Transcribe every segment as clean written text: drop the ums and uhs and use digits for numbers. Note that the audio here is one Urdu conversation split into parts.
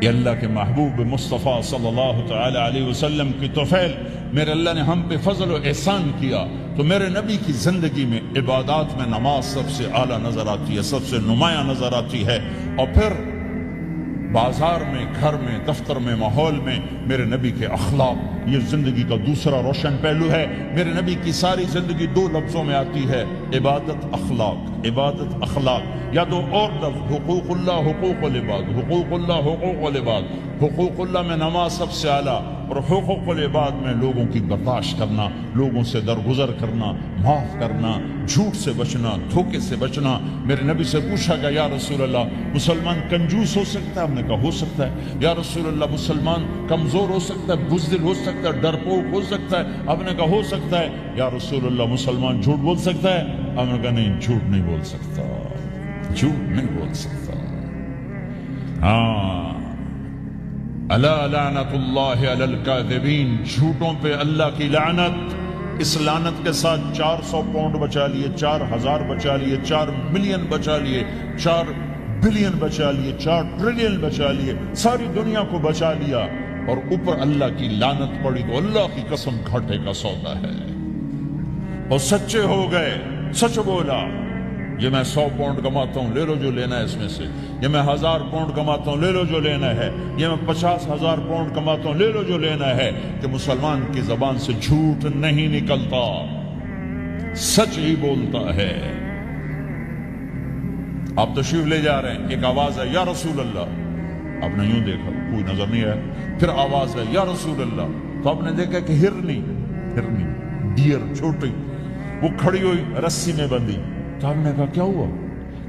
یہ اللہ کے محبوب مصطفیٰ صلی اللہ تعالی علیہ وسلم کی توفیل میرے اللہ نے ہم پہ فضل و احسان کیا، تو میرے نبی کی زندگی میں عبادات میں نماز سب سے اعلیٰ نظر آتی ہے، سب سے نمایاں نظر آتی ہے، اور پھر بازار میں، گھر میں، دفتر میں، ماحول میں میرے نبی کے اخلاق، یہ زندگی کا دوسرا روشن پہلو ہے۔ میرے نبی کی ساری زندگی دو لفظوں میں آتی ہے، عبادت اخلاق، عبادت اخلاق، یا دو اور لفظ، حقوق اللہ حقوق العباد، حقوق اللہ حقوق العباد۔ حقوق اللہ میں نماز سب سے اعلیٰ، اور حقوق العباد میں لوگوں کی برداشت کرنا، لوگوں سے درگزر کرنا، معاف کرنا، جھوٹ سے بچنا، دھوکے سے بچنا۔ میرے نبی سے پوچھا گیا یا رسول اللہ مسلمان کنجوس ہو سکتا ہے؟ ہم نے کہا ہو سکتا ہے۔ یا رسول اللہ مسلمان کمزور ہو سکتا ہے، بزدل ہو سکتا ہے، ڈرپوک ہو سکتا ہے؟ ہم نے کہا ہو سکتا ہے۔ یا رسول اللہ مسلمان جھوٹ بول سکتا ہے؟ ہم نے کہا نہیں، جھوٹ نہیں بول سکتا، جھوٹ نہیں بول سکتا۔ ہاں، الا لعنت اللہ علی الکاذبین، جھوٹوں پہ اللہ کی لعنت۔ اس لعنت کے ساتھ 400 پاؤنڈ بچا لیے، 4000 بچا لیے، 4 ملین بچا لیے، 4 بلین بچا لیے، 4 ٹریلین بچا لیے، ساری دنیا کو بچا لیا، اور اوپر اللہ کی لعنت پڑی تو اللہ کی قسم گھاٹے کا سودا ہے۔ اور سچے ہو گئے، سچ بولا، یہ میں 100 پاؤنڈ کماتا ہوں، لے لو جو لینا ہے اس میں سے، یہ میں 1000 پاؤنڈ کماتا ہوں، لے لو جو لینا ہے، یہ میں 50,000 پاؤنڈ کماتا ہوں، لے لو جو لینا ہے، کہ مسلمان کی زبان سے جھوٹ نہیں نکلتا، سچ ہی بولتا ہے۔ آپ تشریف لے جا رہے ہیں، ایک آواز ہے یا رسول اللہ، آپ نے یوں دیکھا، کوئی نظر نہیں آیا، پھر آواز ہے یا رسول اللہ، تو آپ نے دیکھا کہ ہرنی، ڈیر چھوٹی، وہ کھڑی ہوئی رسی میں بندھی۔ تو آپ نے کہا کیا ہوا؟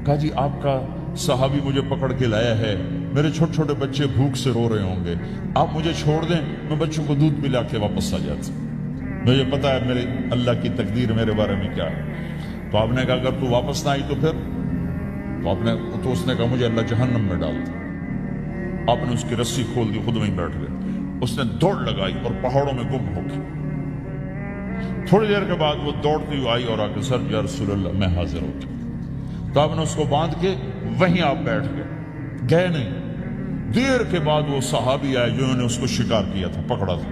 کہا جی آپ کا صحابی مجھے پکڑ کے لایا ہے، میرے چھوٹے چھوٹے بچے بھوک سے رو رہے ہوں گے، آپ مجھے چھوڑ دیں، میں بچوں کو دودھ پلا کے واپس آ جاتا، مجھے پتا ہے میرے اللہ کی تقدیر میرے بارے میں کیا ہے۔ تو آپ نے کہا اگر تو واپس نہ آئی تو پھر؟ تو اس نے کہا مجھے اللہ جہنم میں ڈال دے۔ آپ نے اس کی رسی کھول دی، خود وہیں بیٹھ گئے، اس نے دوڑ لگائی اور پہاڑوں میں گم ہو گئی۔ تھوڑی دیر کے بعد وہ دوڑتی ہوئی آئی اور آ کے سر یا رسول اللہ میں حاضر ہو گیا۔ تو آپ نے اس کو باندھ کے وہیں آپ بیٹھ گئے نہیں۔ دیر کے بعد وہ صحابی آئے جنہوں نے اس کو شکار کیا تھا، پکڑا تھا،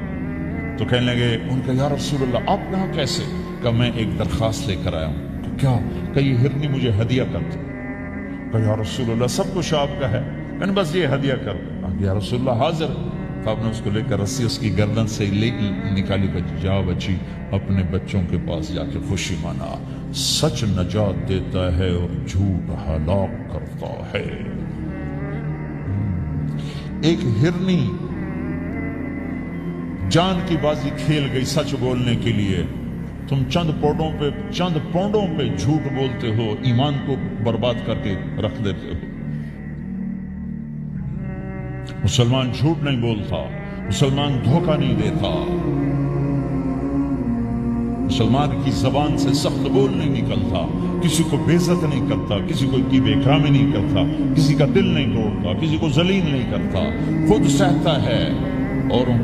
تو کہنے لگے، ان کا یا رسول اللہ آپ یہاں کیسے؟ کہ میں ایک درخواست لے کر آیا ہوں۔ کہ کیا؟ کہ یہ ہرنی مجھے ہدیہ کر دو۔ کہ یا رسول اللہ سب کچھ آپ کا ہے، کہ بس یہ ہدیہ کر دو۔ یا رسول اللہ حاضر۔ تو آپ نے اس کو لے کر رسی اس کی گردن سے نکالی، کہ جا بچی اپنے بچوں کے پاس جا کے خوشی منا، سچ نجات دیتا ہے اور جھوٹ ہلاک کرتا ہے۔ ایک ہرنی جان کی بازی کھیل گئی سچ بولنے کے لیے، تم چند پونڈوں پہ جھوٹ بولتے ہو، ایمان کو برباد کر کے رکھ دیتے ہو۔ مسلمان جھوٹ نہیں بولتا، مسلمان دھوکہ نہیں دیتا، مسلمان کی زبان سے سخت بول نہیں نکلتا، کسی کو بے عزت نہیں کرتا، کسی کو کی بے اکرامی نہیں کرتا، کسی کا دل نہیں توڑتا، کسی کو ذلیل نہیں کرتا، خود سہتا ہے، اوروں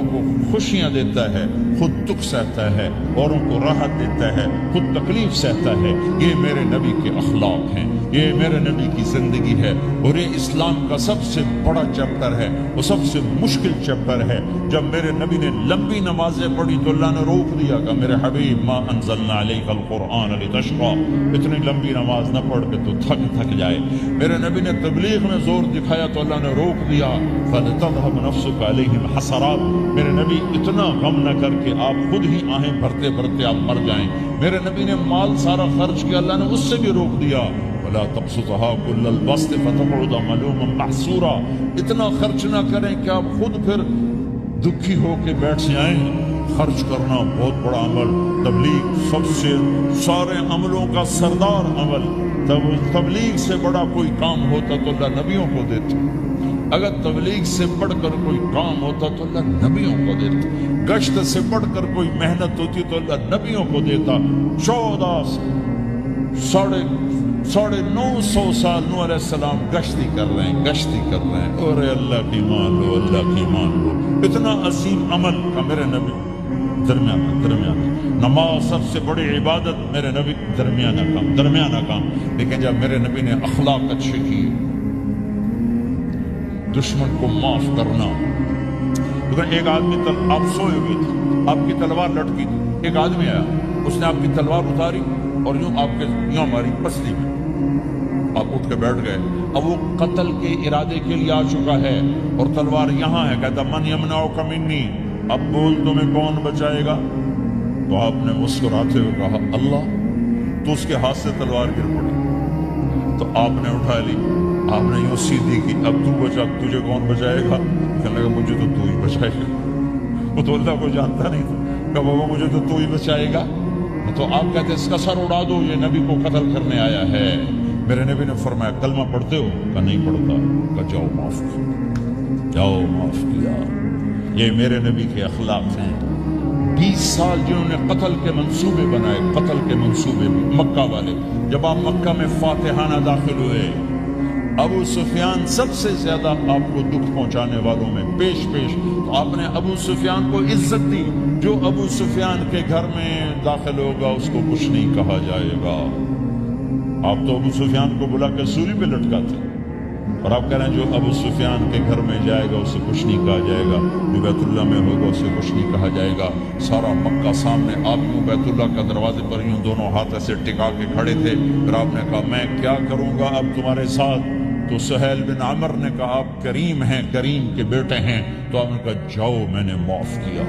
کو خوشیاں دیتا ہے، خود دکھ سہتا ہے، اوروں کو راحت دیتا ہے، خود تکلیف سہتا ہے۔ یہ میرے نبی کے اخلاق ہیں، یہ میرے نبی کی زندگی ہے، اور یہ اسلام کا سب سے بڑا چیپٹر ہے، وہ سب سے مشکل چیپٹر ہے۔ جب میرے نبی نے لمبی نمازیں پڑھی تو اللہ نے روک دیا کہ میرے حبیب ما انزلنا علیک القرآن لتشقی، اتنی لمبی نماز نہ پڑھ کے تو تھک جائے۔ میرے نبی نے تبلیغ میں زور دکھایا تو اللہ نے روک دیا، فلتذهب نفسک علیہم حسرات، میرے نبی اتنا غم نہ کر کے آپ خود ہی آہیں بھرتے بھرتے آپ مر جائیں۔ میرے نبی نے مال سارا خرچ کیا، اللہ نے اس سے بھی روک دیا، وَلَا تَبْسُطْهَا كُلَّ الْبَسْطِ فَتَقْعُدَ مَلُومًا مَحْسُورًا، اتنا خرچ نہ کریں کہ آپ خود پھر دکھی ہو کے بیٹھ جائیں۔ خرچ کرنا بہت بڑا عمل، تبلیغ سب سے سارے عملوں کا سردار عمل، تبلیغ سے بڑا کوئی کام ہوتا تو اللہ نبیوں کو دیتا، اگر تبلیغ سے بڑھ کر کوئی کام ہوتا تو اللہ نبیوں کو دیتا، گشت سے بڑھ کر کوئی محنت ہوتی تو اللہ نبیوں کو دیتا۔ 950 سال نوح علیہ السلام گشتی کر رہے ہیں، اور اللہ کی مان لو، اللہ کی مان لو، اتنا عظیم عمل کا میرے نبی درمیانہ نماز سب سے بڑی عبادت، میرے نبی درمیانہ کام، لیکن جب میرے نبی نے اخلاق اچھے کیے، دشمن کو معاف کرنا. لیکن ایک آدمی آپ سوئے ہوئے تھے, آپ کی تلوار لٹکی تھی, ایک آدمی آیا, اس نے آپ کی تلوار اتاری اور یوں آپ کے یوں ماری پسلی میں, آپ اٹھ کے بیٹھ گئے. اب وہ قتل کے ارادے کے لیے آ چکا ہے اور تلوار یہاں ہے. کہتا من یمنعک منی, اب بول تمہیں کون بچائے گا؟ تو آپ نے مسکراتے ہوئے کہا اللہ. تو اس کے ہاتھ سے تلوار گر پڑی, تو آپ نے اٹھا لی, آپ نے یوں سیدھی کی, اب تو بچا, تجھے کون بچائے گا؟ کہنے لگا مجھے تو ہی بچائے گا. وہ تو اللہ کو جانتا نہیں تھا, کہ بابا مجھے تو ہی بچائے گا. تو آپ کہتے اس کا سر اڑا دو, یہ نبی کو قتل کرنے آیا ہے. میرے نبی نے فرمایا کلمہ پڑھتے ہو؟ کہا نہیں پڑھتا. کہا جاؤ معاف کیا, جاؤ معاف کیا. یہ میرے نبی کے اخلاق ہیں. 20 سال جنہوں نے قتل کے منصوبے بنائے, قتل کے منصوبے مکہ والے. جب آپ مکہ میں فاتحانہ داخل ہوئے, ابو سفیان سب سے زیادہ آپ کو دکھ پہنچانے والوں میں پیش تو آپ نے ابو سفیان کو عزت دی. جو ابو سفیان کے گھر میں داخل ہوگا اس کو کچھ نہیں کہا جائے گا. آپ تو ابو سفیان کو بلا کے سولی پہ لٹکاتے, اور آپ کہہ رہے ہیں جو ابو سفیان کے گھر میں جائے گا اسے کچھ نہیں کہا جائے گا, جو بیت اللہ میں ہوگا اسے کچھ نہیں کہا جائے گا. سارا مکہ سامنے, آپ یوں بیت اللہ کا دروازے پر یوں دونوں ہاتھ ایسے ٹکا کے کھڑے تھے. پھر آپ نے کہا میں کیا کروں گا اب تمہارے ساتھ؟ تو سہیل بن عمر نے کہا آپ کریم ہیں, کریم کے بیٹے ہیں. تو آپ نے کہا جاؤ میں نے معاف کیا.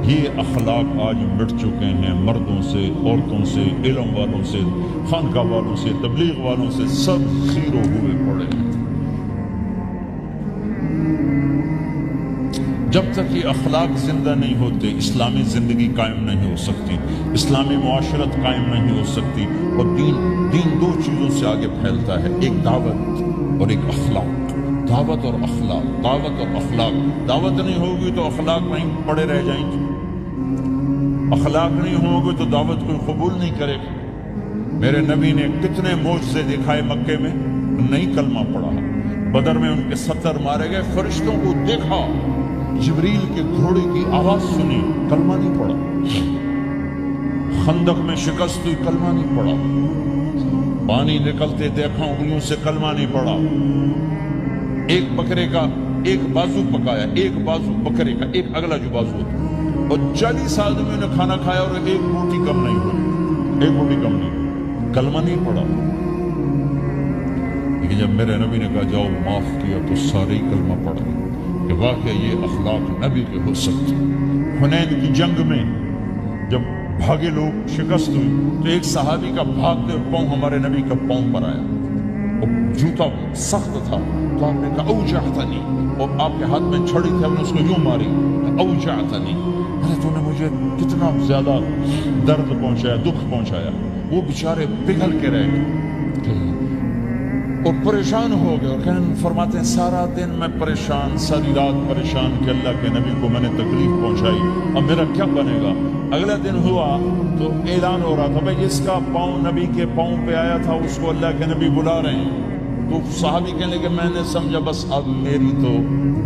یہ اخلاق آج مٹ چکے ہیں مردوں سے, عورتوں سے, علم والوں سے, خانقاہ والوں سے, تبلیغ والوں سے, سب زیرو ہوئے پڑے ہیں. جب تک یہ اخلاق زندہ نہیں ہوتے اسلامی زندگی قائم نہیں ہو سکتی, اسلامی معاشرت قائم نہیں ہو سکتی. اور دین دو چیزوں سے آگے پھیلتا ہے, ایک دعوت اور ایک اخلاق. دعوت اور اخلاق, دعوت اور اخلاق. دعوت نہیں ہوگی تو اخلاق وہیں پڑے رہ جائیں گے, اخلاق نہیں ہوگی تو دعوت کوئی قبول نہیں کرے گا. میرے نبی نے کتنے معجزے دکھائے مکے میں, نہیں کلمہ پڑھا. بدر میں ان کے 70 مارے گئے, فرشتوں کو دیکھا, جبریل کے گھوڑے کی آواز سنی, کلمہ نہیں پڑھا. خندق میں شکست ہوئی, کلمہ نہیں پڑھا. پانی نکلتے دیکھا, انگلیوں سے کلمہ نہیں پڑھا. ایک بکرے کا ایک بازو پکایا, ایک بازو بکرے کا, ایک اگلا جو بازو ہوتا, اور 40 آدمیوں نے کھانا کھایا اور ایک بوٹی کم نہیں ہوئی, ایک بوٹی کم نہیں, کلمہ نہیں پڑھا. لیکن جب میرے نبی نے کہا جاؤ معاف کیا تو سارے ہی کلمہ پڑھ گئے کہ واقعی یہ اخلاق نبی کے ہو سکتے. حنین کی جنگ میں جب بھاگے لوگ, شکست ہوئی, تو ایک صحابی کا بھاگتے پاؤں ہمارے نبی کا پاؤں پر آیا, اور جوتا سخت تھا. تو آپ نے کہا اوجعتنی, اور آپ کے ہاتھ میں چھڑی تھی, ہم نے اس کو یوں ماری, اوجعتنی. ارے تو نے مجھے کتنا زیادہ درد پہنچایا, دکھ پہنچایا. وہ بیچارے پگھل کے رہ گئے اور پریشان ہو گئے, اور فرماتے ہیں سارا دن میں پریشان, ساری رات پریشان کہ اللہ کے نبی کو میں نے تکلیف پہنچائی, اب میرا کیا بنے گا. اگلا دن ہوا تو اعلان ہو رہا تھا بھائی جس کا پاؤں نبی کے پاؤں پہ آیا تھا اس کو اللہ کے نبی بلا رہے ہیں. تو صحابی کہنے لگے میں نے سمجھا بس اب میری تو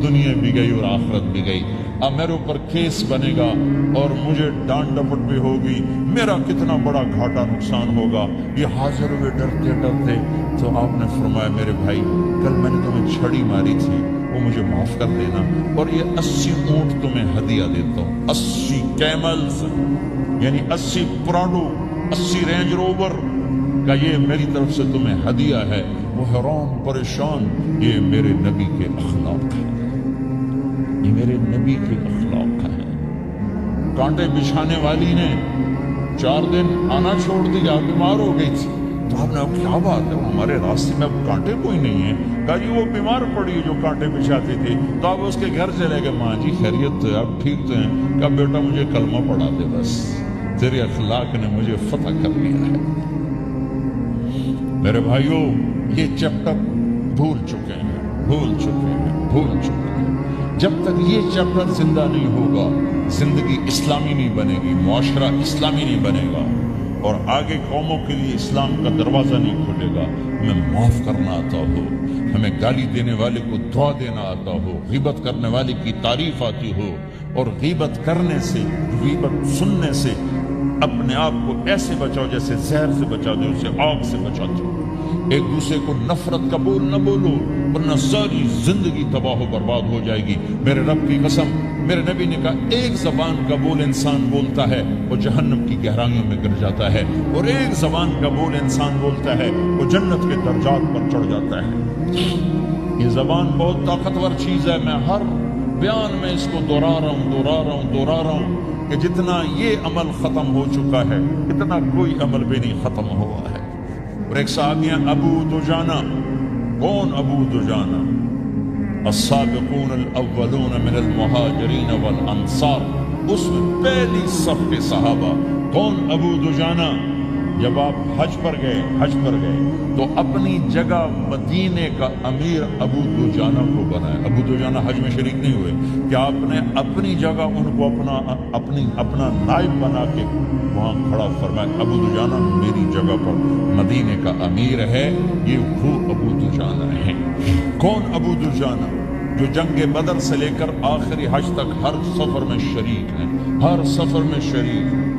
دنیا بھی گئی اور آخرت بھی گئی, اب میرے اوپر کیس بنے گا اور مجھے ڈانٹ ڈپٹ بھی ہوگی, میرا کتنا بڑا گھاٹا نقصان ہوگا. یہ حاضر ہوئے ڈرتے ڈرتے. تو آپ نے فرمایا میرے بھائی کل میں نے تمہیں چھڑی ماری تھی, وہ مجھے معاف کر دینا, اور یہ 80 اونٹ تمہیں ہدیہ دیتا ہوں, 80 کیملز یعنی 80 پراڈو, 80 رینج روور کا یہ میری طرف سے تمہیں ہدیہ ہے. وہ حیران پریشان, یہ میرے نبی کے اخلاق ہے, یہ میرے نبی کے اخلاق ہے. کانٹے بچھانے والی نے 4 دن آنا چھوڑ دیا, بیمار ہو گئی تھی. تو آپ نے اب کیا بات ہے, ہمارے راستے میں اب کانٹے کوئی نہیں ہے. کہا جی وہ بیمار پڑی ہے جو کانٹے بچھاتی تھی. تو آپ اس کے گھر چلے گئے, ماں جی خیریت تو ہے, آپ ٹھیک تو ہیں؟ کہا بیٹا مجھے کلمہ پڑھا دے, بس تیرے اخلاق نے مجھے فتح کر لیا ہے. میرے بھائیوں یہ چیپٹر بھول چکے ہیں, بھول چکے ہیں, بھول چکے ہیں. جب تک یہ چیپٹر زندہ نہیں ہوگا زندگی اسلامی نہیں بنے گی, معاشرہ اسلامی نہیں بنے گا, اور آگے قوموں کے لیے اسلام کا دروازہ نہیں کھلے گا. ہمیں معاف کرنا آتا ہو, ہمیں گالی دینے والے کو دعا دینا آتا ہو, غیبت کرنے والے کی تعریف آتی ہو, اور غیبت کرنے سے, غیبت سننے سے اپنے آپ کو ایسے بچاؤ جیسے زہر سے بچا دو, اسے آگ سے بچاتے ہو. ایک دوسرے کو نفرت کا بول نہ بولو, ورنہ ساری زندگی تباہ و برباد ہو جائے گی۔ میرے رب کی قسم، میرے نبی نے کہا ایک زبان کا بول انسان بولتا ہے وہ جہنم کی گہرائیوں میں گر جاتا ہے، اور ایک زبان کا بول انسان بولتا ہے وہ جنت کے درجات پر چڑھ جاتا ہے۔ یہ زبان بہت طاقتور چیز ہے، میں ہر بیان میں اس کو دہرا رہا ہوں کہ جتنا یہ عمل ختم ہو چکا ہے اتنا کوئی عمل بھی نہیں ختم ہوا ہے۔ اور ایک صحابی ہیں ابو دجانہ۔ کون ابو دجانہ؟ السابقون الاولون من المہاجرین والانصار، اس میں پہلی صف کے صحابہ۔ کون ابو دجانہ؟ جب آپ حج پر گئے تو اپنی جگہ مدینے کا امیر ابو دجانہ کو بنایا۔ ابو دجانہ حج میں شریک نہیں ہوئے کہ آپ نے اپنی جگہ ان کو اپنا نائب بنا کے وہاں کھڑا فرمایا ابو دجانہ میری جگہ پر مدینے کا امیر ہے، یہ وہ ابو دجانہ ہے۔ کون ابو دجانہ؟ جو جنگ بدر سے لے کر آخری حج تک ہر سفر میں شریک ہیں، ہر سفر میں شریک ہیں۔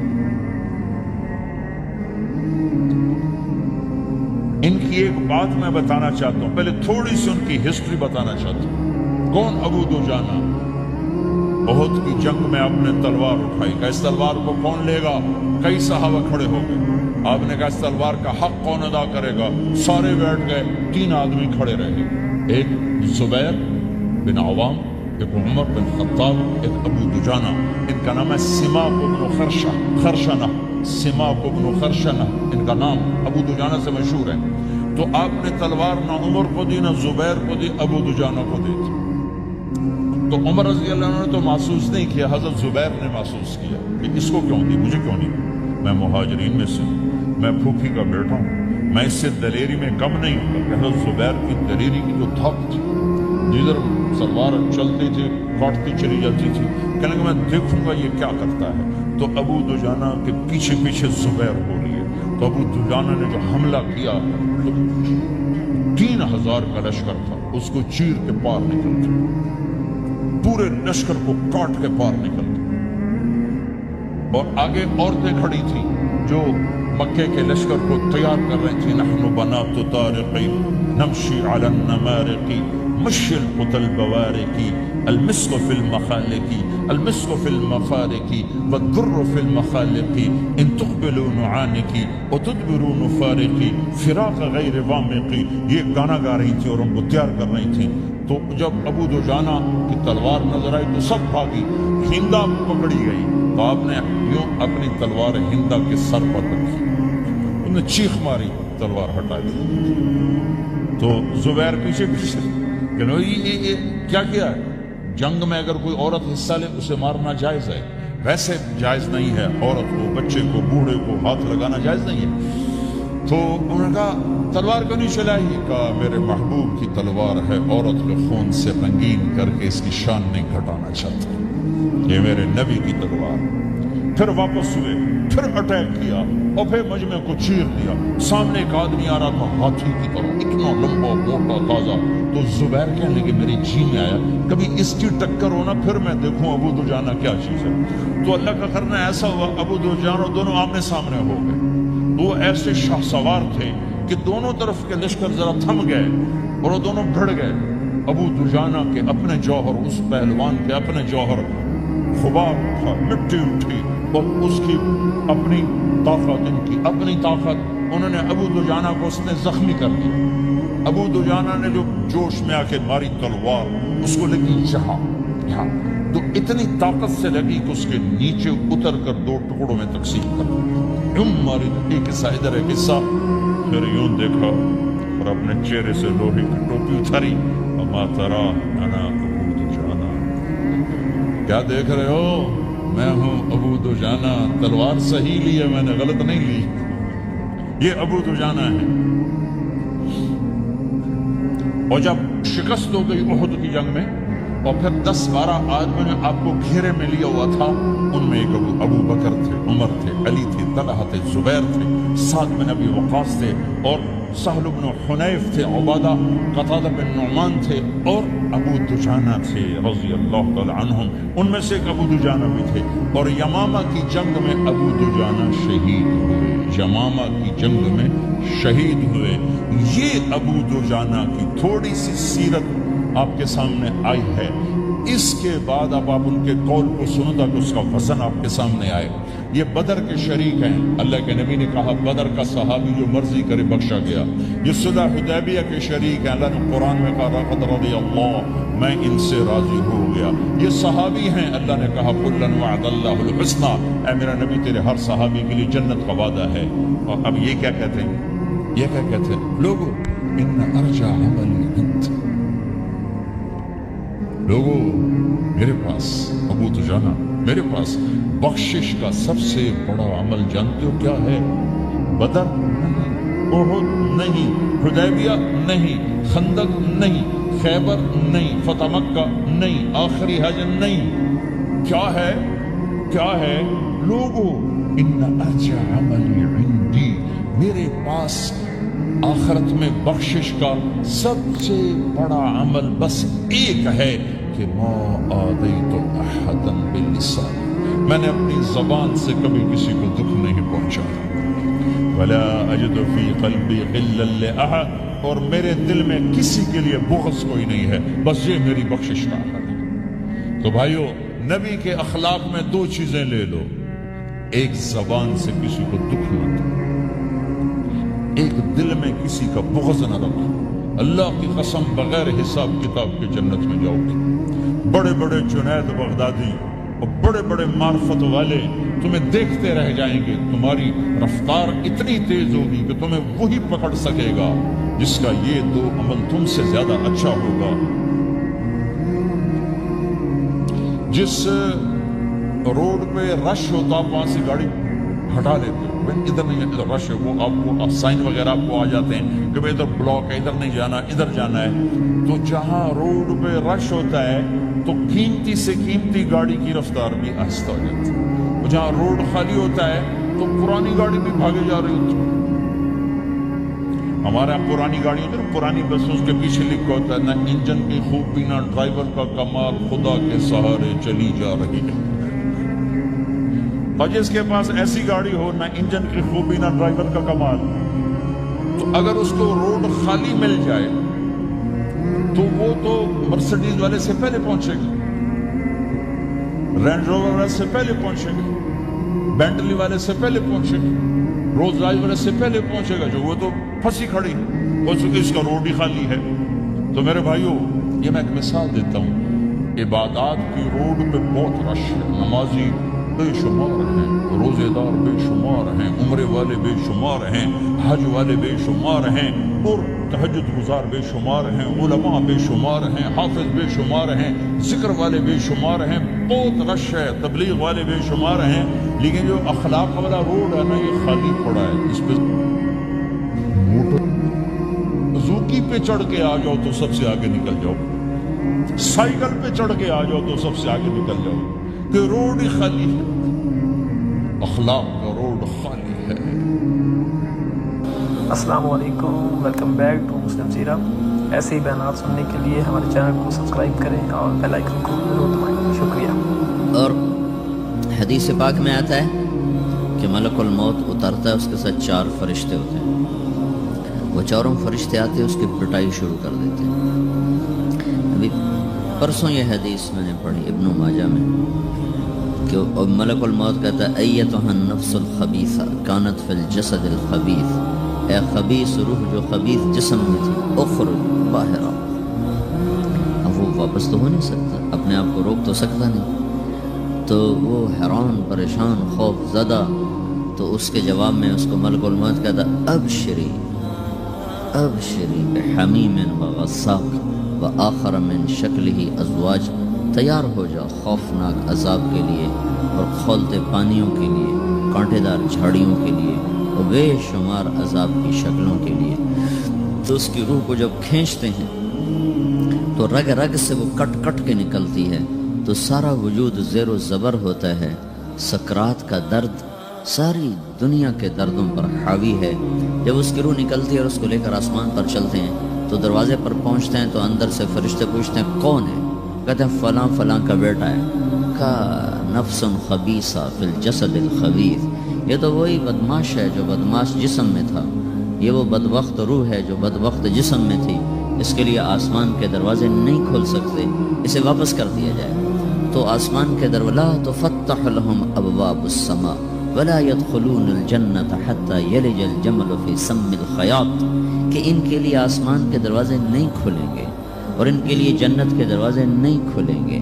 ان کی ایک بات میں بتانا چاہتا ہوں، پہلے تھوڑی سی ان کی ہسٹری بتانا چاہتا ہوں۔ کون ابو دجانہ؟ احد کی جنگ میں آپ نے تلوار اٹھائی، کہ اس تلوار کو کون لے گا؟ کئی صحابہ کھڑے ہو گئے۔ آپ نے کہا اس تلوار کا حق کون ادا کرے گا؟ سارے بیٹھ گئے، 3 آدمی کھڑے رہے، ایک زبیر بن عوام، ایک عمر بن خطاب، ایک ابو دجانہ۔ ان کا نام ہے سماک بن خرشنہ، سماک بن خرشنہ ان کا نام، ابو دجانہ سے مشہور ہے۔ تو آپ نے تلوار نہ عمر کو دی، نہ زبیر کو دی، ابو دجانہ کو دی تھی۔ تو عمر رضی اللہ عنہ نے تو محسوس نہیں کیا، حضرت زبیر نے محسوس کیا کہ اس کو کیوں دی، مجھے کیوں نہیں؟ میں مہاجرین میں سے ہوں، میں پھوپھی کا بیٹا ہوں، میں اس سے دلیری میں کم نہیں ہوں۔ کہ حضرت زبیر کی دلیری کی جو دھک تھی، جدھر سلوار چلتی تھی کاٹتی چلی جاتی تھی، کہنے کہ میں دیکھوں گا یہ کیا کرتا ہے۔ تو ابو دجانہ کے پیچھے پیچھے زبیر ہو رہی ہے، تو ابو دجانہ نے جو حملہ کیا تو 3000 کا لشکر تھا، اس کو چیر کے پار نکلتے، پورے لشکر کو کاٹ کے پار نکلتے، اور آگے عورتیں کھڑی تھیں جو مکے کے لشکر کو تیار کر رہی تھی۔ نحن بنات طارق نمشی علی النمارق مشی القتل بوارقی المسک فی المخالقی المسک فی المفارقی والدر فی المخالقی ان تقبلوا نعانقی وتدبروا نفارقی فراق غیر وامقی، یہ گانا گا رہی تھی اور ان کو تیار کر رہی تھی۔ تو جب ابو دجانہ کی تلوار نظر آئی تو سب بھاگی، ہندا پکڑی گئی، تو آپ نے یوں اپنی تلوار ہندا کے سر پر رکھی، انہوں نے چیخ ماری، تلوار ہٹا دی۔ تو زبیر پیچھے پیچھے کہ یہ کیا کیا ہے؟ جنگ میں اگر کوئی عورت حصہ لے اسے مارنا جائز ہے، ویسے جائز نہیں ہے، عورت کو، بچے کو، بوڑھے کو ہاتھ لگانا جائز نہیں ہے۔ تو انہوں نے کہا تلوار کیوں نہیں چلائی؟ کہا میرے محبوب کی تلوار ہے، عورت کے خون سے رنگین کر کے اس کی شان نہیں گھٹانا چاہتا، یہ میرے نبی کی تلوار۔ پھر واپس ہوئے، پھر اٹیک کیا اور پھر مجمع کو چیر دیا۔ سامنے ایک آدمی آ رہا تھا ہاتھی کی طرح، اتنا لمبا موٹا تازہ۔ تو زبیر کہنے لگے میرے جی میں آیا کبھی اس کی ٹکر ہونا، پھر میں دیکھوں ابو دجانہ کیا چیز ہے۔ تو اللہ کا کرنا ایسا ہوا، ابو دجانہ دونوں آمنے سامنے ہو گئے۔ وہ ایسے شاہ سوار تھے کہ دونوں طرف کے لشکر ذرا تھم گئے اور وہ دونوں بھڑ گئے۔ ابو دجانہ کے اپنے جوہر، اس پہلوان کے اپنے جوہر، غبار اٹھا، مٹی اٹھی، اور اس کی اپنی طاقت، ان کی اپنی طاقت، انہوں نے ابو دجانہ کو اس نے زخمی کر دیا۔ ابو دجانہ نے جو جوش میں آ کے ماری تلوار، اس کو لگی یہاں، تو اتنی طاقت سے لگی کہ اس کے نیچے اتر کر 2 ٹکڑوں میں تقسیم کر دی، یوں ماری، ایک حصہ ادھر ایک حصہ۔ پھر یوں دیکھا اور اپنے چہرے سے لوہے کی ٹوپی اتاری، اما ترى انا ابو دجانہ، کیا دیکھ رہے ہو؟ میں ہوں ابو دجانہ، تلوار صحیح لی ہے میں نے، غلط نہیں لی، یہ ابو دجانہ ہے۔ اور جب شکست ہو گئی احد کی جنگ میں، اور پھر 10-12 آدمیوں نے آپ کو گھیرے میں لیا ہوا تھا. ان میں ایک ابو بکر تھے، عمر تھے، علی تھے، طلحہ تھے، زبیر تھے، سعد بن ابی وقاص تھے، اور سہل بن حنیف تھے، عبادہ قتادہ بن نعمان تھے، اور ابو دجانہ تھے رضی اللہ تعالی عنہم. ان میں سے ایک ابو دجانہ بھی تھے. اور یمامہ کی جنگ میں ابو دجانہ شہید ہوئے. یمامہ کی جنگ میں شہید ہوئے. یہ ابو دجانہ کی تھوڑی سی سیرت آپ کے سامنے آئی ہے. اس کے بعد اب آپ ان کے قول کو سنو تاکہ اس کا وزن آپ کے سامنے آئے. یہ بدر کے شریک ہیں. اللہ کے نبی نے کہا بدر کا صحابی جو مرضی کرے بخشا گیا. یہ صلح حدیبیہ کے شریک ہیں. اللہ نے قرآن میں کہا لقد رضی اللہ، میں ان سے راضی ہو گیا. یہ صحابی ہیں. اللہ نے کہا کلا وعد اللہ الحسنى، اے میرا نبی تیرے ہر صحابی کے لیے جنت کا وعدہ ہے. اور اب یہ کیا کہتے ہیں؟ یہ کیا کہتے ہیں لوگوں؟ ان ارجع عملی انت. لوگوں میرے پاس، ابو دجانہ میرے پاس بخشش کا سب سے بڑا عمل جانتے ہو کیا ہے؟ بدر نہیں، احد نہیں، حدیبیہ نہیں، خندق نہیں، خیبر نہیں، فتح مکہ نہیں، آخری حج نہیں. کیا ہے؟ کیا ہے لوگوں؟ ان ارجع عملی عندی، میرے پاس آخرت میں بخشش کا سب سے بڑا عمل بس ایک ہے کہ ما آذیت احدا باللسان، میں نے اپنی زبان سے کبھی کسی کو دکھ نہیں پہنچایا. ولا اجد فی قلبی غلا لاحد، اور میرے دل میں کسی کے لیے بغض کوئی نہیں ہے. بس یہ میری بخشش کا حل ہے. تو بھائیو، نبی کے اخلاق میں 2 چیزیں لے لو. ایک زبان سے کسی کو دکھ نہ دو، ایک دل میں کسی کا بغض نہ رکھو. اللہ کی قسم بغیر حساب کتاب کے جنت میں جاؤ گے. بڑے بڑے جنید بغدادی اور بڑے بڑے معرفت والے تمہیں دیکھتے رہ جائیں گے. تمہاری رفتار اتنی تیز ہوگی کہ تمہیں وہی پکڑ سکے گا جس کا یہ 2 عمل تم سے زیادہ اچھا ہوگا. جس روڈ پہ رش ہوتا آپ وہاں سے گاڑی ہٹا لیتے ہو. ادھر نہیں، ادھر رش ہے، وہ آپ کو سائن وغیرہ آپ کو آ جاتے ہیں کہ ادھر بلاک ہے، ادھر نہیں جانا، ادھر جانا ہے. تو جہاں روڈ پہ رش ہوتا ہے تو قیمتی سے قیمتی گاڑی کی رفتار بھی آہستہ ہو جاتی ہے. اور جہاں روڈ خالی ہوتا ہے تو پرانی گاڑی بھی بھاگے جا رہی ہوتی ہے. ہمارے یہاں پرانی گاڑی ہوتی ہے، پرانی بسوں کے پیچھے لکھا ہوتا ہے نہ انجن کی خوبی نہ ڈرائیور کا کمال، خدا کے سہارے چلی جا رہی ہے. اور جس کے پاس ایسی گاڑی ہو، نہ انجن کی خوبی نہ ڈرائیور کا کمال، تو اگر اس کو روڈ خالی مل جائے تو وہ تو مرسڈیز والے سے پہلے پہنچے گا، رینج روور والے سے پہلے پہنچے گا، بینٹلی والے سے پہلے پہنچے گا، رولز رائس والے سے پہلے پہنچے گا. جو وہ تو پھنسی کھڑی، اس کا روڈ ہی خالی ہے. تو میرے بھائیوں، یہ میں ایک مثال دیتا ہوں. عبادات کی روڈ پہ بہت رش ہے. نمازی بے شمار ہیں، روزے دار بے شمار ہیں، عمرے والے بے شمار ہیں، حج والے بے شمار ہیں، اور تہجد گزار بے شمار ہیں، علماء بے شمار ہیں، حافظ بے شمار ہیں، ذکر والے بے شمار ہیں. بہت رش ہے. تبلیغ والے بے شمار ہیں. لیکن جو اخلاق والا روڈ ہے نا، یہ خالی پڑا ہے. اس پہ زوکی پہ چڑھ کے آ جاؤ تو سب سے آگے نکل جاؤ، سائیکل پہ چڑھ کے آ جاؤ تو سب سے آگے نکل جاؤ، کہ روڈ ہی خالی ہے. اخلاق کا روڈ خالی ہے. السلام علیکم، ویلکم بیک ٹو مسلم سیرہ. ایسے ہی بیانات سننے کے لیے ہمارے چینل کو سبسکرائب کریں اور بیل آئیکن کو ضرور دبائیں. شکریہ. اور حدیث پاک میں آتا ہے کہ ملک الموت اترتا ہے، اس کے ساتھ 4 فرشتے ہوتے ہیں. وہ 4 فرشتے آتے ہیں، اس کی پٹائی شروع کر دیتے ہیں. ابھی پرسوں یہ حدیث میں نے پڑھی ابن ماجہ میں کہ ملک الموت کہتا ہے ایتھا النفس الخبیثہ کانت فی الجسد الخبیث، اے خبیث روح جو خبیث جسم میں تھی، اخرج باہر آؤ. اب وہ واپس تو ہو نہیں سکتا، اپنے آپ کو روک تو سکتا نہیں. تو وہ حیران، پریشان، خوف زدہ. تو اس کے جواب میں اس کو ملک الموت کہتا ابشری ابشری بحمیم وغساق وآخر من شکلہ ازواج، تیار ہو جاؤ خوفناک عذاب کے لیے اور کھولتے پانیوں کے لیے، کانٹے دار جھاڑیوں کے لیے اور بے شمار عذاب کی شکلوں کے لیے. تو اس کی روح کو جب کھینچتے ہیں تو رگ رگ سے وہ کٹ کٹ کے نکلتی ہے، تو سارا وجود زیر و زبر ہوتا ہے، سکرات کا درد ساری دنیا کے دردوں پر حاوی ہے۔ جب اس کی روح نکلتی ہے اور اس کو لے کر آسمان پر چلتے ہیں تو دروازے پر پہنچتے ہیں تو اندر سے فرشتے پوچھتے ہیں کون ہے؟ کہتے ہیں فلاں فلاں کا بیٹا ہے۔ کا نفس خبیثہ فی الجسد الخبیث، یہ تو وہی بدماش ہے جو بدماش جسم میں تھا، یہ وہ بدبخت روح ہے جو بدبخت جسم میں تھی، اس کے لیے آسمان کے دروازے نہیں کھول سکتے، اسے واپس کر دیا جائے۔ تو آسمان کے دروازہ لا تفتح لهم ابواب السماء ولا يدخلون الجنة حتى يلج الجمل في سم الخياط، کہ ان کے لیے آسمان کے دروازے نہیں کھلیں گے اور ان کے لیے جنت کے دروازے نہیں کھلیں گے،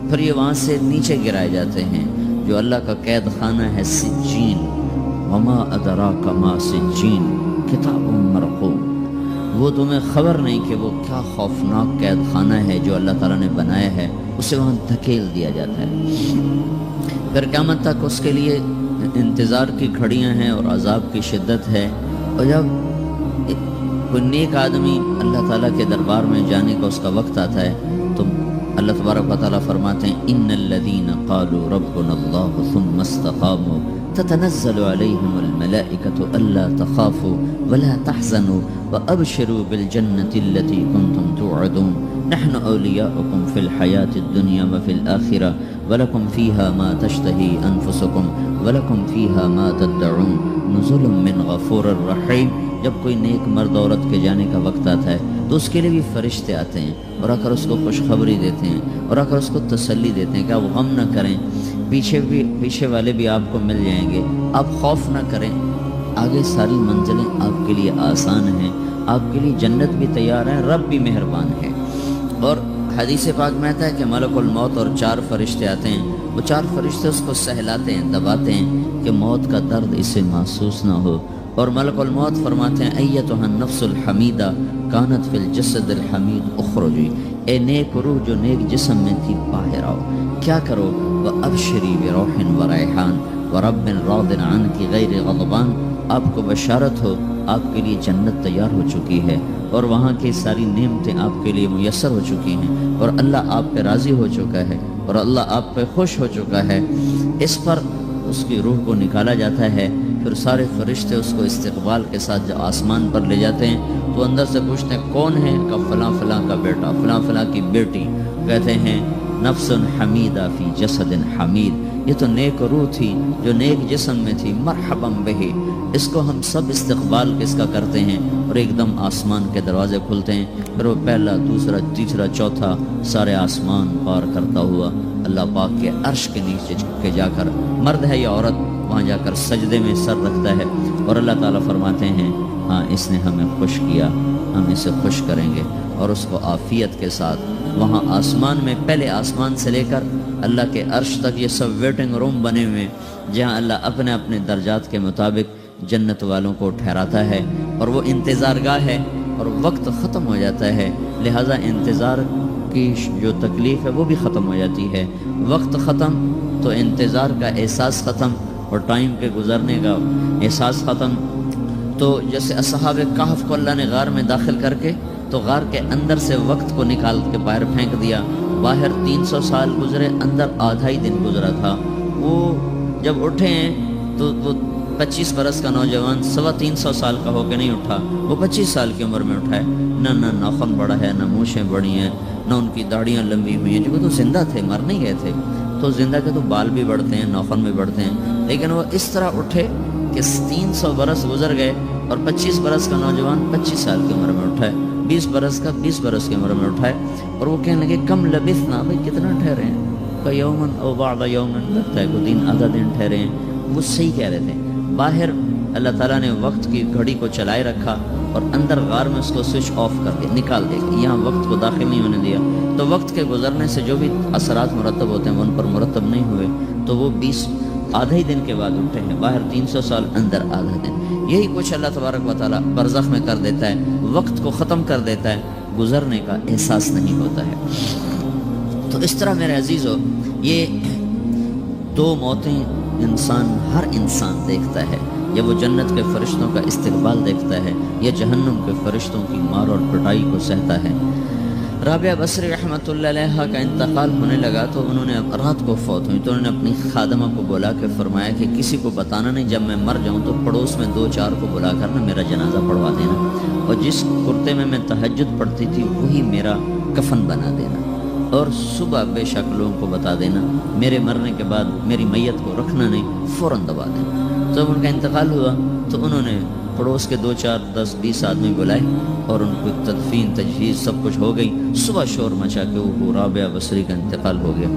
پھر یہ وہاں سے نیچے گرائے جاتے ہیں جو اللہ کا قید خانہ ہے سجین۔ وما ادراک ما سجین کتاب مرقوم، وہ تمہیں خبر نہیں کہ وہ کیا خوفناک قید خانہ ہے جو اللہ تعالیٰ نے بنایا ہے، اسے وہاں دھکیل دیا جاتا ہے۔ پھر قیامت تک اس کے لیے انتظار کی گھڑیاں ہیں اور عذاب کی شدت ہے۔ اور جب کوئی نیک آدمی اللہ تعالیٰ کے دربار میں جانے کا اس کا وقت آتا ہے تو اللہ تبارک و تعالیٰ فرماتے ہیں ان الذین قالوا ربنا اللہ ثم استقاموا تتنزل علیہم الملائکۃ الا تخافوا ولا تحزنوا وابشروا بالجنة التي كنتم توعدون نحن اولیاؤکم فی الحیاة الدنیا وفی الآخرہ ولکم فیہا ما تشتہی انفسکم ولکم فیہا ما تدعون نزل من غفور الرحیم۔ جب کوئی نیک مرد عورت کے جانے کا وقت آتا ہے تو اس کے لیے بھی فرشتے آتے ہیں اور آ کر اس کو خوشخبری دیتے ہیں اور آ کر اس کو تسلی دیتے ہیں کہ آپ غم نہ کریں، پیچھے والے بھی آپ کو مل جائیں گے، آپ خوف نہ کریں، آگے ساری منزلیں آپ کے لیے آسان ہیں، آپ کے لیے جنت بھی تیار ہے، رب بھی مہربان ہے۔ اور حدیث پاک میں آتا ہے کہ ملک الموت اور 4 فرشتے آتے ہیں، وہ 4 فرشتے اس کو سہلاتے ہیں، دباتے ہیں کہ موت کا درد اسے محسوس نہ ہو۔ اور ملک الموت فرماتے ہیں ایتھا النفس الحمیدہ کانت فی الجسد الحمید اخرجی، اے نیک روح جو نیک جسم میں تھی باہر آؤ، کیا کرو؟ وابشری بروح وریحان ورب راض عنک غیر غضبان، آپ کو بشارت ہو آپ کے لیے جنت تیار ہو چکی ہے اور وہاں کی ساری نعمتیں آپ کے لیے میسر ہو چکی ہیں اور اللہ آپ پہ راضی ہو چکا ہے اور اللہ آپ پہ خوش ہو چکا ہے۔ اس پر اس کی روح کو نکالا جاتا ہے، پھر سارے فرشتے اس کو استقبال کے ساتھ جب آسمان پر لے جاتے ہیں تو اندر سے پوچھتے ہیں کون ہے؟ کہ فلاں فلاں کا بیٹا، فلاں فلاں کی بیٹی۔ کہتے ہیں نفس حمیدہ فی جسد حمید، یہ تو نیک روح تھی جو نیک جسم میں تھی، مرحبا بہ، اس کو ہم سب استقبال کس کا کرتے ہیں اور ایک دم آسمان کے دروازے کھلتے ہیں، پھر وہ پہلا دوسرا تیسرا چوتھا سارے آسمان پار کرتا ہوا اللہ پاک کے عرش کے نیچے جھک کے جا کر، مرد ہے یا عورت، وہاں جا کر سجدے میں سر رکھتا ہے اور اللہ تعالیٰ فرماتے ہیں ہاں اس نے ہمیں خوش کیا، ہم اسے خوش کریں گے، اور اس کو عافیت کے ساتھ وہاں آسمان میں، پہلے آسمان سے لے کر اللہ کے عرش تک یہ سب ویٹنگ روم بنے ہوئے جہاں اللہ اپنے اپنے درجات کے مطابق جنت والوں کو ٹھہراتا ہے، اور وہ انتظار گاہ ہے اور وقت ختم ہو جاتا ہے، لہٰذا انتظار کی جو تکلیف ہے وہ بھی ختم ہو جاتی ہے۔ وقت ختم تو انتظار کا احساس ختم اور ٹائم کے گزرنے کا احساس ختم۔ تو جیسے اصحاب کہف کو اللہ نے غار میں داخل کر کے تو غار کے اندر سے وقت کو نکال کے باہر پھینک دیا، باہر 300 سال گزرے، اندر آدھا ہی دن گزرا تھا۔ وہ جب اٹھے ہیں تو وہ 25 برس کا نوجوان 325 سال کا ہو کے نہیں اٹھا، وہ 25 سال کی عمر میں اٹھا ہے، نہ ناخن بڑا ہے، نہ مونچھیں بڑی ہیں، نہ ان کی داڑیاں لمبی ہوئی ہیں، کیونکہ تو زندہ تھے، مر نہیں گئے تھے، تو زندہ کے تو بال بھی بڑھتے ہیں، ناخن بھی بڑھتے ہیں، لیکن وہ اس طرح اٹھے کہ 300 برس گزر گئے اور 25 برس کا نوجوان 25 سال کی عمر میں اٹھا ہے، 20 برس کا 20 برس کی عمر میں اٹھا ہے، اور وہ کہنے لگے کم لبثنا، بھائی کتنا ٹھہرے ہیں؟ کہ یومن او بعد یومن، لگتا ہے کوئی دن آدھا دن ٹھہرے ہیں۔ وہ صحیح کہہ رہے تھے، باہر اللہ تعالیٰ نے وقت کی گھڑی کو چلائے رکھا اور اندر غار میں اس کو سوئچ آف کر دیا، نکال دیا، یہاں وقت کو داخل نہیں ہونے دیا، تو وقت کے گزرنے سے جو بھی اثرات مرتب ہوتے ہیں وہ ان پر مرتب نہیں ہوئے، تو وہ 20 آدھے ہی دن کے بعد اٹھے ہیں، باہر 300 سال، اندر آدھا دن۔ یہی کچھ اللہ تبارک و تعالیٰ برزخ میں کر دیتا ہے، وقت کو ختم کر دیتا ہے، گزرنے کا احساس نہیں ہوتا ہے۔ تو اس طرح میرے عزیزو، یہ 2 موتیں ہر انسان دیکھتا ہے، یا وہ جنت کے فرشتوں کا استقبال دیکھتا ہے یا جہنم کے فرشتوں کی مار اور پٹائی کو سہتا ہے۔ رابعہ بصری رحمۃ اللہ علیہ کا انتقال ہونے لگا تو انہوں نے رات کو فوت ہوئی تو انہوں نے اپنی خادمہ کو بلا کے فرمایا کہ کسی کو بتانا نہیں، جب میں مر جاؤں تو پڑوس میں 2-4 کو بلا کر نا میرا جنازہ پڑھوا دینا، اور جس کرتے میں تہجد پڑھتی تھی وہی میرا کفن بنا دینا، اور صبح بے شک لوگوں کو بتا دینا، میرے مرنے کے بعد میری میت کو رکھنا نہیں، فوراً دبا دینا۔ جب ان کا انتقال ہوا تو انہوں نے پڑوس کے 2-4-10-20 آدمی بلائے اور ان کو تدفین تجہیز سب کچھ ہو گئی۔ صبح شور مچا کہ وہ رابعہ بصری کا انتقال ہو گیا۔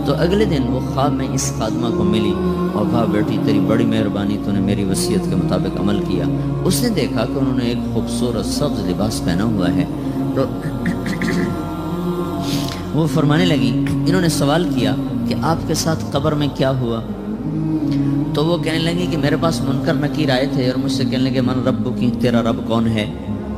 تو اگلے دن وہ خواب میں اس خادمہ کو ملی اور کہا بیٹی تیری بڑی مہربانی، تو نے میری وصیت کے مطابق عمل کیا۔ اس نے دیکھا کہ انہوں نے ایک خوبصورت سبز لباس پہنا ہوا ہے، تو وہ فرمانے لگی، انہوں نے سوال کیا کہ آپ کے ساتھ قبر میں کیا ہوا؟ تو وہ کہنے لگی کہ میرے پاس منکر نکیر آئے تھے اور مجھ سے کہنے لگے من رب کی، تیرا رب کون ہے؟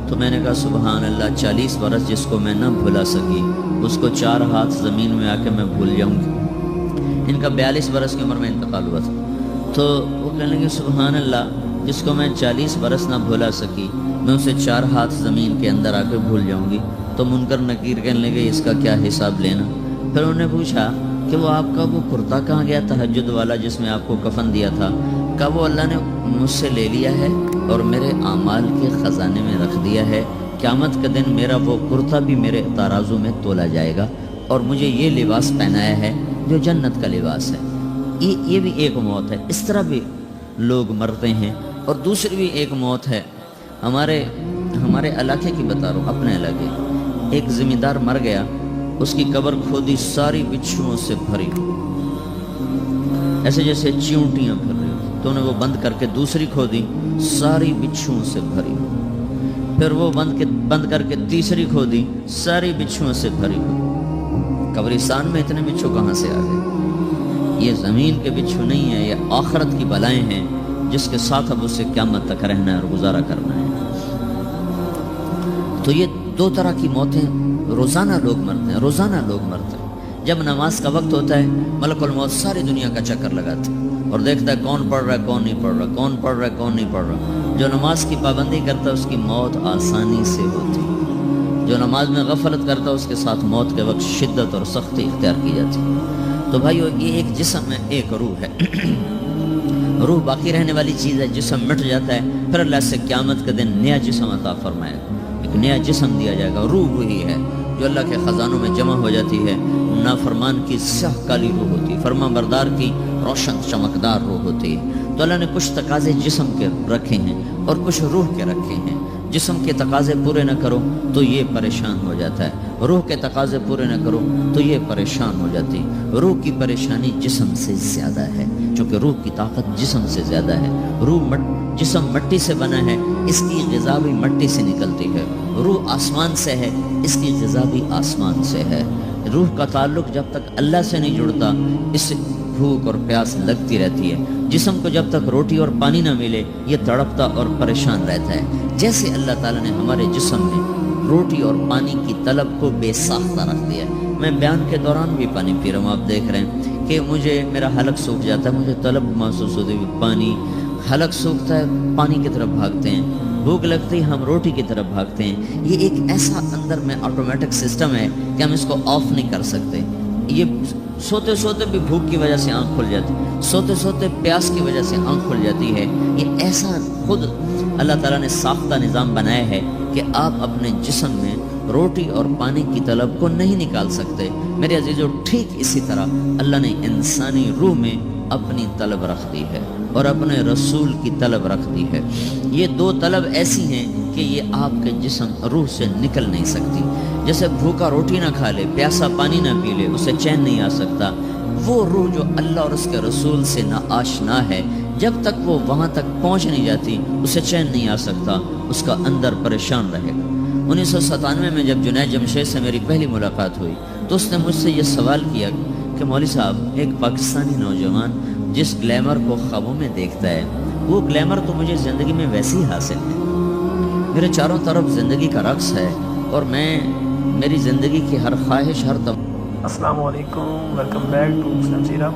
تو میں نے کہا سبحان اللہ، 40 برس جس کو میں نہ بھلا سکی اس کو 4 ہاتھ زمین میں آ کے میں بھول جاؤں گی۔ ان کا 42 برس کی عمر میں انتقال ہوا تھا۔ تو وہ کہنے لگے سبحان اللہ، جس کو میں 40 برس نہ بھلا سکی میں اسے 4 ہاتھ زمین کے اندر آ کے بھول جاؤں گی۔ تو منکر نکیر کہنے لگے اس کا کیا حساب لینا؟ پھر انہوں نے پوچھا کہ وہ آپ کا وہ کرتا کہاں گیا تہجد والا جس میں آپ کو کفن دیا تھا؟ کہا وہ اللہ نے مجھ سے لے لیا ہے اور میرے اعمال کے خزانے میں رکھ دیا ہے، قیامت کے دن میرا وہ کرتا بھی میرے ترازو میں تولا جائے گا اور مجھے یہ لباس پہنایا ہے جو جنت کا لباس ہے۔ یہ بھی ایک موت ہے، اس طرح بھی لوگ مرتے ہیں۔ اور دوسری بھی ایک موت ہے، ہمارے علاقے کی بتا رہا ہوں، اپنے علاقے، ایک زمیندار مر گیا، اس کی قبر کھودی ساری بچھوؤں سے بھری، ایسے جیسے چیونٹیاں پھر رہی، تو انہیں وہ بند کر کے دوسری کھودی ساری بچھوؤں سے بھری، پھر وہ بند کر کے تیسری کھودی ساری بچھوؤں سے بھری۔ قبرستان میں اتنے بچھو کہاں سے آ گئے؟ یہ زمین کے بچھو نہیں ہیں، یہ آخرت کی بلائیں ہیں جس کے ساتھ اب اسے قیامت تک رہنا ہے اور گزارا کرنا ہے۔ تو یہ 2 طرح کی موتیں روزانہ لوگ مرتے ہیں، روزانہ لوگ مرتے ہیں۔ جب نماز کا وقت ہوتا ہے ملک الموت ساری دنیا کا چکر لگاتا ہے اور دیکھتا ہے کون پڑھ رہا ہے کون نہیں پڑھ رہا، کون پڑھ رہا ہے کون نہیں پڑھ رہا۔ جو نماز کی پابندی کرتا ہے اس کی موت آسانی سے ہوتی ہے، جو نماز میں غفلت کرتا ہے اس کے ساتھ موت کے وقت شدت اور سختی اختیار کی جاتی ہے۔ تو بھائیو، یہ ایک جسم ہے، ایک روح ہے۔ روح باقی رہنے والی چیز ہے، جسم مٹ جاتا ہے، پھر اللہ سے قیامت کے دن نیا جسم عطا فرمائے گا، ایک نیا جسم دیا جائے گا۔ روح وہی ہے جو اللہ کے خزانوں میں جمع ہو جاتی ہے۔ نافرمان کی سیاہ کالی روح ہوتی ہے، فرما بردار کی روشن چمکدار روح ہوتی ہے۔ تو اللہ نے کچھ تقاضے جسم کے رکھے ہیں اور کچھ روح کے رکھے ہیں۔ جسم کے تقاضے پورے نہ کرو تو یہ پریشان ہو جاتا ہے، روح کے تقاضے پورے نہ کرو تو یہ پریشان ہو جاتی ہے۔ روح کی پریشانی جسم سے زیادہ ہے، چونکہ روح کی طاقت جسم سے زیادہ ہے۔ جسم مٹی سے بنا ہے، اس کی غذا بھی مٹی سے نکلتی ہے۔ روح آسمان سے ہے، اس کی غذا بھی آسمان سے ہے۔ روح کا تعلق جب تک اللہ سے نہیں جڑتا اس سے بھوک اور پیاس لگتی رہتی ہے۔ جسم کو جب تک روٹی اور پانی نہ ملے یہ تڑپتا اور پریشان رہتا ہے۔ جیسے اللہ تعالیٰ نے ہمارے جسم میں روٹی اور پانی کی طلب کو بے ساختہ رکھ دیا ہے۔ میں بیان کے دوران بھی پانی پی رہا ہوں، آپ دیکھ رہے ہیں کہ میرا حلق سوکھ جاتا ہے، مجھے طلب محسوس ہوتی ہے پانی، حلق سوکھتا ہے پانی کی طرف بھاگتے ہیں، بھوک لگتی ہم روٹی کی طرف بھاگتے ہیں۔ یہ ایک ایسا اندر میں آٹومیٹک سسٹم ہے کہ ہم اس کو آف نہیں کر سکتے۔ یہ سوتے سوتے بھی بھوک کی وجہ سے آنکھ کھل جاتی ہے، سوتے سوتے پیاس کی وجہ سے آنکھ کھل جاتی ہے۔ یہ ایسا خود اللہ تعالیٰ نے ساختہ نظام بنایا ہے کہ آپ اپنے جسم میں روٹی اور پانی کی طلب کو نہیں نکال سکتے۔ میرے عزیزو، ٹھیک اسی طرح اللہ نے انسانی روح میں اپنی طلب رکھ دی ہے اور اپنے رسول کی طلب رکھ دی ہے۔ یہ 2 طلب ایسی ہیں کہ یہ آپ کے جسم روح سے نکل نہیں سکتی۔ جیسے بھوکا روٹی نہ کھا لے، پیاسا پانی نہ پی لے، اسے چین نہیں آ سکتا۔ وہ روح جو اللہ اور اس کے رسول سے نا آشنا ہے، جب تک وہ وہاں تک پہنچ نہیں جاتی اسے چین نہیں آ سکتا، اس کا اندر پریشان رہے گا۔ 1997 میں جب جنید جمشید سے میری پہلی ملاقات ہوئی تو اس نے مجھ سے یہ سوال کیا کہ مولوی صاحب، ایک پاکستانی نوجوان جس گلیمر کو خوابوں میں دیکھتا ہے وہ گلیمر تو مجھے زندگی میں ویسے ہی حاصل ہے، میرے چاروں طرف زندگی کا رقص ہے اور میری زندگی کی ہر خواہش السلام علیکم، ویلکم بیک ٹو مسلم سیرہ۔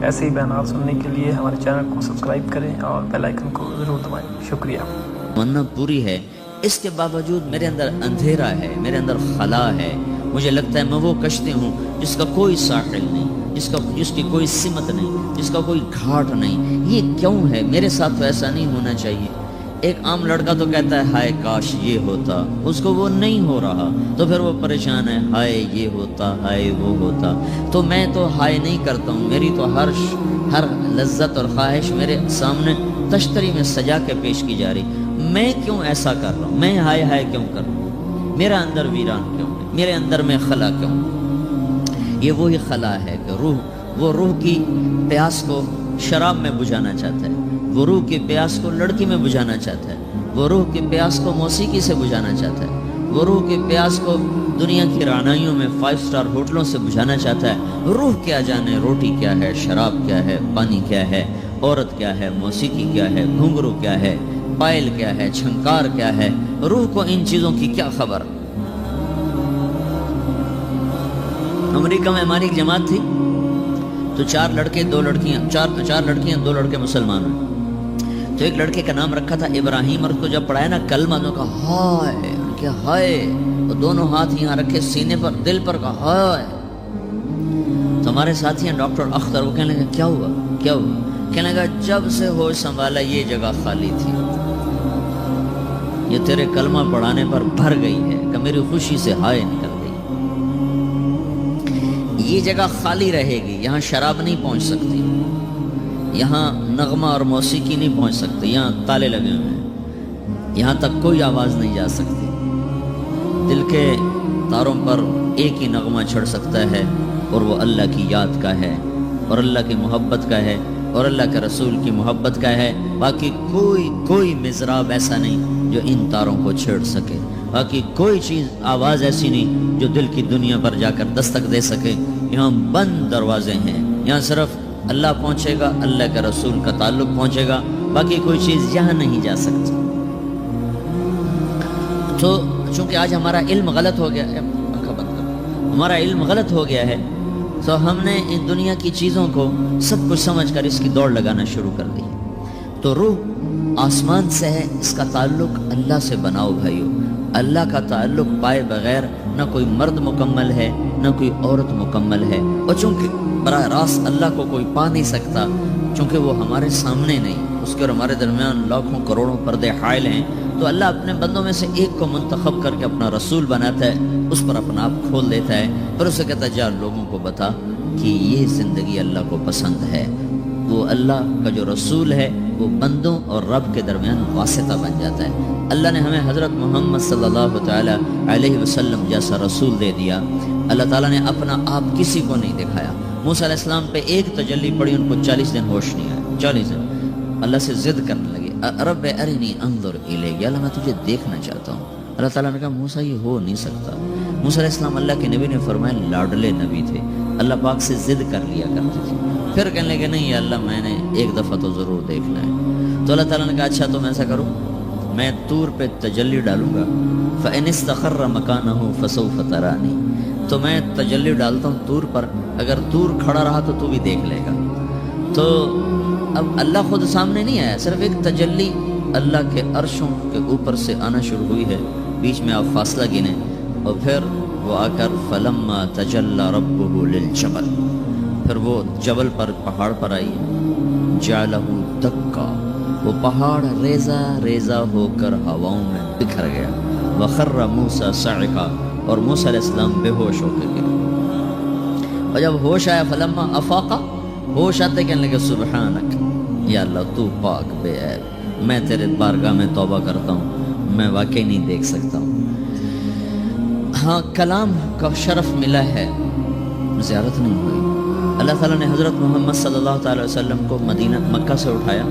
ایسے ہی بیانات سننے کے لیے ہمارے چینل کو سبسکرائب کریں اور بیل آئیکن کو ضرور دبائیں۔ شکریہ۔ تمنا پوری ہے، اس کے باوجود میرے اندر اندھیرا ہے، میرے اندر خلا ہے، مجھے لگتا ہے میں وہ کشتی ہوں جس کا کوئی ساحل نہیں، جس کی کوئی سمت نہیں، جس کا کوئی گھاٹ نہیں۔ یہ کیوں ہے؟ میرے ساتھ تو ایسا نہیں ہونا چاہیے۔ ایک عام لڑکا تو کہتا ہے ہائے کاش یہ ہوتا، اس کو وہ نہیں ہو رہا تو پھر وہ پریشان ہے، ہائے یہ ہوتا، ہائے وہ ہوتا۔ تو میں تو ہائے نہیں کرتا ہوں، میری تو ہر لذت اور خواہش میرے سامنے تشتری میں سجا کے پیش کی جا رہی۔ میں کیوں ایسا کر رہا ہوں؟ میں ہائے ہائے کیوں کر رہا ہوں؟ میرا اندر ویران کیوں ہے؟ میرے اندر میں خلا کیوں؟ یہ وہی خلا ہے کہ وہ روح کی پیاس کو شراب میں بجھانا چاہتا ہے، وہ روح کی پیاس کو لڑکی میں بجھانا چاہتا ہے، وہ روح کی پیاس کو موسیقی سے بجھانا چاہتا ہے، وہ روح کی پیاس کو دنیا کی رعنائیوں میں 5 اسٹار ہوٹلوں سے بجھانا چاہتا ہے۔ روح کیا جانے روٹی کیا ہے، شراب کیا ہے، پانی کیا ہے، عورت کیا ہے، موسیقی کیا ہے، گھنگرو کیا ہے، پائل کیا ہے، چھنکار کیا ہے، روح کو ان چیزوں کی کیا خبر؟ امریکہ میں ہماری ایک جماعت تھی تو 4 لڑکے 2 لڑکیاں، 4 لڑکیاں 2 لڑکے مسلمان ہوئے۔ تو ایک لڑکے کا نام رکھا تھا ابراہیم، اور کو جب پڑھایا نا کلمہ تو کہا ہائے، کیا ہائے، اور دونوں ہاتھ یہاں رکھے سینے پر، دل پر، کہا ہائے۔ تو ہمارے ساتھی ہیں ڈاکٹر اختر، وہ کہنے لگا کیا ہوا کیا ہوا؟ کہنے لگا جب سے ہوش سنبھالا یہ جگہ خالی تھی، یہ تیرے کلمہ پڑھانے پر بھر گئی ہے کہ میری خوشی سے ہائے نکل گئی۔ یہ جگہ خالی رہے گی، یہاں شراب نہیں پہنچ سکتی، یہاں نغمہ اور موسیقی نہیں پہنچ سکتی، یہاں تالے لگے ہوئے ہیں، یہاں تک کوئی آواز نہیں جا سکتی۔ دل کے تاروں پر ایک ہی نغمہ چڑھ سکتا ہے، اور وہ اللہ کی یاد کا ہے، اور اللہ کی محبت کا ہے، اور اللہ کے رسول کی محبت کا ہے۔ باقی کوئی مضراب ایسا نہیں جو ان تاروں کو چھیڑ سکے، باقی کوئی چیز آواز ایسی نہیں جو دل کی دنیا پر جا کر دستک دے سکے۔ یہاں بند دروازے ہیں، یہاں صرف اللہ پہنچے گا، اللہ کے رسول کا تعلق پہنچے گا، باقی کوئی چیز یہاں نہیں جا سکتی۔ تو چونکہ آج ہمارا علم غلط ہو گیا ہے، ہمارا علم غلط ہو گیا ہے، تو ہم نے ان دنیا کی چیزوں کو سب کچھ سمجھ کر اس کی دوڑ لگانا شروع کر دی۔ تو روح آسمان سے ہے، اس کا تعلق اللہ سے بناؤ بھائیو۔ اللہ کا تعلق پائے بغیر نہ کوئی مرد مکمل ہے، نہ کوئی عورت مکمل ہے، اور چونکہ براہ راست اللہ کو کوئی پا نہیں سکتا، چونکہ وہ ہمارے سامنے نہیں، اس کے اور ہمارے درمیان لاکھوں کروڑوں پردے حائل ہیں، تو اللہ اپنے بندوں میں سے ایک کو منتخب کر کے اپنا رسول بناتا ہے، اس پر اپنا آپ کھول دیتا ہے، پھر اسے کہتا ہے جا لوگوں کو بتا کہ یہ زندگی اللہ کو پسند ہے۔ وہ اللہ کا جو رسول ہے وہ بندوں اور رب کے درمیان واسطہ بن جاتا ہے۔ اللہ نے ہمیں حضرت محمد صلی اللہ تعالی علیہ وسلم جیسا رسول دے دیا۔ اللہ تعالیٰ نے اپنا آپ کسی کو نہیں دکھایا۔ موسیٰ علیہ السلام پہ ایک تجلی پڑی، ان کو 40 دن ہوش نہیں آیا، 40 دن اللہ سے ضد کرنے لگے، رب ارنی انظر الیک، یا اللہ میں تجھے دیکھنا چاہتا ہوں۔ اللہ تعالیٰ نے کہا موسیٰ یہ ہو نہیں سکتا۔ موسیٰ علیہ السلام اللہ کے نبی نے فرمایا لاڈلے نبی تھے، اللہ پاک سے ضد کر لیا کرتے تھے، پھر کہنے لگے نہیں یا اللہ میں نے ایک دفعہ تو ضرور دیکھنا ہے۔ تو اللہ تعالیٰ نے کہا اچھا تم ایسا کرو، میں طور پہ تجلی ڈالوں گا، فَإِنِ اسْتَقَرَّ مَكَانَهُ فَسَوْفَ تَرَانِي، تو میں تجلی ڈالتا ہوں طور پر، اگر طور کھڑا رہا تو تو بھی دیکھ لے گا۔ تو اب اللہ خود سامنے نہیں آیا، صرف ایک تجلی اللہ کے عرشوں کے اوپر سے آنا شروع ہوئی ہے، بیچ میں آپ فاصلہ گنیں، اور پھر وہ آ کر فَلَمَّا تَجَلَّى رَبُّهُ لِلْجَبَلِ، پھر وہ جبل پر، پہاڑ پر آئی، جَعَلَهُ دَكَّا، وہ پہاڑ ریزہ ریزہ ہو کر ہواؤں میں بکھر گیا، وَخَرَّ مُوسَى صَعِقًا، اور موسیٰ علیہ السلام بے ہوش ہو کے گرے۔ اور جب ہوش آیا فَلَمَّا أَفَاقَ، ہوش آتے کہنے لگے سبحانک، یا اللہ تو پاک بے عیب، میں تیرے بارگاہ میں توبہ کرتا ہوں، میں واقعی نہیں دیکھ سکتا ہوں۔ ہاں کلام کا شرف ملا ہے، زیارت نہیں ہوئی۔ اللہ تعالیٰ نے حضرت محمد صلی اللہ تعالی وسلم کو مدینہ مکہ سے اٹھایا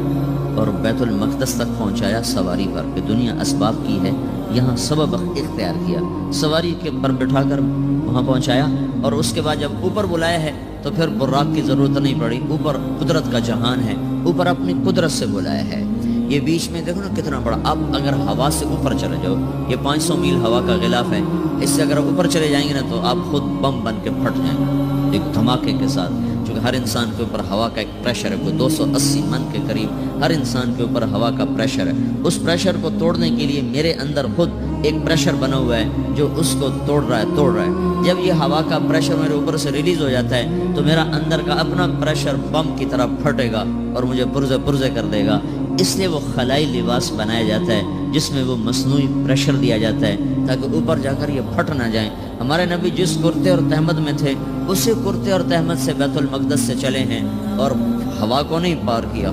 اور بیت المقدس تک پہنچایا سواری پر، کہ دنیا اسباب کی ہے، یہاں سبب اختیار کیا، سواری کے پر بٹھا کر وہاں پہنچایا، اور اس کے بعد جب اوپر بلایا ہے تو پھر براق کی ضرورت نہیں پڑی، اوپر قدرت کا جہان ہے، اوپر اپنی قدرت سے بلایا ہے۔ یہ بیچ میں دیکھو نا کتنا بڑا، اب اگر ہوا سے اوپر چلے جاؤ، یہ 500 میل ہوا کا غلاف ہے، اس سے اگر اوپر چلے جائیں گے نا تو آپ خود بم بن کے پھٹ جائیں گے ایک دھماکے کے ساتھ، کیونکہ ہر انسان کے اوپر ہوا کا ایک پریشر ہے، کوئی 280 من کے قریب ہر انسان کے اوپر ہوا کا پریشر ہے۔ اس پریشر کو توڑنے کے لیے میرے اندر خود ایک پریشر بنا ہوا ہے جو اس کو توڑ رہا ہے. جب یہ ہوا کا پریشر میرے اوپر سے ریلیز ہو جاتا ہے تو میرا اندر کا اپنا پریشر بم کی طرح پھٹے گا اور مجھے پرزے کر دے گا. اس لیے وہ خلائی لباس بنایا جاتا ہے جس میں وہ مصنوعی پریشر دیا جاتا ہے تاکہ اوپر جا کر یہ پھٹ نہ جائیں. ہمارے نبی جس کرتے اور تہمد میں تھے اسی کرتے اور تہمد سے بیت المقدس سے چلے ہیں اور ہوا کو نہیں پار کیا،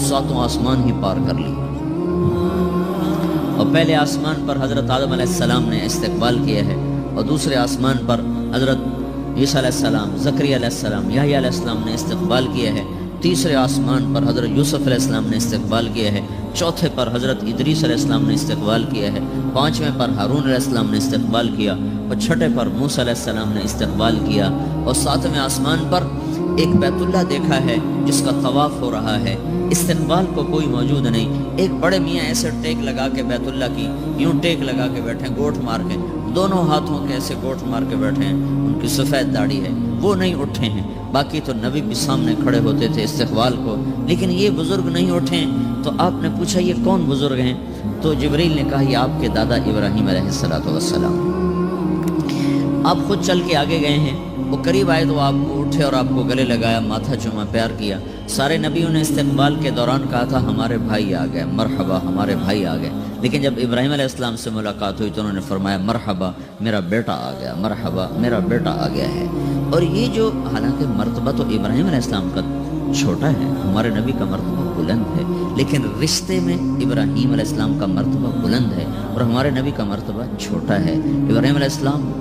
7 آسمان ہی پار کر لی. اور پہلے آسمان پر حضرت آدم علیہ السلام نے استقبال کیا ہے اور دوسرے آسمان پر حضرت عیسیٰ علیہ السلام، زکریا علیہ السلام، یحییٰ علیہ السلام نے استقبال کیا ہے. تیسرے آسمان پر حضرت یوسف علیہ السلام نے استقبال کیا ہے. چوتھے پر حضرت ادریس علیہ السلام نے استقبال کیا ہے. 5ویں پر ہارون علیہ السلام نے استقبال کیا اور 6ٹھے پر موسیٰ علیہ السلام نے استقبال کیا. اور 7ویں آسمان پر ایک بیت اللہ دیکھا ہے جس کا طواف ہو رہا ہے. استقبال کو کوئی موجود نہیں. ایک بڑے میاں ایسے ٹیک لگا کے بیت اللہ کی یوں ٹیک لگا کے بیٹھے ہیں، گوٹھ مار کے، دونوں ہاتھوں کے ایسے گوٹھ مار کے بیٹھے ہیں. ان کی سفید داڑھی ہے، وہ نہیں اٹھے ہیں. باقی تو نبی بھی سامنے کھڑے ہوتے تھے استقبال کو، لیکن یہ بزرگ نہیں اٹھے ہیں. تو آپ نے پوچھا یہ کون بزرگ ہیں؟ تو جبریل نے کہا یہ آپ کے دادا ابراہیم علیہ السلام. آپ خود چل کے آگے گئے ہیں. وہ قریب آئے تو آپ کو اٹھے اور آپ کو گلے لگایا، ماتھا چوما، پیار کیا. سارے نبیوں نے استقبال کے دوران کہا تھا ہمارے بھائی آ گئے، مرحبا ہمارے بھائی آ گئے. لیکن جب ابراہیم علیہ السلام سے ملاقات ہوئی تو انہوں نے فرمایا مرحبا میرا بیٹا آ گیا، مرحبا میرا بیٹا آ گیا ہے. اور یہ جو حالانکہ مرتبہ تو ابراہیم علیہ السلام کا چھوٹا ہے، ہمارے نبی کا مرتبہ بلند ہے، لیکن رشتے میں ابراہیم علیہ السلام کا مرتبہ بلند ہے اور ہمارے نبی کا مرتبہ چھوٹا ہے. ابراہیم علیہ السلام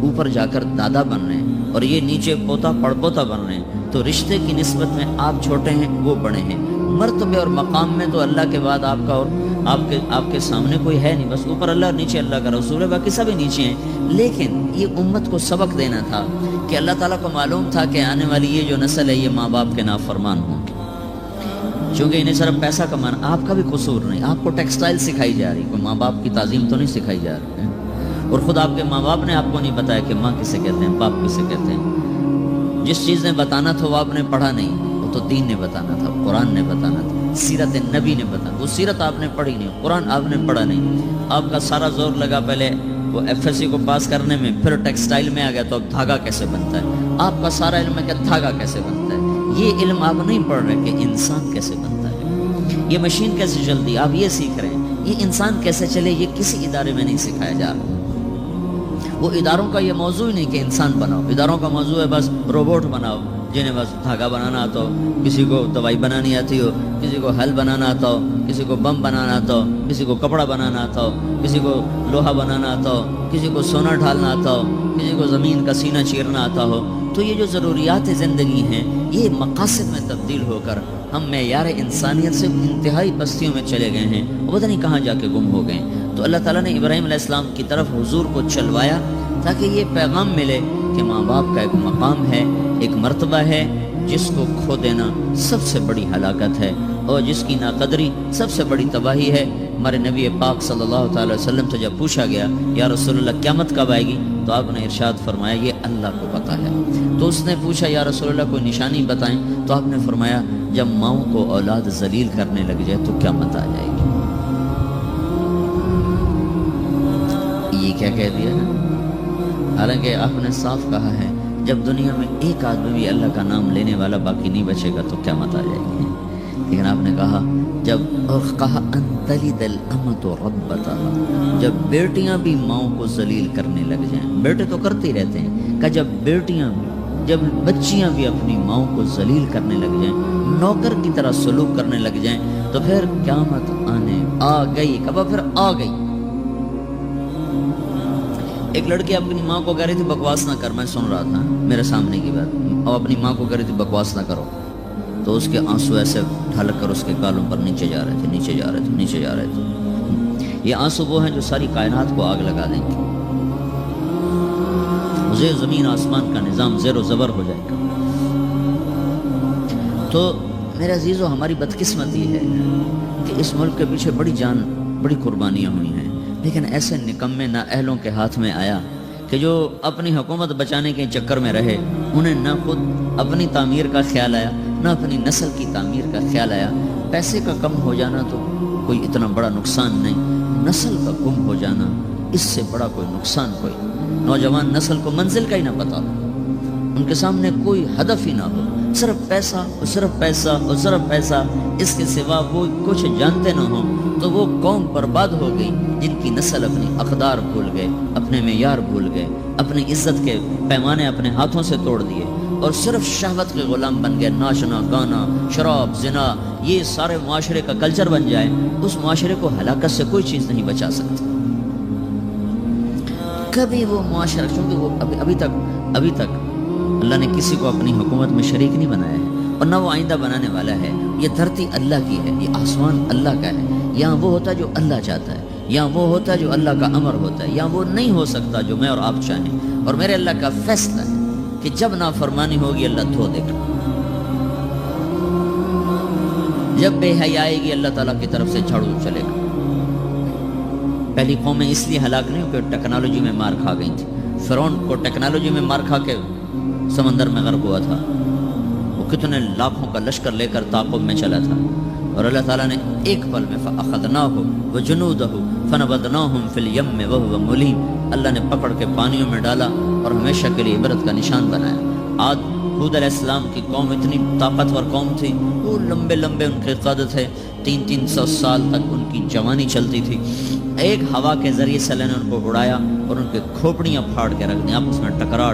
اوپر جا کر دادا بن رہے ہیں اور یہ نیچے پوتا پڑپوتا بن رہے ہیں. تو رشتے کی نسبت میں آپ چھوٹے ہیں، وہ بڑے ہیں. مرتبے اور مقام میں تو اللہ کے بعد آپ کا اور آپ کے سامنے کوئی ہے نہیں، بس اوپر اللہ اور نیچے اللہ کا رسول ہے، باقی سبھی نیچے ہیں. لیکن یہ امت کو سبق دینا تھا کہ اللہ تعالیٰ کو معلوم تھا کہ آنے والی یہ جو نسل ہے یہ ماں باپ کے نافرمان ہوں گے، چونکہ انہیں صرف پیسہ کمانا. آپ کا بھی قصور نہیں، آپ کو ٹیکسٹائل سکھائی جا رہی، کوئی ماں باپ کی تعظیم تو نہیں سکھائی جا رہی ہے. اور خود آپ کے ماں باپ نے آپ کو نہیں بتایا کہ ماں کسے کہتے ہیں، باپ کسے کہتے ہیں. جس چیز نے بتانا تھا وہ آپ نے پڑھا نہیں، وہ تو دین نے بتانا تھا، قرآن نے بتانا تھا، سیرت نبی نے بتانا. وہ سیرت آپ نے پڑھی نہیں، قرآن آپ نے پڑھا نہیں. آپ کا سارا زور لگا پہلے وہ FSC کو پاس کرنے میں، پھر ٹیکسٹائل میں آ گیا تو اب دھاگا کیسے بنتا ہے. آپ کا سارا علم ہے کہ دھاگا کیسے بنتا ہے. یہ علم آپ نہیں پڑھ رہے کہ انسان کیسے بنتا ہے، یہ مشین کیسے چلتی، آپ یہ سیکھ رہے ہیں. یہ انسان کیسے چلے یہ کسی ادارے میں نہیں سکھایا جا رہا. وہ اداروں کا یہ موضوع ہی نہیں کہ انسان بناؤ. اداروں کا موضوع ہے بس روبوٹ بناؤ جنہیں بس دھاگا بنانا آتا ہو، کسی کو دوائی بنانی آتی ہو، کسی کو حل بنانا آتا ہو، کسی کو بم بنانا آتا ہو، کسی کو کپڑا بنانا آتا ہو، کسی کو لوہا بنانا آتا ہو، کسی کو سونا ڈھالنا آتا ہو، کسی کو زمین کا سینہ چیرنا آتا ہو. تو یہ جو ضروریات زندگی ہیں یہ مقاصد میں تبدیل ہو کر ہم معیار انسانیت سے انتہائی بستیوں میں چلے گئے ہیں، وہ پتہ نہیں کہاں جا کے گم ہو گئے. تو اللہ تعالیٰ نے ابراہیم علیہ السلام کی طرف حضور کو چلوایا تاکہ یہ پیغام ملے کہ ماں باپ کا ایک مقام ہے، ایک مرتبہ ہے جس کو کھو دینا سب سے بڑی ہلاکت ہے اور جس کی ناقدری سب سے بڑی تباہی ہے. ہمارے نبی پاک صلی اللہ تعالی وسلم سے جب پوچھا گیا یا رسول اللہ قیامت کب آئے گی تو آپ نے ارشاد فرمایا یہ اللہ کو پتہ ہے. تو اس نے پوچھا یا رسول اللہ کوئی نشانی بتائیں تو آپ نے فرمایا جب ماؤں کو اولاد ذلیل کرنے لگ جائے تو قیامت آ جائے گی. یہ کیا کہہ دیا ہے؟ حالانکہ آپ نے صاف کہا ہے جب دنیا میں ایک آدمی بھی اللہ کا نام لینے والا باقی نہیں بچے گا تو قیامت آ جائے گی. لیکن آپ نے کہا جب اور کہا انتلد الامۃ ربتها، جب بیٹیاں بھی ماؤں کو ذلیل کرنے لگ جائیں، بیٹے تو کرتے ہی رہتے ہیں، کہ جب بیٹیاں بھی، جب بچیاں بھی اپنی ماؤں کو ذلیل کرنے لگ جائیں، نوکر کی طرح سلوک کرنے لگ جائیں تو پھر قیامت آنے آ گئی. کب پھر آ گئی. ایک لڑکی اپنی ماں کو کہہ رہی تھی بکواس نہ کر، میں سن رہا تھا میرے سامنے کی بات، اور اپنی ماں کو کہہ رہی تھی بکواس نہ کرو، تو اس کے آنسو ایسے ڈھلک کر اس کے گالوں پر نیچے جا رہے تھے، نیچے جا رہے تھے، نیچے جا رہے تھے. یہ آنسو وہ ہیں جو ساری کائنات کو آگ لگا دیں گے. زمین آسمان کا نظام زیر و زبر ہو جائے گا. تو میرے عزیزو ہماری بدقسمتی ہے کہ اس ملک کے پیچھے بڑی جان، بڑی قربانیاں ہوئی ہیں، لیکن ایسے نکمے نااہلوں کے ہاتھ میں آیا کہ جو اپنی حکومت بچانے کے چکر میں رہے، انہیں نہ خود اپنی تعمیر کا خیال آیا نہ اپنی نسل کی تعمیر کا خیال آیا. پیسے کا کم ہو جانا تو کوئی اتنا بڑا نقصان نہیں، نسل کا گم ہو جانا اس سے بڑا کوئی نقصان کوئی نوجوان نسل کو منزل کا ہی نہ پتا ہو، ان کے سامنے کوئی ہدف ہی نہ ہو، صرف پیسہ اور صرف پیسہ اور صرف پیسہ، اس کے سوا وہ کچھ جانتے نہ ہوں، تو وہ قوم برباد ہو گئی جن کی نسل اپنی اقدار بھول گئے، اپنے معیار بھول گئے، اپنی عزت کے پیمانے اپنے ہاتھوں سے توڑ دیے اور صرف شہوت کے غلام بن گئے۔ ناچنا گانا، شراب، زنا، یہ سارے معاشرے کا کلچر بن جائے، اس معاشرے کو ہلاکت سے کوئی چیز نہیں بچا سکتی۔ کبھی وہ معاشرہ، چونکہ وہ ابھی تک اللہ نے کسی کو اپنی حکومت میں شریک نہیں بنایا ہے اور نہ وہ آئندہ بنانے والا ہے۔ یہ دھرتی اللہ کی ہے، یہ آسمان اللہ کا ہے، یہاں وہ ہوتا ہے جو اللہ چاہتا ہے، یہاں وہ ہوتا ہے جو اللہ کا امر ہوتا ہے، یہاں وہ نہیں ہو سکتا جو میں اور آپ چاہیں، اور میرے اللہ کا فیصلہ ہے کہ جب نافرمانی ہوگی اللہ دھو دے گا، جب بے حیائی آئے گی اللہ تعالیٰ کی طرف سے جھاڑو چلے گا۔ پہلی قومیں اس لیے ہلاک نہیں کہ ٹیکنالوجی میں مار کھا گئی تھی۔ فرعون کو ٹیکنالوجی میں مار کھا کے سمندر میں غرق ہوا تھا، وہ کتنے لاکھوں کا لشکر لے کر تعاقب میں چلا تھا، اور اللہ تعالیٰ نے ایک پل میں فَأَخَذْنَاهُ وَجُنُودَهُ فَنَبَذْنَاهُمْ فِي الْيَمِّ وَهُوَ مُلِيمٌ، اللہ نے پکڑ کے پانیوں میں ڈالا اور ہمیشہ کے لیے عبرت کا نشان بنایا۔ آج ہود علیہ السلام کی قوم اتنی طاقتور قوم تھی، وہ لمبے ان کے قد تھے، 300 سال تک ان کی جوانی چلتی تھی، ایک ہوا کے ذریعے سے اللہ نے ان کو اڑایا اور ان کے کھوپڑیاں پھاڑ کے رکھ دیں، آپس میں ٹکرا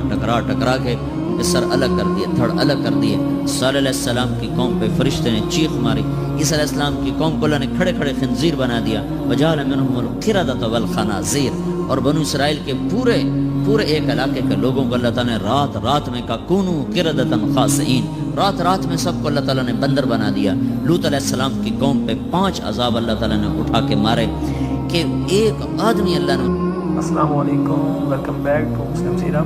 کے ان کے سر الگ کر دیے، دھڑ الگ کر دیے۔ صالح علیہ السلام کی قوم پہ فرشتے نے چیخ ماری، عیسیٰ علیہ السلام کی قوم کو اللہ نے کھڑے خنزیر بنا دیا، وجعل منهم القردة والخنازیر، اور بنو اسرائیل کے پورے ایک علاقے کے لوگوں کو اللہ تعالیٰ نے رات میں کہا کونوا قردة خاسئین، رات میں سب کو اللہ تعالیٰ نے بندر بنا دیا۔ لوط علیہ السلام کی قوم پہ 5 عذاب اللہ تعالیٰ نے اٹھا کے مارے کہ ایک آدمی اللہ نے۔ السلام علیکم، ویلکم بیک ٹو مسلم سیرہ۔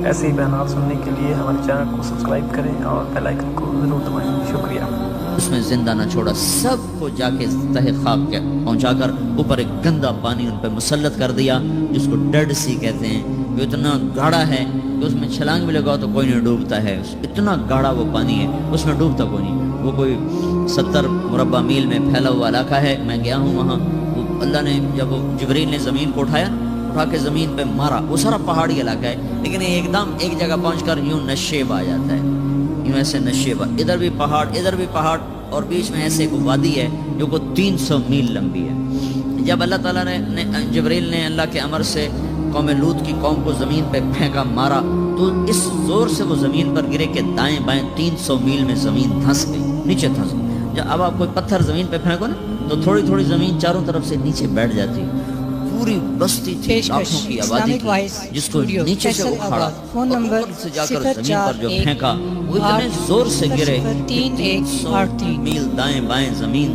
ایسے ہی بیانات سننے کے لیے ہمارے چینل کو سبسکرائب کریں اور بیل آئیکن کو ضرور دبائیں۔ شکریہ۔ اس میں زندہ نہ چھوڑا، سب کو جا کے تہ خاک کے پہنچا کر اوپر ایک گندا پانی ان پہ مسلط کر دیا، جس کو ڈیڈ سی کہتے ہیں، جو اتنا گاڑھا ہے کہ اس میں چھلانگ بھی لگاؤ تو کوئی نہیں ڈوبتا ہے، اتنا گاڑھا وہ پانی ہے، اس میں ڈوبتا کوئی نہیں۔ وہ کوئی 70 مربع میل میں پھیلا ہوا علاقہ ہے، میں گیا ہوں وہاں۔ اللہ نے جب جبریل نے زمین کو اٹھا کے زمین پہ مارا، وہ سارا پہاڑی علاقہ ہے، لیکن ایک دم ایک جگہ پہنچ کر یوں نشیب آ جاتا ہے، یوں ایسے نشیب، ادھر بھی پہاڑ اور بیچ میں ایسے ایک وادی ہے جو کو 300 میل لمبی ہے۔ جب اللہ تعالیٰ نے جبریل نے اللہ کے امر سے قوم لوط کی قوم کو زمین پہ پھینکا، مارا، تو اس زور سے وہ زمین پر گرے کہ دائیں بائیں 300 میل میں زمین دھنس گئی، نیچے دھنس گئی۔ جب اب آپ کوئی پتھر زمین پہ پھینکو نا تو تھوڑی زمین چاروں طرف سے نیچے بیٹھ جاتی، پوری بستی تھی، لاکھوں کی آبادی کی، جس کو نیچے سے اکھاڑا، فون نمبر اوپر سے جا کر زمین پر جو پھینکا، وہ اتنے زور سے گرے کہ 300 میل دائیں بائیں زمین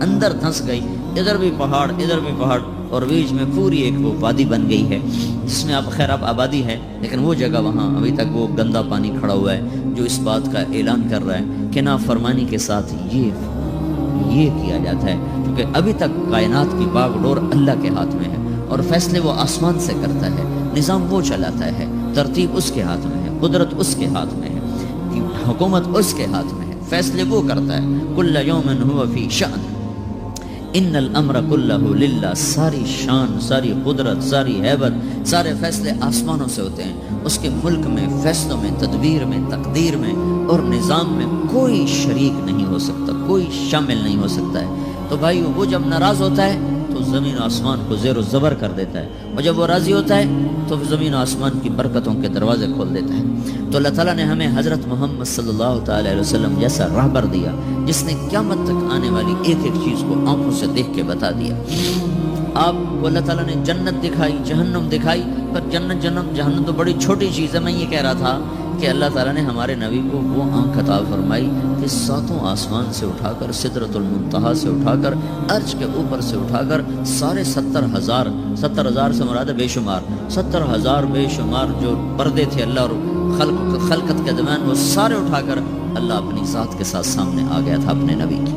اندر دھنس گئی، ادھر بھی پہاڑ اور بیچ میں پوری ایک وہ وادی بن گئی ہے، جس میں اب آبادی ہے، لیکن وہ جگہ وہاں ابھی تک وہ گندا پانی کھڑا ہوا ہے، جو اس بات کا اعلان کر رہا ہے کہ نافرمانی کے ساتھ یہ کیا جاتا ہے، کیونکہ ابھی تک کائنات کی باغ ڈور اللہ کے ہاتھ میں ہے، اور فیصلے وہ آسمان سے کرتا ہے، نظام وہ چلاتا ہے، ترتیب اس کے ہاتھ میں ہے، قدرت اس کے ہاتھ میں ہے، حکومت اس کے ہاتھ میں ہے، فیصلے وہ کرتا ہے۔ کل یوم هو فی شأن ان الامر کلہ للہ، ساری شان، ساری قدرت، ساری ہیبت، سارے فیصلے آسمانوں سے ہوتے ہیں، اس کے ملک میں، فیصلوں میں، تدبیر میں، تقدیر میں اور نظام میں کوئی شریک نہیں ہو سکتا، کوئی شامل نہیں ہو سکتا ہے۔ تو بھائیو، وہ جب ناراض ہوتا ہے تو زمین و آسمان کو زیر و زبر کر دیتا ہے، اور جب وہ راضی ہوتا ہے تو زمین و آسمان کی برکتوں کے دروازے کھول دیتا ہے۔ تو اللہ تعالیٰ نے ہمیں حضرت محمد صلی اللہ تعالی علیہ وسلم جیسا راہبر دیا، جس نے قیامت تک آنے والی ایک چیز کو آنکھوں سے دیکھ کے بتا دیا۔ آپ کو اللہ تعالیٰ نے جنت دکھائی، جہنم دکھائی، پر جہنم تو بڑی چھوٹی چیز ہے۔ میں یہ کہہ رہا تھا کہ اللہ تعالیٰ نے ہمارے نبی کو وہ آنکھ عطا فرمائی کہ 7 آسمان سے اٹھا کر، سدرۃ المنتہا سے اٹھا کر، عرش کے اوپر سے اٹھا کر، سارے 70,000 سے مراد بے شمار، 70,000 بے شمار جو پردے تھے اللہ اور خلقت کے درمیان، وہ سارے اٹھا کر اللہ اپنی ذات کے ساتھ سامنے آ گیا تھا اپنے نبی کی۔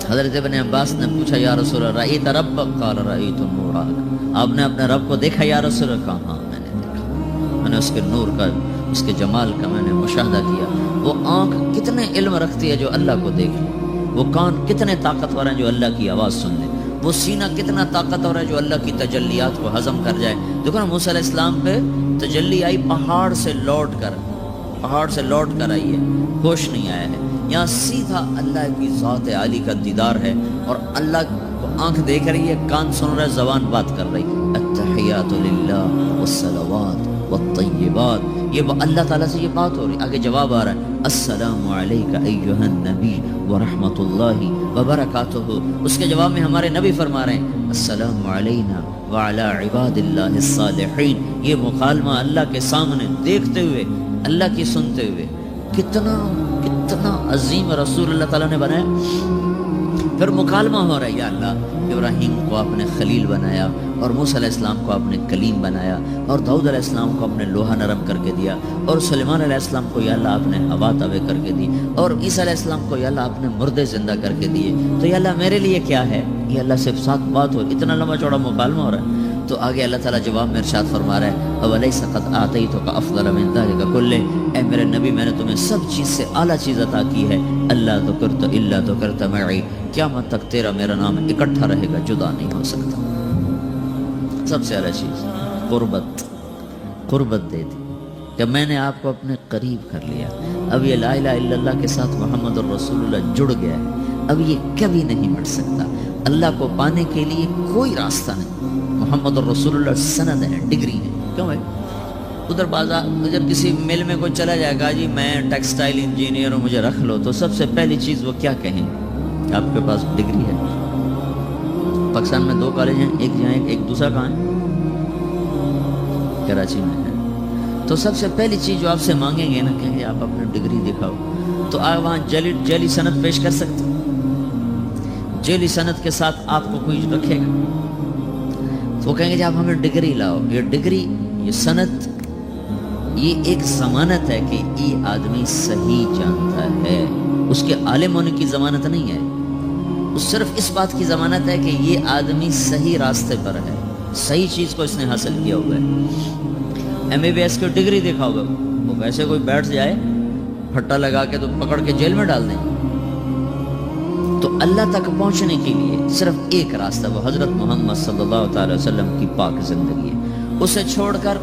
حضرت ابن عباس نے پوچھا، یا رسول اللہ رأیت ربک؟ قال رأیت نورک، آپ نے اپنے رب کو دیکھا یا رسول اللہ؟ کہا ہاں میں نے دیکھا، میں نے اس کے نور کا، اس کے جمال کا میں نے مشاہدہ کیا۔ وہ آنکھ کتنے علم رکھتی ہے جو اللہ کو دیکھ لے، وہ کان کتنے طاقتور ہیں جو اللہ کی آواز سن لے، وہ سینہ کتنا طاقتور ہے جو اللہ کی تجلیات کو ہضم کر جائے. دیکھو نا موسیٰ علیہ السلام پہ تجلی آئی پہاڑ سے لوٹ کر آئی ہے, ہوش نہیں آیا ہے. یہاں سیدھا اللہ کی ذات عالی کا دیدار ہے اور اللہ کو آنکھ دیکھ رہی ہے, کان سن رہا ہے, زبان بات کر رہی ہے. التحیات للہ والصلوات والطیبات, یہ اللہ تعالیٰ سے یہ بات ہو رہی. آگے جواب آ رہا ہے السلام علیک ایھا النبی ورحمۃ اللہ وبرکاتہ. اس کے جواب میں ہمارے نبی فرما رہے ہیں السلام علینا وعلی عباد اللہ الصالحین. یہ مکالمہ اللہ کے سامنے دیکھتے ہوئے, اللہ کی سنتے ہوئے, کتنا عظیم رسول اللہ تعالیٰ نے بنایا. پھر مکالمہ ہو رہا ہے, یا اللہ ابراہیم کو آپ نے خلیل بنایا اور موسیٰ علیہ السلام کو آپ نے کلیم بنایا اور داؤد علیہ السلام کو آپ نے لوہا نرم کر کے دیا اور سلیمان علیہ السلام کو یا اللہ آپ نے ہوا تابع کر کے دی اور عیسیٰ علیہ السلام کو یا اللہ آپ نے مردے زندہ کر کے دیے. تو یا اللہ میرے لیے کیا ہے؟ یہ اللہ سے ساتھ بات ہو, اتنا لمبا چوڑا مکالمہ ہو رہا ہے. تو آگے اللہ تعالیٰ جواب میں ارشاد فرما رہا ہے اولیس قد آتیتک افضل من ذلک کلہ, اے میرے نبی میں نے تمہیں سب چیز سے اعلیٰ چیز عطا کی ہے. اللہ ذکرت الا ذکرت معی, قیامت تک تیرا میرا نام اکٹھا رہے گا, جدا نہیں ہو سکتا. سب سے اعلیٰ چیز قربت دے دی کہ میں نے آپ کو اپنے قریب کر لیا. اب یہ لا الہ الا اللہ کے ساتھ محمد الرسول اللہ جڑ گیا ہے, اب یہ کبھی نہیں مٹ سکتا. اللہ کو پانے کے لیے کوئی راستہ نہیں. محمد الرسول اللہ سند ہے, ڈگری ہے. کیوں ہے ادھر بازار ادھر کسی مل میں کوئی چلا جائے گا جی میں ٹیکسٹائل انجینئر ہوں مجھے رکھ لو, تو سب سے پہلی چیز وہ کیا کہیں آپ کے پاس ڈگری ہے. پاکستان میں 2 کالج ہیں, ایک جہاں ایک دوسرا کہاں ہے, کراچی میں ہے. تو سب سے پہلی چیز جو آپ سے مانگیں گے نا, کہیں گے آپ اپنا ڈگری دکھاؤ. تو آپ وہاں جعلی سند پیش کر سکتے, جعلی سند کے ساتھ آپ کو کوئی رکھے گا تو وہ کہیں گے جی آپ ہمیں ڈگری لاؤ. یہ ڈگری, یہ سند, یہ ایک ضمانت ہے کہ یہ آدمی صحیح جانتا ہے. اس کے عالم ہونے کی ضمانت نہیں ہے, اس صرف اس بات کی ضمانت ہے کہ یہ آدمی صحیح راستے پر ہے, صحیح چیز کو اس نے حاصل کیا ہوا ہے. MBBS کی ڈگری دیکھا ہوگا, وہ ویسے کوئی بیٹھ جائے پھٹا لگا کے تو پکڑ کے جیل میں ڈال دیں. تو اللہ تک پہنچنے کے لیے صرف ایک راستہ, وہ حضرت محمد صلی اللہ تعالی وسلم کی پاک زندگی ہے. اسے چھوڑ کر,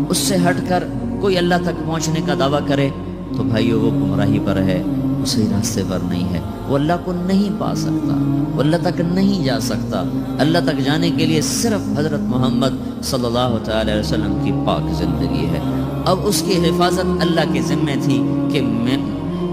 اس سے ہٹ کر کوئی اللہ تک پہنچنے کا دعویٰ کرے تو بھائیو وہ گمراہی پر ہے, وہ صحیح راستے پر نہیں ہے. وہ اللہ کو نہیں پا سکتا, وہ اللہ تک نہیں جا سکتا. اللہ تک جانے کے لیے صرف حضرت محمد صلی اللہ تعالی وسلم کی پاک زندگی ہے. اب اس کی حفاظت اللہ کے ذمہ تھی کہ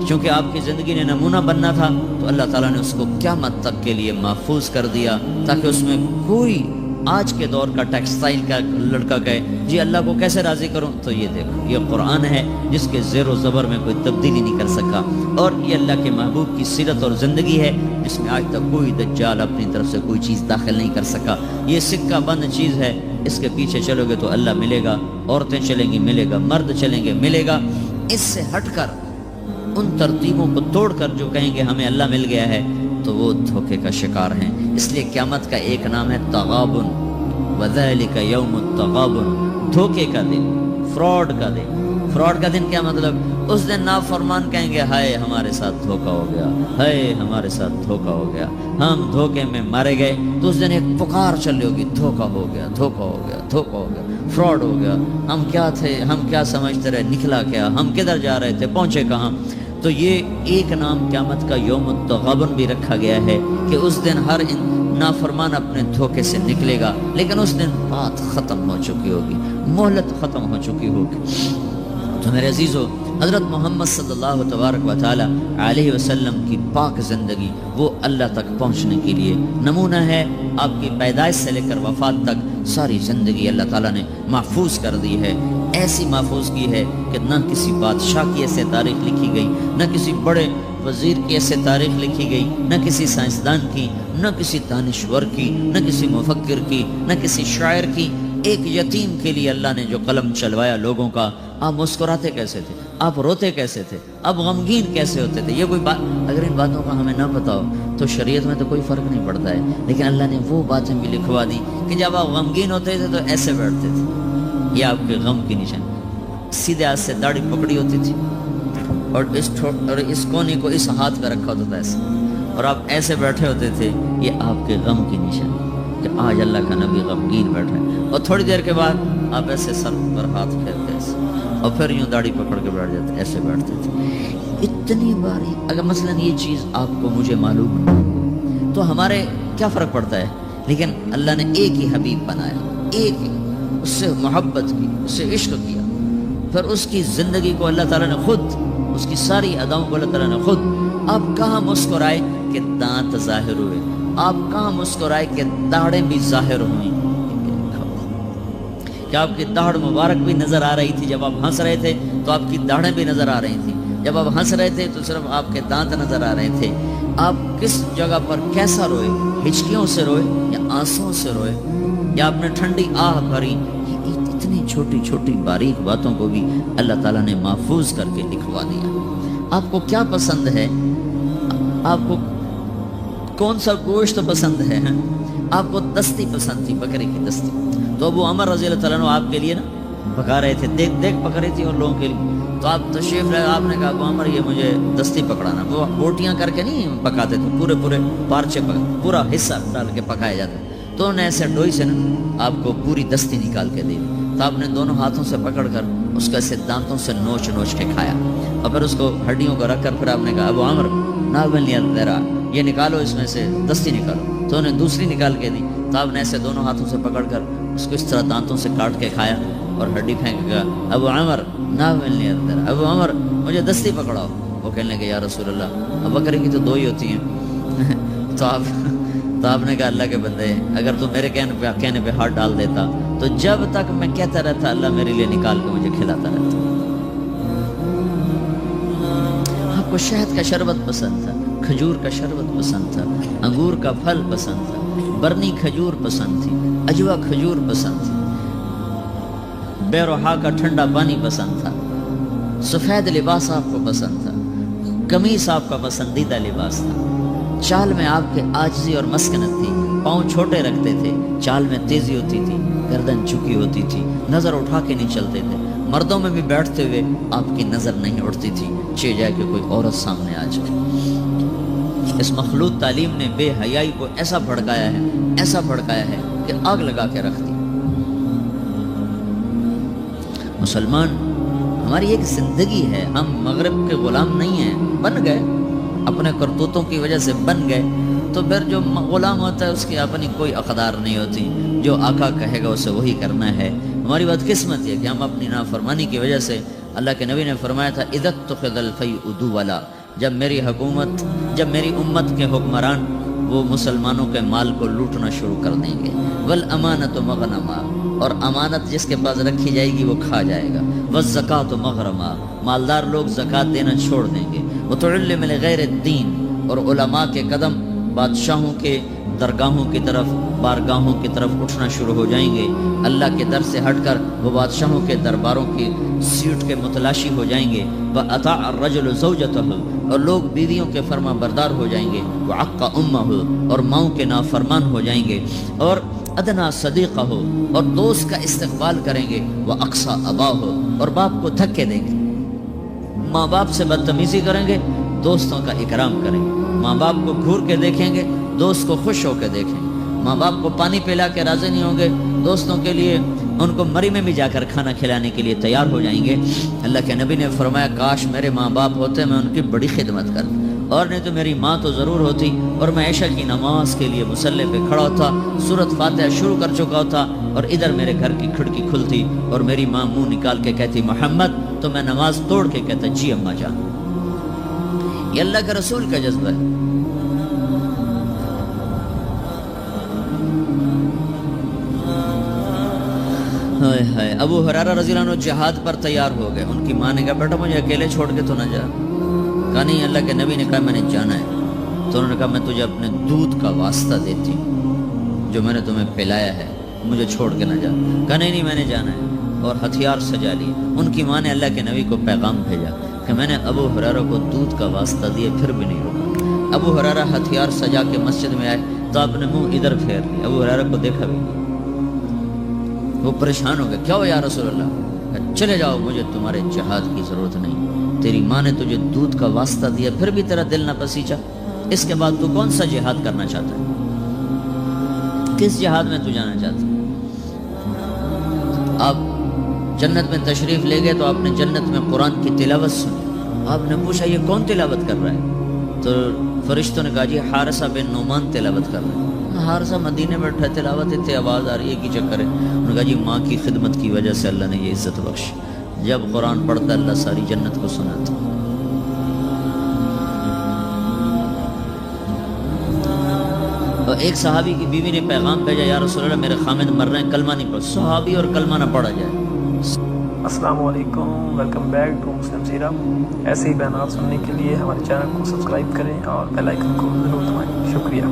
چونکہ آپ کی زندگی نے نمونہ بننا تھا تو اللہ تعالیٰ نے اس کو قیامت تک کے لیے محفوظ کر دیا, تاکہ اس میں کوئی آج کے دور کا ٹیکسٹائل کا لڑکا کہے جی اللہ کو کیسے راضی کروں. تو یہ دیکھو, یہ قرآن ہے جس کے زیر و زبر میں کوئی تبدیلی نہیں کر سکا, اور یہ اللہ کے محبوب کی سیرت اور زندگی ہے جس میں آج تک کوئی دجال اپنی طرف سے کوئی چیز داخل نہیں کر سکا. یہ سکہ بند چیز ہے, اس کے پیچھے چلو گے تو اللہ ملے گا, عورتیں چلیں گی ملے گا, مرد چلیں گے ملے گا. اس سے ہٹ کر ان ترتیبوں کو توڑ کر جو کہیں گے ہمیں اللہ مل گیا ہے تو وہ دھوکے کا شکار ہیں. اس لیے قیامت کا ایک نام ہے تغابن, وذالک یوم التغابن, دھوکے کا دن, فراڈ کا دن. فراڈ کا دن کیا مطلب؟ اس دن نافرمان کہیں گے ہائے ہمارے ساتھ دھوکا ہو گیا, ہائے ہمارے ساتھ دھوکا ہو گیا, ہم دھوکے میں مارے گئے. تو اس دن ایک پکار چل رہی ہوگی, دھوکا ہو گیا, دھوکا ہو گیا, دھوکا ہو گیا, فراڈ ہو گیا, ہم کیا تھے, ہم کیا سمجھتے رہے, نکلا کیا, ہم کدھر جا رہے تھے, پہنچے کہاں. تو یہ ایک نام قیامت کا یوم التغابن بھی رکھا گیا ہے کہ اس دن ہر نافرمان اپنے دھوکے سے نکلے گا, لیکن اس دن بات ختم ہو چکی ہوگی, مہلت ختم ہو چکی ہوگی. تو میرے عزیزو, حضرت محمد صلی اللہ تبارک و تعالی علیہ وسلم کی پاک زندگی وہ اللہ تک پہنچنے کے لیے نمونہ ہے. آپ کی پیدائش سے لے کر وفات تک ساری زندگی اللہ تعالیٰ نے محفوظ کر دی ہے. ایسی محفوظ کی ہے کہ نہ کسی بادشاہ کی ایسے تاریخ لکھی گئی, نہ کسی بڑے وزیر کی ایسے تاریخ لکھی گئی, نہ کسی سائنسدان کی, نہ کسی دانشور کی, نہ کسی مفکر کی, نہ کسی شاعر کی. ایک یتیم کے لیے اللہ نے جو قلم چلوایا لوگوں کا, آپ مسکراتے کیسے تھے, آپ روتے کیسے تھے, آپ غمگین کیسے ہوتے تھے. یہ کوئی بات اگر ان باتوں کا ہمیں نہ پتا ہو تو شریعت میں تو کوئی فرق نہیں پڑتا ہے, لیکن اللہ نے وہ باتیں بھی لکھوا دی کہ جب آپ غمگین ہوتے تھے تو ایسے بیٹھتے تھے, یہ آپ کے غم کی نشان. سیدھے ہاتھ سے داڑھی پکڑی ہوتی تھی اور اس کونے کو اس ہاتھ پہ رکھا ہوتا تھا ایسے, اور آپ ایسے بیٹھے ہوتے تھے, یہ آپ کے غم کی نشانی کہ آج اللہ کا نبی غمگین بیٹھا ہے. اور تھوڑی دیر کے بعد آپ ایسے سر پر ہاتھ پھیرتے ایسے, اور پھر یوں داڑھی پکڑ کے بیٹھ جاتے, ایسے بیٹھتے تھے. اتنی باری اگر مثلا یہ چیز آپ کو مجھے معلوم ہے تو ہمارے کیا فرق پڑتا ہے, لیکن اللہ نے ایک ہی حبیب بنایا, ایک ہی, اس سے محبت کی, اس سے عشق کیا, پھر اس کی زندگی کو اللہ تعالیٰ نے خود, اس کی ساری اداؤں کو اللہ تعالیٰ نے خود. آپ کہاں مسکرائے کہ دانت ظاہر ہوئے, آپ کہاں مسکرائے کہ داڑھیں بھی ظاہر ہوئیں, کہ آپ کی داڑھ مبارک بھی نظر آ رہی تھی, جب آپ ہنس رہے تھے تو آپ کی داڑھیں بھی نظر آ رہی تھیں, جب آپ ہنس رہے تھے تو صرف آپ کے دانت نظر آ رہے تھے. آپ کس جگہ پر کیسا روئے, ہچکیوں سے روئے یا آنسوں سے روئے, یا آپ نے ٹھنڈی آہ بھری. اتنی چھوٹی چھوٹی باریک باتوں کو بھی اللہ تعالیٰ نے محفوظ کر کے لکھوا دیا. آپ کو کیا پسند ہے, آپ کو کون سا گوشت پسند ہے, آپ کو دستی پسند تھی, بکرے کی دستی, تو ابو عمر رضی اللہ تعالیٰ عنہ آپ کے لیے نا پکا رہے تھے, دیکھ دیکھ پک رہی تھی اور لوگوں کے لیے, تو آپ تشریف لائے, آپ نے کہا ابو عمر یہ مجھے دستی پکڑانا. وہ بوٹیاں کر کے نہیں پکاتے تھے, پورے پورے پارچے پورا حصہ ڈال کے پکایا جاتا, تو انہوں نے ایسے ڈوئی سے نا آپ کو پوری دستی نکال کے دی. تو آپ نے دونوں ہاتھوں سے پکڑ کر اس کو ایسے دانتوں سے نوچ نوچ کے کھایا, اور پھر اس کو ہڈیوں کو رکھ کر پھر آپ نے کہا ابو عمر نہ یہ نکالو, اس میں سے دستی نکالو. تو انہیں دوسری نکال کے دی. تو آپ نے ایسے دونوں ہاتھوں سے پکڑ کر اس کو اس طرح دانتوں سے کاٹ کے کھایا, اور ہڈی پھینک گیا, ابو عمر نہ ملنی اندر, ابو عمر مجھے دستی پکڑاؤ. وہ کہنے لگے یا رسول اللہ, اب بکرے کی تو دو ہی ہوتی ہیں. تو آپ نے کہا اللہ کے بندے, اگر تو میرے کہنے پہ ہاتھ ڈال دیتا تو جب تک میں کہتا رہتا اللہ میرے لیے نکال کے مجھے کھلاتا رہتا. آپ کو شہد کا شربت پسند تھا, کھجور کا شربت پسند تھا, انگور کا پھل پسند تھا, برنی کھجور پسند تھی, اجوا کھجور پسند تھی, بیروحا کا ٹھنڈا پانی پسند تھا, سفید لباس آپ کو پسند تھا, قمیص آپ کا پسندیدہ لباس تھا, چال میں آپ کے عاجزی اور مسکنت تھی, پاؤں چھوٹے رکھتے تھے, چال میں تیزی ہوتی تھی, گردن جھکی ہوتی تھی, نظر اٹھا کے نہیں چلتے تھے, مردوں میں بھی بیٹھتے ہوئے آپ کی نظر نہیں اٹھتی تھی, چاہے جائے کہ کوئی عورت سامنے آ جائے. اس مخلوط تعلیم نے بے حیائی کو ایسا بھڑکایا ہے, ایسا بھڑکایا ہے کہ آگ لگا کے رکھ دی. مسلمان ہماری ایک زندگی ہے, ہم مغرب کے غلام نہیں ہیں, بن گئے اپنے کرتوتوں کی وجہ سے بن گئے, تو پھر جو غلام ہوتا ہے اس کی اپنی کوئی اقدار نہیں ہوتی, جو آقا کہے گا اسے وہی کرنا ہے. ہماری بدقسمت ہے کہ ہم اپنی نافرمانی کی وجہ سے, اللہ کے نبی نے فرمایا تھا اذا اتخذ الفیء دولا, جب میری حکومت, جب میری امت کے حکمران وہ مسلمانوں کے مال کو لوٹنا شروع کر دیں گے, والامانۃ مغنما, اور امانت جس کے پاس رکھی جائے گی وہ کھا جائے گا, والزکاۃ مغرما, مالدار لوگ زکوٰۃ دینا چھوڑ دیں گے, وتعلم لغیر الدین, اور علماء کے قدم بادشاہوں کے درگاہوں کی طرف, بارگاہوں کی طرف اٹھنا شروع ہو جائیں گے, اللہ کے در سے ہٹ کر وہ بادشاہوں کے درباروں کی سیٹ کے متلاشی ہو جائیں گے. وَأَطَاعَ الرَّجُلُ زَوْجَتَهُ, اور لوگ بیویوں کے فرما بردار ہو جائیں گے. وَعَقَّ أُمَّهُ, اور ماؤں کے نافرمان ہو جائیں گے. اور ادنا صدیقہ, اور دوست کا استقبال کریں گے. وَأَقْصَى أَبَاهُ, اور باپ کو دھکے دیں گے, ماں باپ سے بدتمیزی کریں گے, دوستوں کا اکرام کریں گے. ماں باپ کو گھور کے دیکھیں گے, دوست کو خوش ہو کے دیکھیں گے. ماں باپ کو پانی پلا کے راضی نہیں ہوں گے, دوستوں کے لیے ان کو مری میں بھی جا کر کھانا کھلانے کے لیے تیار ہو جائیں گے. اللہ کے نبی نے فرمایا کاش میرے ماں باپ ہوتے, میں ان کی بڑی خدمت کرتا, اور نہیں تو میری ماں تو ضرور ہوتی, اور میں عشاء کی نماز کے لیے مصلی پہ کھڑا ہوتا, سورۃ فاتحہ شروع کر چکا ہوتا, اور ادھر میرے گھر کی کھڑکی کھلتی اور میری ماں منہ نکال کے کہتی محمد, تو میں نماز توڑ کے کہتا جی اماں جان. یہ اللہ کے رسول کا جذبہ ہے. ابو ہریرہ رضی اللہ عنہ جہاد پر تیار ہو گئے. ان کی ماں نے کہا بیٹا مجھے اکیلے چھوڑ کے تو نہ جا. کہا نہیں, اللہ کے نبی نے کہا میں نے جانا ہے. تو انہوں نے کہا میں تجھے اپنے دودھ کا واسطہ دیتی ہوں جو میں نے تمہیں پلایا ہے, مجھے چھوڑ کے نہ جا. کہا نہیں میں نے جانا ہے, اور ہتھیار سجا لیے. ان کی ماں نے اللہ کے نبی کو پیغام بھیجا کہ میں نے ابو ہریرہ کو دودھ کا واسطہ دیے پھر بھی نہیں روکا. ابو ہریرہ ہتھیار سجا کے مسجد میں آئے تو آپ نے منہ ادھر پھیر لیا. ابو ہریرہ کو دیکھا بھی, وہ پریشان ہو گئے, کیا ہو یا رسول اللہ؟ چلے جاؤ, مجھے تمہارے جہاد کی ضرورت نہیں. تیری ماں نے تجھے دودھ کا واسطہ دیا پھر بھی تیرا دل نہ پسیچا, اس کے بعد تو کون سا جہاد کرنا چاہتا ہے؟ کس جہاد میں تو جانا چاہتا ہے؟ آپ جنت میں تشریف لے گئے تو آپ نے جنت میں قرآن کی تلاوت سنی. آپ نے پوچھا یہ کون تلاوت کر رہا ہے؟ تو فرشتوں نے کہا جی حارثہ بن نعمان تلاوت کر رہا ہے. حارثہ مدینے میں بیٹھا تلاوت اتنے آواز آ رہی ہے کہ چکر ہے. انہوں نے کہا جی ماں کی خدمت کی وجہ سے اللہ نے یہ عزت بخش. جب قرآن پڑھتا اللہ ساری جنت کو سناتا. اور ایک صحابی کی بیوی نے پیغام بھیجا یا رسول اللہ میرے خامد مر رہے ہیں کلمہ نہیں پڑھ. صحابی اور کلمہ نہ پڑھا جائے. السلام علیکم، ویلکم بیک ٹو مسلم سیرہ. ایسے ہی بیانات سننے کے لیے ہمارے چینل کو سبسکرائب کریں اور بیل آئکن کو ضرور دبائیں. شکریہ.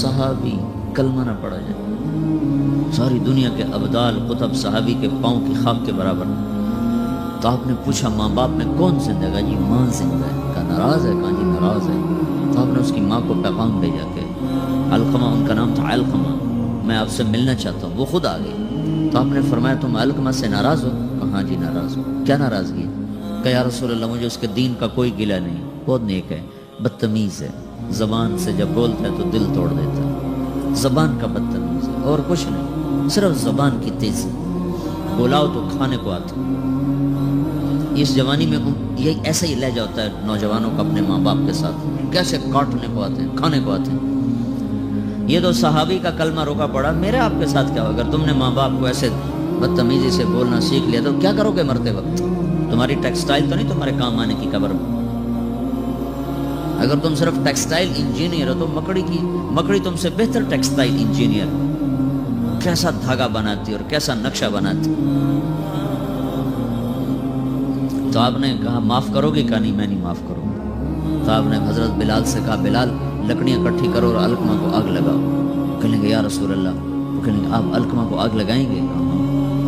صحابی کلمہ نہ پڑھا جائے. ساری دنیا کے ابدال قطب صحابی کے پاؤں کی خاک کے برابر. تو آپ نے پوچھا ماں باپ میں کون زندہ ہے؟ جی ماں زندہ ہے. کہا ناراض ہے؟ کہا جی ناراض ہے. تو آپ نے اس کی ماں کو پیغام بھیجا کہ علقمہ، ان کا نام تھا علقمہ، میں آپ سے ملنا چاہتا ہوں. وہ خود آ گئی. تو آپ نے فرمایا تم علقمہ سے ناراض ہو؟ ہاں جی ناراض ہو. کیا ناراضگی ہے؟ کہ یا رسول اللہ مجھے اس کے دین کا کوئی گلہ نہیں، بہت نیک ہے، بدتمیز ہے، زبان سے جب بولتا ہے تو دل توڑ دیتا ہے. زبان کا بدتمیز ہے اور کچھ نہیں، صرف زبان کی تیزی. بلاؤ تو کھانے کو آتا. اس جوانی میں یہ ایسا ہی لہجہ ہوتا ہے نوجوانوں کا اپنے ماں باپ کے ساتھ، کیسے کاٹنے کو آتے ہیں، کھانے کو آتے ہیں. یہ تو صحابی کا کلمہ روکا پڑا. میرے آپ کے ساتھ کیا ہو؟ اگر تم نے ماں باپ کو ایسے بدتمیزی سے بولنا سیکھ لیا تو کیا کرو گے مرتے وقت؟ تمہاری ٹیکسٹائل تو نہیں تمہارے کام آنے کی قبر میں. اگر تم صرف ٹیکسٹائل انجینئر ہو تو مکڑی تم سے بہتر ٹیکسٹائل انجینئر. کیسا دھاگا بناتی اور کیسا نقشہ بناتی. تو آپ نے کہا معاف کرو گے؟ کہا نہیں میں نہیں معاف کروں گا. تو آپ نے حضرت بلال سے کہا بلال لکڑیاں اکٹھی کرو اور علقمہ کو آگ لگاؤ. کہیں گے یا رسول اللہ، وہ کہیں گے آپ علقمہ کو آگ لگائیں گے؟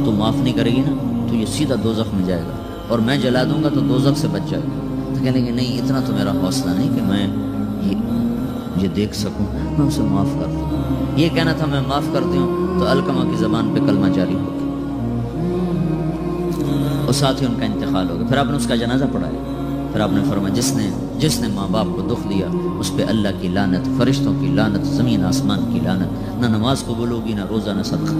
تو معاف نہیں کرے گی نا تو یہ سیدھا دوزخ میں جائے گا اور میں جلا دوں گا تو دوزخ سے بچ جائے گا. تو کہیں گے نہیں اتنا تو میرا حوصلہ نہیں کہ میں یہ دیکھ سکوں، میں اسے معاف کر دوں. یہ کہنا تھا میں معاف کرتی ہوں تو علقمہ کی زبان پہ کلمہ جاری ہو گیا اور ساتھ ہی ان کا انتقال ہو گیا. پھر آپ نے اس کا جنازہ پڑھایا. پھر آپ نے فرمایا جس نے ماں باپ کو دکھ دیا اس پہ اللہ کی لعنت، فرشتوں کی لعنت، زمین آسمان کی لعنت. نہ نماز قبول ہوگی، نہ روزہ، نہ صدقہ.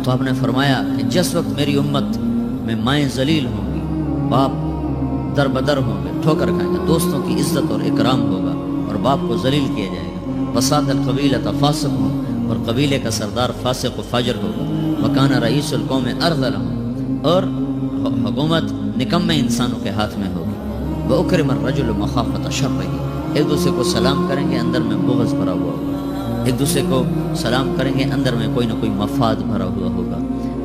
تو آپ نے فرمایا کہ جس وقت میری امت میں مائیں ذلیل ہوں گی، باپ در بدر ہوں گے، ٹھوکر کھائیں گے، دوستوں کی عزت اور اکرام ہوگا اور باپ کو ذلیل کیا جائے گا. فساد القبیلۃ فاسق ہوں اور قبیلے کا سردار فاسق و فاجر ہوگا. وکان رئیس القوم ارذلہم، اور حکومت نکمے انسانوں کے ہاتھ میں ہوگی. وَأُكْرِمَ الرَّجُلُ مَخَافَةَ شَرِّهِ، ایک دوسرے کو سلام کریں گے اندر میں بغض بھرا ہوا ہوگا. ایک دوسرے کو سلام کریں گے اندر میں کوئی نہ کوئی مفاد بھرا ہوا ہوگا.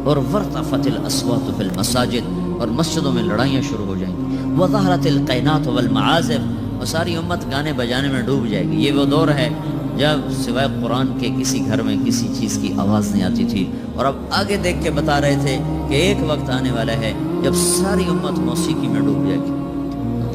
اور وَارْتَفَتِ الْأَصْوَاتُ فِي الْمَسَاجِدِ، اور مسجدوں میں لڑائیاں شروع ہو جائیں گی. وَظَهَرَتِ الْقَيْنَاتُ وَالْمَعَازِفُ، اور ساری امت گانے بجانے میں ڈوب جائے گی. یہ وہ دور ہے جب سوائے قرآن کے کسی گھر میں کسی چیز کی آواز نہیں آتی تھی. اور اب آگے دیکھ کے بتا رہے تھے کہ ایک وقت آنے والا ہے جب ساری امت موسیقی میں ڈوب جائے گی.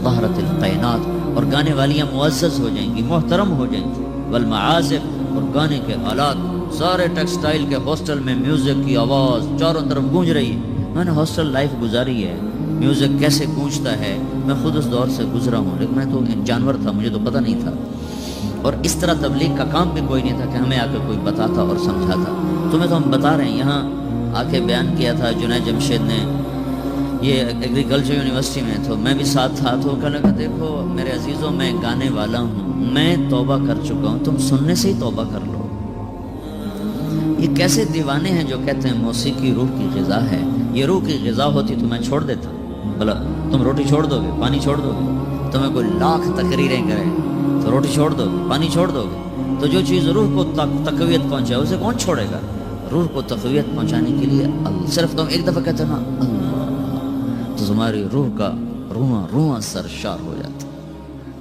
ظہرت القینات، اور گانے والیاں معزز ہو جائیں گی، محترم ہو جائیں گی. والمعازف، اور گانے کے آلات. سارے ٹیکسٹائل کے ہاسٹل میں میوزک کی آواز چاروں طرف گونج رہی ہے. میں نے ہاسٹل لائف گزاری ہے، میوزک کیسے گونجتا ہے میں خود اس دور سے گزرا ہوں. لیکن میں تو جانور تھا، مجھے تو پتہ نہیں تھا. اور اس طرح تبلیغ کا کام بھی کوئی نہیں تھا کہ ہمیں آ کے کوئی بتاتا اور سمجھاتا. تمہیں تو ہم بتا رہے ہیں. یہاں آ کے بیان کیا تھا جنید جمشید نے، یہ ایگریکلچر یونیورسٹی میں، تو میں بھی ساتھ تھا. تو کہنے لگا دیکھو میرے عزیزوں میں گانے والا ہوں، میں توبہ کر چکا ہوں، تم سننے سے ہی توبہ کر لو. یہ کیسے دیوانے ہیں جو کہتے ہیں موسیقی روح کی غذا ہے. یہ روح کی غذا ہوتی تو میں چھوڑ دیتا. بھلا تم روٹی چھوڑ دو گے، پانی چھوڑ دو گے؟ تمہیں کوئی لاکھ تقریریں کرے تو روٹی چھوڑ دو گے، پانی چھوڑ دو گے؟ تو جو چیز روح کو تقویت پہنچائے اسے کون چھوڑے گا؟ روح کو تقویت پہنچانے کے لیے صرف تم ایک دفعہ کہتے نا اللہ، تو تمہاری روح کا رواں رواں سرشار ہو جاتا.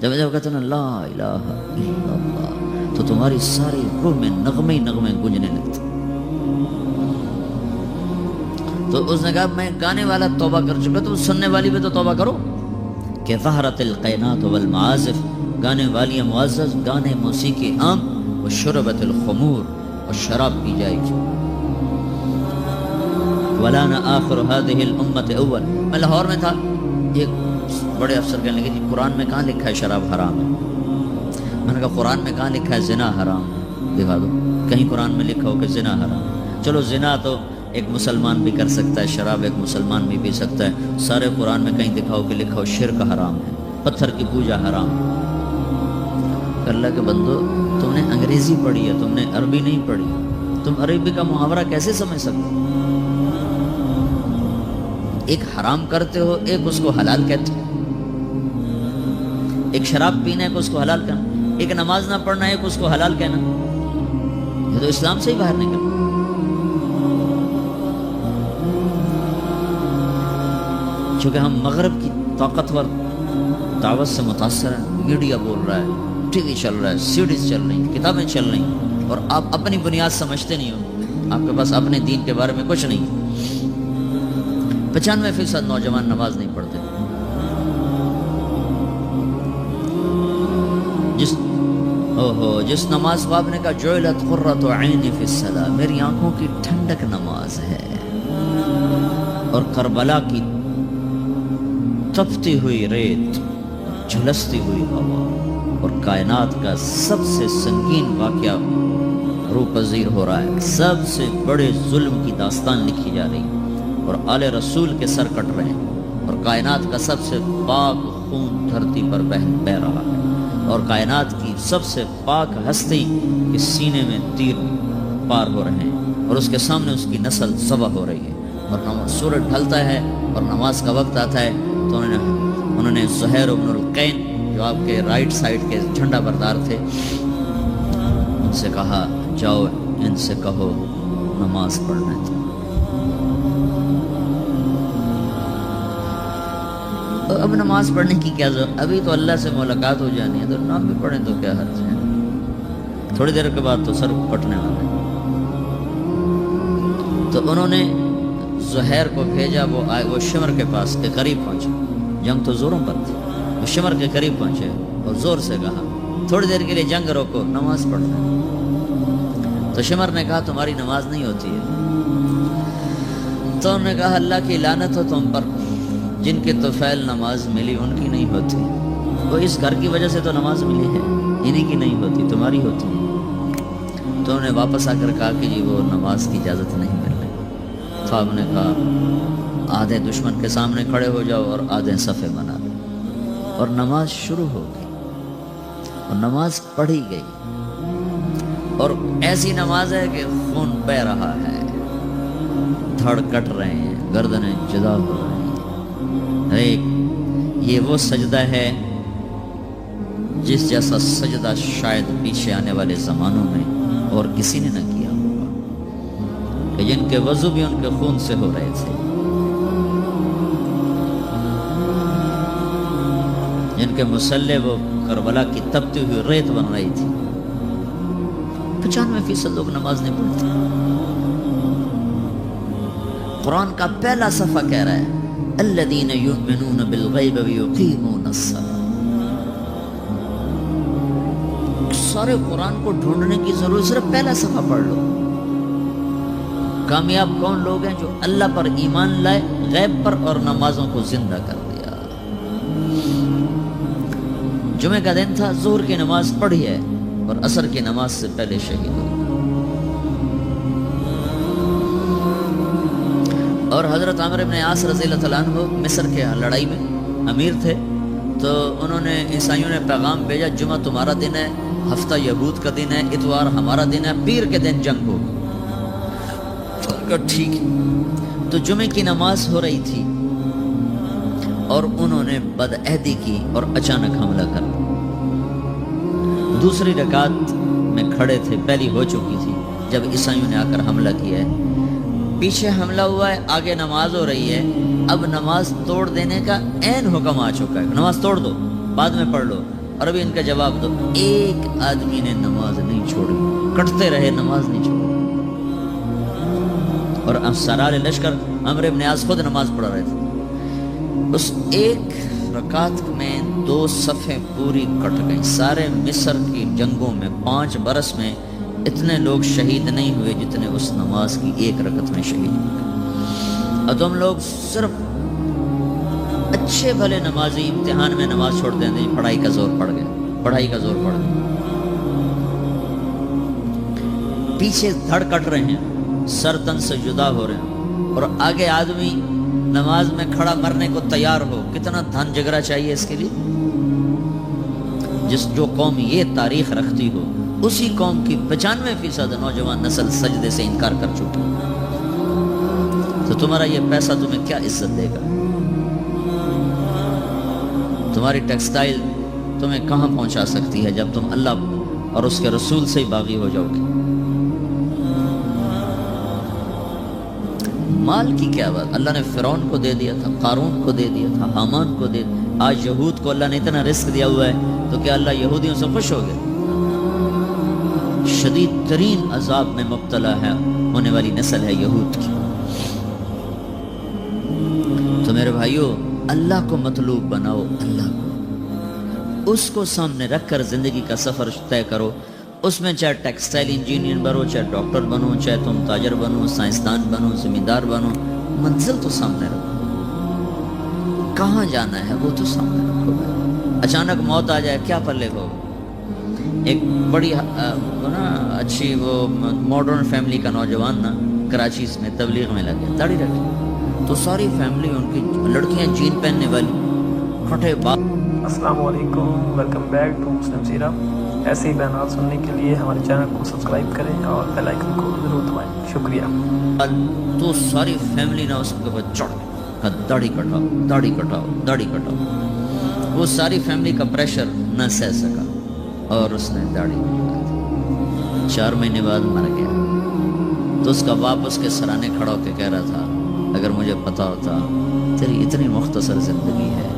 جب کہتے نا لا الہ الا اللہ، تو تمہاری ساری روح میں نغمے ہی نغمے گونجنے لگتے. تو اس نے کہا میں گانے والا توبہ کر چکا، تم سننے والی بھی تو توبہ کرو. کہ ظہرت القینات والمعازف، گانے والیاں معزز، گانے موسیقی عام. وشربت الخمور، اور شراب پی جائے گی. ولانا آخر هذه الامت اول، میں لاہور میں تھا، ایک بڑے افسر کہنے لگے جی قرآن میں کہاں لکھا ہے شراب حرام ہے؟ میں نے کہا قرآن میں کہاں لکھا ہے زنا حرام ہے؟ دکھا دو کہیں قرآن میں لکھا ہو کہ زنا حرام ہے۔ چلو زنا تو ایک مسلمان بھی کر سکتا ہے، شراب ایک مسلمان بھی پی سکتا ہے، سارے قرآن میں کہیں دکھاؤ کہ لکھا ہو شرک حرام ہے، پتھر کی پوجا حرام ہے۔ اللہ کے بندو، تم نے انگریزی پڑھی ہے، تم نے عربی نہیں پڑھی، تم عربی کا محاورہ کیسے سمجھ سکتے؟ ایک حرام کرتے ہو، ایک اس کو حلال کہتے ہو، ایک شراب پینا ہے کہ اس کو حلال کہنا، ایک نماز نہ پڑھنا ہے کہ اس کو حلال کہنا، یہ تو اسلام سے ہی باہر نکل۔ چونکہ ہم مغرب کی طاقتور دعوت سے متاثر ہیں، میڈیا بول رہا ہے، ٹی وی چل رہا ہے، سیڈیز چل رہی ہیں، کتابیں چل رہی ہیں، اور آپ اپنی بنیاد سمجھتے نہیں ہو، آپ کے پاس اپنے دین کے بارے میں کچھ نہیں۔ 95% نوجوان نماز نہیں پڑھتے۔ جس نماز کو آپ نے کہا جعلت قرۃ عینی فی الصلاۃ، میری آنکھوں کی ٹھنڈک نماز ہے، اور کربلا کی تپتی ہوئی ریت، جھلستی ہوئی ہوا، اور کائنات کا سب سے سنگین واقعہ روح پذیر ہو رہا ہے، سب سے بڑے ظلم کی داستان لکھی جا رہی ہے، اور آل رسول کے سر کٹ رہے ہیں، اور کائنات کا سب سے پاک خون دھرتی پر بہہ رہا ہے، اور کائنات کی سب سے پاک ہستی کے سینے میں تیر پار ہو رہے ہیں، اور اس کے سامنے اس کی نسل ذبح ہو رہی ہے، اور سورج ڈھلتا ہے اور نماز کا وقت آتا ہے، تو انہوں نے زہیر بن القین جو آپ کے رائٹ سائڈ کے جھنڈا بردار تھے، ان سے کہا جاؤ ان سے کہو نماز پڑھنا ہے۔ اب نماز پڑھنے کی کیا ضرورت؟ ابھی تو اللہ سے ملاقات ہو جانی ہے، تو نام بھی پڑھیں تو کیا حرج ہے؟ تھوڑی دیر کے بعد تو سر کٹنے والے۔ تو انہوں نے زہیر کو بھیجا، وہ شمر کے پاس کے قریب پہنچے، جنگ تو زوروں پر تھی، وہ شمر کے قریب پہنچے اور زور سے کہا تھوڑی دیر کے لیے جنگ روکو، نماز پڑھنا ہے۔ تو شمر نے کہا تمہاری نماز نہیں ہوتی ہے۔ تو انہوں نے کہا اللہ کی لعنت ہو تم پر، جن کے طفیل نماز ملی ان کی نہیں ہوتی، وہ اس گھر کی وجہ سے تو نماز ملی ہے، انہی کی نہیں ہوتی، تمہاری ہوتی ہے۔ تو انہوں نے واپس آ کر کہا کہ جی وہ نماز کی اجازت نہیں مل رہی۔ تو آپ نے کہا آدھے دشمن کے سامنے کھڑے ہو جاؤ اور آدھے صفے بنا لو، اور نماز شروع ہو گئی، اور نماز پڑھی گئی، اور ایسی نماز ہے کہ خون بہہ رہا ہے، دھڑ کٹ رہے ہیں، گردنیں جدا ہو رہی ہیں۔ ایک یہ وہ سجدہ ہے جس جیسا سجدہ شاید پیچھے آنے والے زمانوں میں اور کسی نے نہ کیا ہوگا، کہ جن کے وضو بھی ان کے خون سے ہو رہے تھے، جن کے مسلح وہ کربلا کی تپتی ہوئی ریت بن رہی تھی۔ 95% لوگ نماز نہیں پڑھتے۔ قرآن کا پہلا صفحہ کہہ رہا ہے الذین یؤمنون بالغیب ویقیمون الصلاۃ۔ سارے قرآن کو ڈھونڈنے کی ضرورت، صرف پہلا صفحہ پڑھ لو۔ کامیاب کون لوگ ہیں؟ جو اللہ پر ایمان لائے، غیب پر، اور نمازوں کو زندہ کر دیا۔ جمعہ کا دن تھا، ظہر کی نماز پڑھی ہے اور عصر کی نماز سے پہلے شہید ہو۔ اور حضرت عمرو بن عاص رضی اللہ تعالیٰ عنہ مصر کے لڑائی میں امیر تھے، تو انہوں نے عیسائیوں نے پیغام بھیجا جمعہ تمہارا دن ہے، ہفتہ یہود کا دن ہے، اتوار ہمارا دن ہے، پیر کے دن جنگ ہوگی۔ ٹھیک ہے۔ تو جمعے کی نماز ہو رہی تھی اور انہوں نے بدعہدی کی اور اچانک حملہ کر دیا۔ دوسری رکعت میں کھڑے تھے، پہلی ہو چکی تھی جب عیسائیوں نے آ کر حملہ کیا ہے۔ پیچھے حملہ ہوا ہے، آگے نماز ہو رہی ہے، اب نماز توڑ دینے کا عین حکم آ چکا ہے، نماز توڑ دو، بعد میں پڑھ لو، اور ابھی ان کا جواب دو۔ ایک آدمی نے نماز نہیں چھوڑی، کٹتے رہے، نماز نہیں چھوڑی۔ اور سرار لشکر عمرو بن عاص خود نماز پڑھ رہے تھے۔ اس ایک رکعت میں 2 صفیں پوری کٹ گئیں۔ سارے مصر کی جنگوں میں 5 برس میں اتنے لوگ شہید نہیں ہوئے جتنے اس نماز کی ایک رکعت میں شہید ہوئے۔ اور تم لوگ صرف اچھے بھلے نمازی امتحان میں نماز چھوڑ دیں گے، پڑھائی کا زور پڑ گیا، پڑھائی کا زور پڑ گیا، پیچھے دھڑ کٹ رہے ہیں، سر تن سے جدا ہو رہے ہیں، اور آگے آدمی نماز میں کھڑا مرنے کو تیار ہو، کتنا دھن جگرا چاہیے اس کے لیے؟ جو قوم یہ تاریخ رکھتی ہو، اسی قوم کی 95% نوجوان نسل سجدے سے انکار کر چکی، تو تمہارا یہ پیسہ تمہیں کیا عزت دے گا؟ تمہاری ٹیکسٹائل تمہیں کہاں پہنچا سکتی ہے جب تم اللہ اور اس کے رسول سے ہی باغی ہو جاؤ گے؟ مال کی کیا بات، اللہ نے فرعون کو دے دیا تھا، قارون کو دے دیا تھا، حامان کو دے دیا، آج یہود کو اللہ نے اتنا رزق دیا ہوا ہے، تو کیا اللہ یہودیوں سے خوش ہو گئے؟ شدید ترین عذاب میں مبتلا ہے ہونے والی نسل ہے یہود کی۔ تو میرے بھائیو، اللہ کو مطلوب بناؤ، اللہ کو، اس کو سامنے رکھ کر زندگی کا سفر طے کرو، اس میں چاہے ٹیکسٹائل انجینئر بنو، چاہے ڈاکٹر بنو، چاہے تم تاجر بنو، سائنسدان بنو، زمیندار بنو، منزل تو سامنے رکھو، کہاں جانا ہے وہ تو سامنے رکھو۔ اچانک موت آ جائے کیا پلے ہو؟ ایک بڑی اچھی وہ ماڈرن فیملی کا نوجوان نا کراچی میں تبلیغ میں لگے، داڑھی رکھی، تو ساری فیملی ان کی لڑکیاں جین پہننے والی، پھٹے بال۔ السلام علیکم، ویلکم بیک ٹو مسلم سیرہ۔ ایسے ہی بیانات سننے کے لیے ہمارے چینل کو سبسکرائب کریں اور بیل آئیکن کو ضرور دبائیں، شکریہ۔ تو ساری فیملی نے اس کے بعد چڑھ کر داڑھی کٹاؤ، داڑھی کٹاؤ، داڑھی کٹاؤ، وہ ساری فیملی کا پریشر نہ سہ سکا اور اس نے داڑھی کٹا دی، 4 مہینے بعد مر گیا۔ تو اس کا باپ اس کے سرانے کھڑا ہو کے کہہ رہا تھا، اگر مجھے پتا ہوتا تیری اتنی مختصر زندگی ہے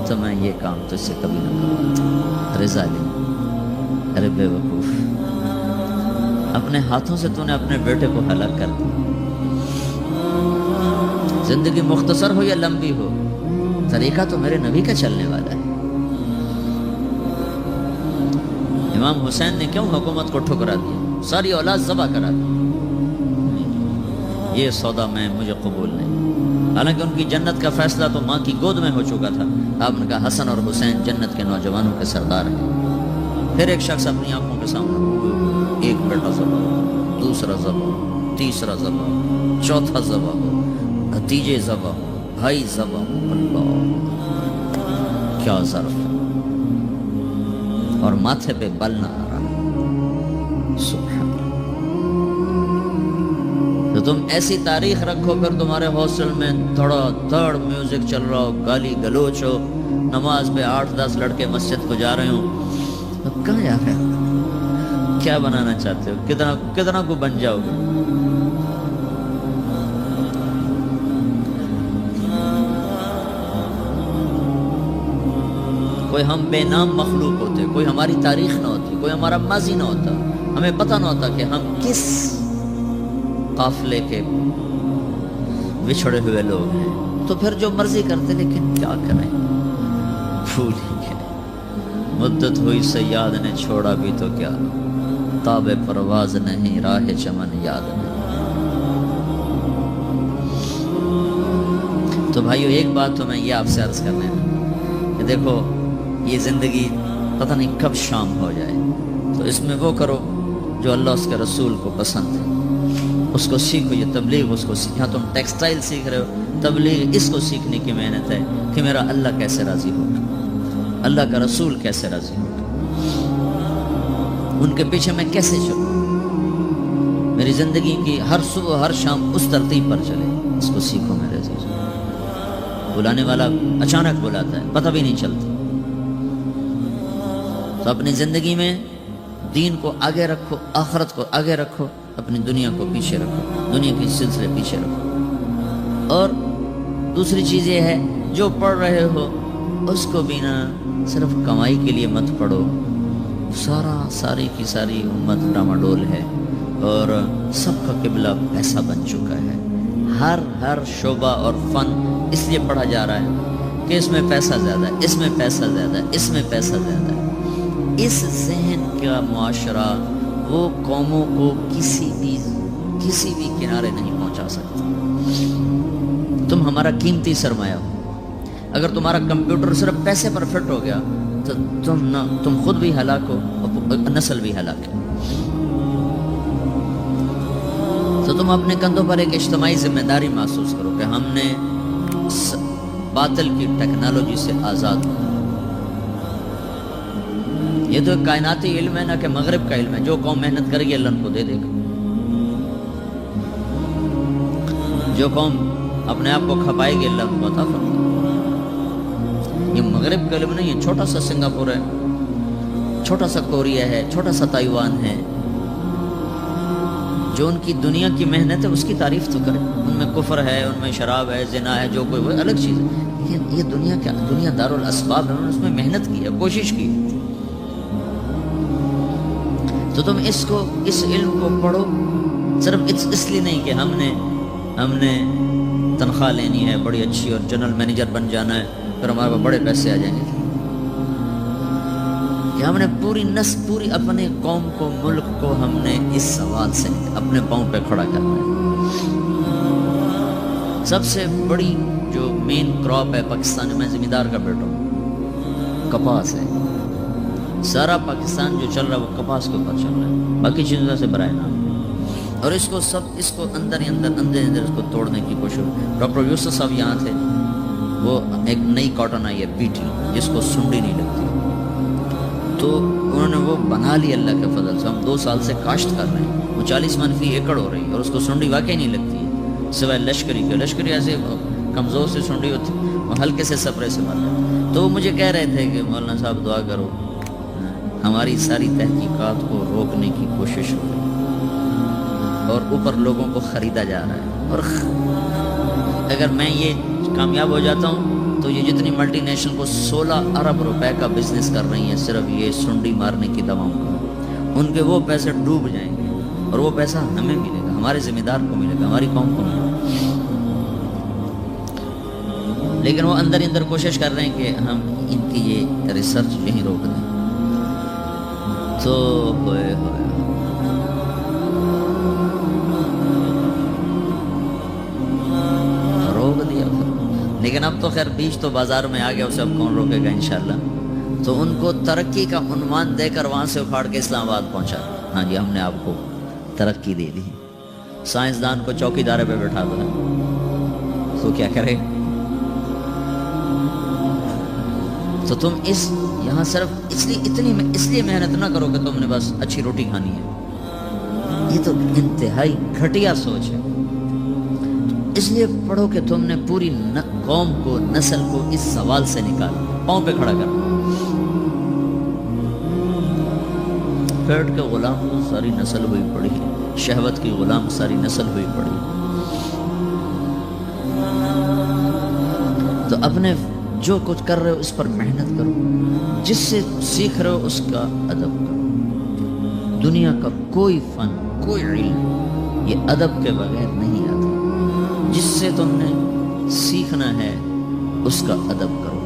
تو میں یہ کام تجھ سے کبھی نہ کرواتا۔ ارے ظالم، ارے بے وقوف، اپنے ہاتھوں سے تو نے اپنے بیٹے کو ہلاک کر دیا۔ زندگی مختصر ہو یا لمبی ہو، طریقہ تو میرے نبی کا چلنے والا ہے۔ امام حسین نے کیوں حکومت کو ٹھکرا دیا، ساری اولاد ذبح کرا دی؟ یہ سودا میں مجھے قبول نہیں۔ حالانکہ ان کی جنت کا فیصلہ تو ماں کی گود میں ہو چکا تھا۔ آپ نے کہا حسن اور حسین جنت کے نوجوانوں کے سردار ہیں۔ پھر ایک شخص اپنی آنکھوں کے سامنے، ایک بیٹا ذبح، دوسرا ذبح، تیسرا ذبح، چوتھا ذبح، بھتیجے ذبح، بھائی ذبح۔ اللہ، کیا ظرف ہے، اور ماتھے پہ بل نہ آ رہا۔ سبحان اللہ۔ تو تم ایسی تاریخ رکھو، پھر تمہارے ہاسٹل میں دھڑا دھڑ میوزک چل رہا ہو، گالی گلوچ ہو، نماز پہ 8-10 لڑکے مسجد کو جا رہے ہوں، اب کہاں جا رہے ہو؟ کیا بنانا چاہتے ہو؟ کتنا کو بن جاؤ گے؟ کوئی ہم بے نام مخلوق ہوتے، کوئی ہماری تاریخ نہ ہوتی، کوئی ہمارا ماضی نہ ہوتا، ہمیں پتہ نہ ہوتا کہ ہم کس قافلے کے بچھڑے ہوئے لوگ ہیں، تو پھر جو مرضی کرتے، لیکن کیا کریں، بھول ہی گئے۔ مدت ہوئی سیاد نے چھوڑا بھی تو کیا، تاب پرواز نہیں، راہ چمن یاد نہیں۔ تو بھائیو، ایک بات تو میں یہ آپ سے عرض کرنے ہیں کہ دیکھو، یہ زندگی پتہ نہیں کب شام ہو جائے، تو اس میں وہ کرو جو اللہ اس کے رسول کو پسند ہے، اس کو سیکھو۔ یہ تبلیغ اس کو سیکھا، تم ٹیکسٹائل سیکھ رہے ہو، تبلیغ اس کو سیکھنے کی محنت ہے کہ میرا اللہ کیسے راضی ہوگا، اللہ کا رسول کیسے راضی ہوگا، ان کے پیچھے میں کیسے چلوں، میری زندگی کی ہر صبح ہر شام اس ترتیب پر چلے، اس کو سیکھو میرے عزیز۔ بلانے والا اچانک بلاتا ہے، پتہ بھی نہیں چلتا۔ تو اپنی زندگی میں دین کو آگے رکھو، آخرت کو آگے رکھو، اپنی دنیا کو پیچھے رکھو، دنیا کی سلسلے پیچھے رکھو۔ اور دوسری چیز یہ ہے، جو پڑھ رہے ہو اس کو بھی نہ صرف کمائی کے لیے مت پڑھو، ساری کی ساری امت ڈاماڈول ہے، اور سب کا قبلہ پیسہ بن چکا ہے۔ ہر شعبہ اور فن اس لیے پڑھا جا رہا ہے کہ اس میں پیسہ زیادہ ہے، اس میں پیسہ زیادہ ہے، اس میں پیسہ زیادہ ہے۔ اس ذہن کا معاشرہ وہ قوموں کو کسی بھی کنارے نہیں پہنچا سکتا۔ تم ہمارا قیمتی سرمایہ ہو، اگر تمہارا کمپیوٹر صرف پیسے پر فٹ ہو گیا تو تم خود بھی ہلاک ہو اور نسل بھی ہلاک ہے. تو تم اپنے کندھوں پر ایک اجتماعی ذمہ داری محسوس کرو کہ ہم نے باطل کی ٹیکنالوجی سے آزاد ہو. یہ تو ایک کائناتی علم ہے، نہ کہ مغرب کا علم ہے. جو قوم محنت کرے گی اللہ ان کو دے دے گا. جو قوم اپنے آپ کو کھپائے گی اللہ ان کو عطا فرمائے گا. یہ مغرب کا علم نہیں ہے. چھوٹا سا سنگاپور ہے، چھوٹا سا کوریا ہے، چھوٹا سا تائیوان ہے. جو ان کی دنیا کی محنت ہے اس کی تعریف تو کرے. ان میں کفر ہے، ان میں شراب ہے، زنا ہے، جو کوئی وہ الگ چیز ہے. لیکن یہ دنیا دارالاسباب ہے، انہوں نے اس میں محنت کی ہے، کوشش کی ہے. تو تم اس علم کو پڑھو صرف اس لیے نہیں کہ ہم نے تنخواہ لینی ہے بڑی اچھی اور جنرل مینیجر بن جانا ہے پھر ہمارے پاس بڑے پیسے آ جائیں گے. کہ ہم نے پوری اپنے قوم کو، ملک کو ہم نے اس سوال سے اپنے پاؤں پہ کھڑا کرنا ہے. سب سے بڑی جو مین کراپ ہے پاکستان میں، زمیندار کا بیٹا ہوں، کپاس ہے. سارا پاکستان جو چل رہا ہے وہ کپاس کے اوپر چل رہا ہے، باقی چیزوں سے برائے نام. اور اس کو اندر اس کو توڑنے کی کوشش. ڈاکٹر یوسف صاحب یہاں تھے، وہ ایک نئی کاٹن آئی ہے بیٹی جس کو سنڈی نہیں لگتی، تو انہوں نے وہ بنا لی اللہ کے فضل سے. ہم 2 سال سے کاشت کر رہے ہیں، وہ 40 من فی ایکڑ ہو رہی ہے اور اس کو سنڈی واقعی نہیں لگتی ہے سوائے لشکری کے. لشکری ایسے کمزور سے سنڈی ہوتی، وہ ہلکے سے سپرے سے مر جاتی. تو وہ مجھے کہہ رہے تھے کہ مولانا صاحب دعا کرو، ہماری ساری تحقیقات کو روکنے کی کوشش ہو رہی ہے اور اوپر لوگوں کو خریدا جا رہا ہے. اور اگر میں یہ کامیاب ہو جاتا ہوں تو یہ جتنی ملٹی نیشنل کو 16 ارب روپے کا بزنس کر رہی ہیں صرف یہ سنڈی مارنے کی دواؤں کا، ان کے وہ پیسے ڈوب جائیں گے اور وہ پیسہ ہمیں ملے گا، ہمارے ذمہ دار کو ملے گا، ہماری قوم کو ملے گا. لیکن وہ اندر کوشش کر رہے ہیں کہ ہم ان کی یہ ریسرچ یہیں روک دیں. تو روک دیا. لیکن اب تو خیر بیج تو بازار میں آ گیا، اسے اب کون روکے گا انشاءاللہ. تو ان کو ترقی کا عنوان دے کر وہاں سے اکھاڑ کے اسلام آباد پہنچا. ہاں جی، ہم نے آپ کو ترقی دے دی. سائنسدان کو چوکی دارے پہ بٹھا دو تو کیا کرے. تو تم یہاں صرف اس لیے محنت نہ کرو کہ تم نے بس اچھی روٹی کھانی ہے. یہ تو انتہائی گھٹیا سوچ ہے. اس لیے پڑھو کہ تم نے پوری قوم کو، نسل کو اس سوال سے نکالا، پاؤں پہ کھڑا کرنا. پیٹ کے غلام کو ساری نسل ہوئی پڑی، شہوت کی غلام ساری نسل ہوئی پڑی. تو اپنے جو کچھ کر رہے ہو اس پر محنت کرو، جس سے سیکھ رہے ہو اس کا ادب کرو. دنیا کا کوئی فن، کوئی علم یہ ادب کے بغیر نہیں آتا. جس سے تم نے سیکھنا ہے اس کا ادب کرو.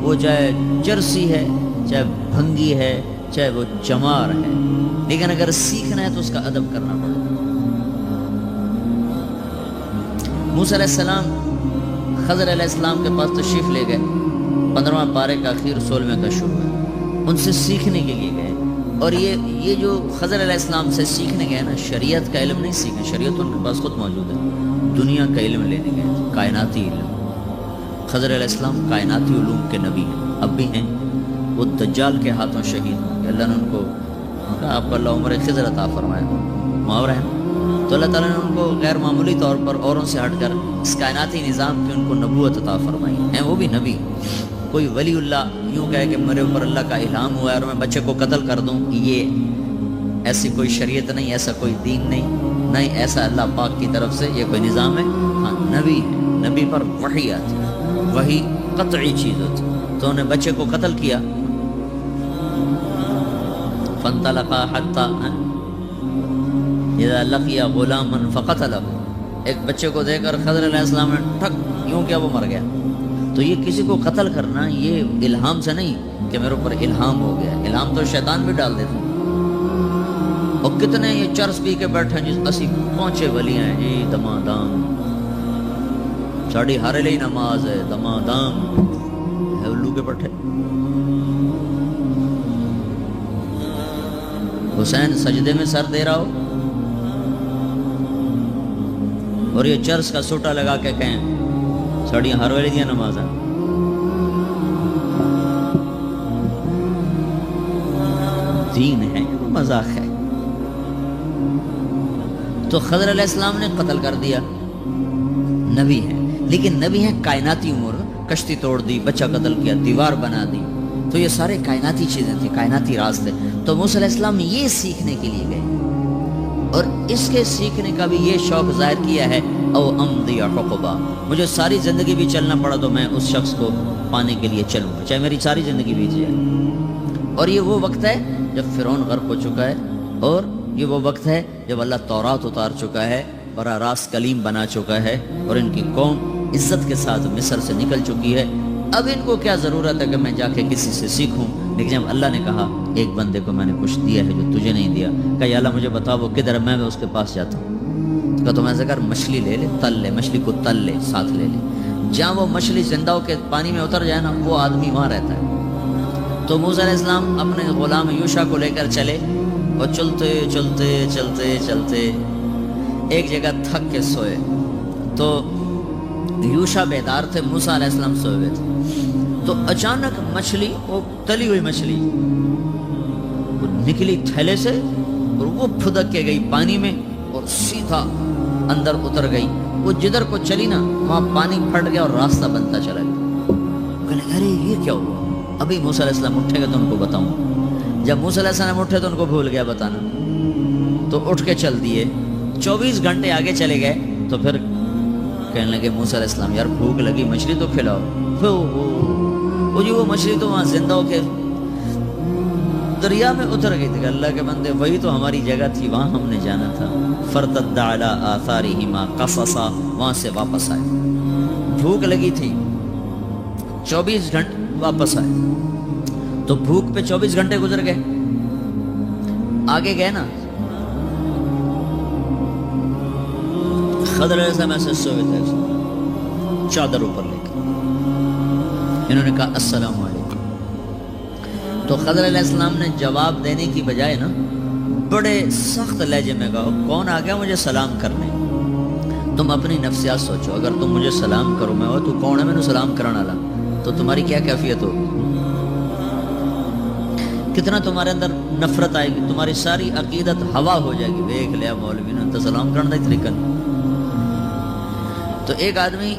وہ چاہے جرسی ہے، چاہے بھنگی ہے، چاہے وہ چمار ہے، لیکن اگر سیکھنا ہے تو اس کا ادب کرنا پڑے گا. موسیٰ علیہ السلام خضر علیہ السلام کے پاس تشریف لے گئے. 15واں پارے کا اخیر 16ویں کا شروع ہے. ان سے سیکھنے کے لیے گئے. اور یہ جو خضر علیہ السلام سے سیکھنے گئے نا، شریعت کا علم نہیں سیکھیں، شریعت ان کے پاس خود موجود ہے. دنیا کا علم لینے گئے، کائناتی علم. خضر علیہ السلام کائناتی علوم کے نبی ہیں، اب بھی ہیں. وہ دجال کے ہاتھوں شہید ہوں گے. اللہ نے ان کو کہا آپ کو اللہ عمر خضر عطا فرمایا، محاورہ ہے. تو اللہ تعالیٰ نے ان کو غیر معمولی طور پر اوروں سے ہٹ کر اس کائناتی نظام کی ان کو نبوت عطا فرمائی ہیں. وہ بھی نبی. کوئی ولی اللہ یوں کہے کہ میرے اوپر اللہ کا الہام ہوا ہے اور میں بچے کو قتل کر دوں، یہ ایسی کوئی شریعت نہیں، ایسا کوئی دین نہیں، ایسا اللہ پاک کی طرف سے یہ کوئی نظام ہے. ہاں نبی ہے، نبی پر وحی آتی، وحی قطعی چیز ہوتی. تو انہیں بچے کو قتل کیا. فانطلقا حتی اذا لقی غلاما فقتلہ. ایک بچے کو دے کر خضر علیہ السلام نے ٹھک یوں کیا، وہ مر گیا. تو یہ کسی کو قتل کرنا یہ الہام سے نہیں کہ میرے اوپر الہام ہو گیا. الہام تو شیطان بھی ڈال دیتا. اور کتنے یہ چرس پی کے بیٹھے ہیں جس اسی پہنچے ولی ہیں جی، دمادام ساڑی ہر لئی نماز ہے، دمادام الو کے پٹھے. حسین سجدے میں سر دے رہا ہو اور یہ چرس کا سوٹا لگا کے کہیں ساڑیاں ہر ویلے دیا نماز ہیں. دین ہے مذاق ہے. تو خضر علیہ السلام نے قتل کر دیا. نبی ہے لیکن نبی ہے کائناتی امور. کشتی توڑ دی, بچہ قتل کیا, دیوار بنا دی, تو یہ سارے کائناتی چیزیں تھیں, کائناتی راز تھے. تو موسیٰ علیہ السلام یہ سیکھنے کے لیے گئے اور اس کے سیکھنے کا بھی یہ شوق ظاہر کیا ہے او امضی حقبا, مجھے ساری زندگی بھی چلنا پڑا تو میں اس شخص کو پانے کے لیے چلوں گا, چاہے میری ساری زندگی بیت جائے. اور یہ وہ وقت ہے جب فرعون غرق ہو چکا ہے, اور یہ وہ وقت ہے جب اللہ تورات اتار چکا ہے, براہ راست کلیم بنا چکا ہے, اور ان کی قوم عزت کے ساتھ مصر سے نکل چکی ہے. اب ان کو کیا ضرورت ہے کہ میں جا کے کسی سے سیکھوں. لیکن جب اللہ نے کہا ایک بندے کو میں نے کچھ دیا ہے جو تجھے نہیں دیا, کہا یا اللہ مجھے بتا وہ کدھر ہے, میں اس کے پاس جاتا ہوں. کہا تو میں ذکر مچھلی لے لے, تل لے, مچھلی کو تل لے, ساتھ لے لے. جہاں وہ مچھلی زندہ ہو کے پانی میں اتر جائے نا, وہ آدمی وہاں رہتا ہے. تو موسیٰ علیہ السلام اپنے غلام یوشع کو لے کر چلے اور چلتے چلتے چلتے چلتے ایک جگہ تھک کے سوئے. تو یوشع بیدار تھے, موسیٰ علیہ السلام سوئے ہوئے تھے. تو اچانک مچھلی, وہ تلی ہوئی مچھلی وہ نکلی تھیلے سے اور وہ پھدک کے گئی پانی میں اور سیدھا اندر اتر گئی. وہ جدھر کو چلی نا وہاں پانی پھٹ گیا اور راستہ بنتا چلا گیا. کہنے ارے یہ کیا ہوا, ابھی موسیٰ علیہ السلام اٹھے گا تو ان کو بتاؤں. جب موسیٰ علیہ السلام اٹھے تو ان کو بھول گیا بتانا, تو اٹھ کے چل دیے. 24 گھنٹے آگے چلے گئے تو پھر کہنے لگے موسیٰ علیہ السلام یار بھوک لگی, مچھلی تو کھلاؤ. وہ جی وہ مچھلی تو وہاں زندہ ہو کے دریا میں اتر گئی تھی. اللہ کے بندے وہی تو ہماری جگہ تھی, وہاں ہم نے جانا تھا. فرتد علی آثارہما قصصا, وہاں سے واپس آئے. بھوک لگی تھی, 24 گھنٹے واپس آئے. تو بھوک پہ 24 گھنٹے گزر گئے. آگے گئے نا, خضر علیہ السلام ایسے سوئے تھے, چادر اوپر لے کے. انہوں نے کہا السلام علیکم. تو خضر علیہ السلام نے جواب دینے کی بجائے نا بڑے سخت لہجے میں کہا کون آ گیا مجھے سلام کرنے. تم اپنی نفسیات سوچو, اگر تم مجھے سلام کرو میں تو کون ہے میں سلام کرنا لا, تو تمہاری کیا کیفیت ہوگی, کتنا تمہارے اندر نفرت آئے گی, تمہاری ساری عقیدت ہوا ہو جائے گی. دیکھ لیا مولوی نے تو سلام کرنا ہی طریقہ. تو ایک آدمی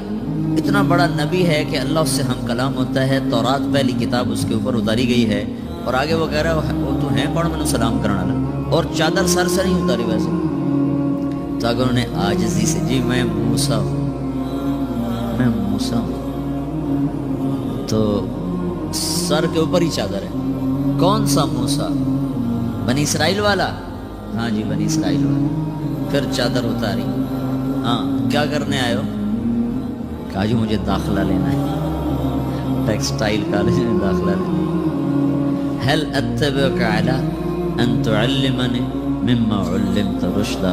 اتنا بڑا نبی ہے کہ اللہ اس سے ہم کلام ہوتا ہے, تورات پہلی کتاب اس کے اوپر اتاری گئی ہے, اور آگے وہ کہہ رہا ہے وہ تو ہیں کون میں سلام کرنا لا, اور چادر سر سے نہیں اتاری ویسے. تو اگر انہوں نے عاجزی سے جی میں موسیٰ ہوں, میں موسیٰ ہوں, تو سر کے اوپر ہی چادر ہے. کون سا موسیٰ, بنی اسرائیل والا؟ ہاں جی بنی اسرائیل والا. پھر چادر اتاری. ہاں کیا کرنے آئے ہو؟ کہا جی مجھے داخلہ لینا ہے, ٹیکسٹائل کالج میں داخلہ لینا ہے. هل اتبعك على ان تعلمني مما علمت رشدا,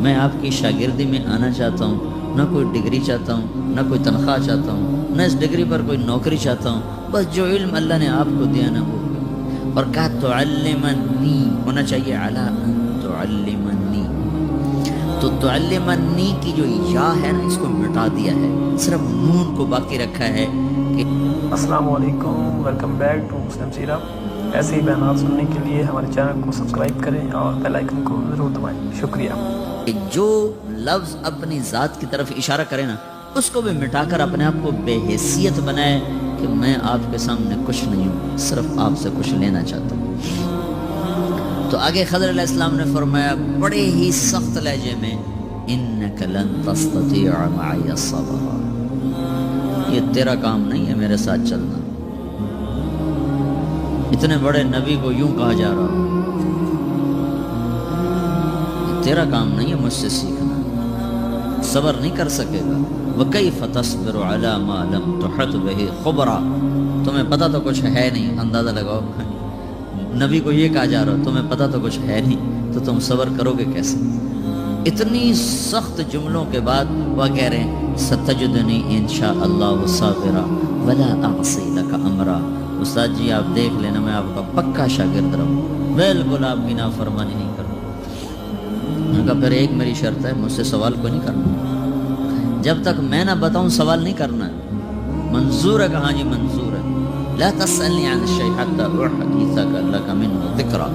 میں آپ کی شاگردی میں آنا چاہتا ہوں, نہ کوئی ڈگری چاہتا ہوں, نہ کوئی تنخواہ چاہتا ہوں, نہ اس ڈگری پر کوئی نوکری چاہتا ہوں, بس جو علم اللہ نے آپ کو دیا نا وہ. اور کہا تعلمنی ہونا چاہیے علی ان تعلمنی. تو تعلمنی کی جو یا ہے نا اس کو مٹا دیا ہے, صرف نون کو باقی رکھا ہے کہ السلام علیکم, ویلکم بیک ٹو مسلم سیرہ. ایسے ہی بیانات سننے کے لیے ہمارے چینل کو سبسکرائب کریں اور بیل آئیکن کو ضرور دبائیں. شکریہ. جو لفظ اپنی ذات کی طرف اشارہ کرے نا اس کو بھی مٹا کر اپنے آپ کو بے حیثیت بنائے کہ میں آپ کے سامنے کچھ نہیں ہوں, صرف آپ سے کچھ لینا چاہتا ہوں. تو آگے خضر علیہ السلام نے فرمایا بڑے ہی سخت لہجے میں انک لن تستطیع معی صبرا, یہ تیرا کام نہیں ہے میرے ساتھ چلنا. اتنے بڑے نبی کو یوں کہا جا رہا, یہ تیرا کام نہیں ہے مجھ سے سیکھنا, صبر نہیں کر سکے گا. وَكَيْفَ تَصْبِرُ عَلَى مَا لَمْ تُحَطْ بِهِ خُبْرًا, تمہیں پتہ تو کچھ ہے نہیں, اندازہ لگاؤ. نبی کو یہ کہا جا رہا تمہیں پتہ تو کچھ ہے نہیں تو تم صبر کرو گے کیسے. اتنی سخت جملوں کے بعد وہ کہہ رہے ہیں ستجدنی انشاءاللہ صابرا ولا اعصی لک امرا. استاد جی آپ دیکھ لینا میں آپ کا پکا شاگرد رہوں، بالکل آپ کی نافرمانی نہیں کروں. میں نے کہا پھر ایک میری شرط ہے، مجھ سے سوال کوئی نہیں کرنا، جب تک میں نہ بتاؤں سوال نہیں کرنا ہے. منظور ہے؟ کہاں جی منظور ہے. لا تسألنی عن الشیء حتی احدثک لک منہ ذکرا.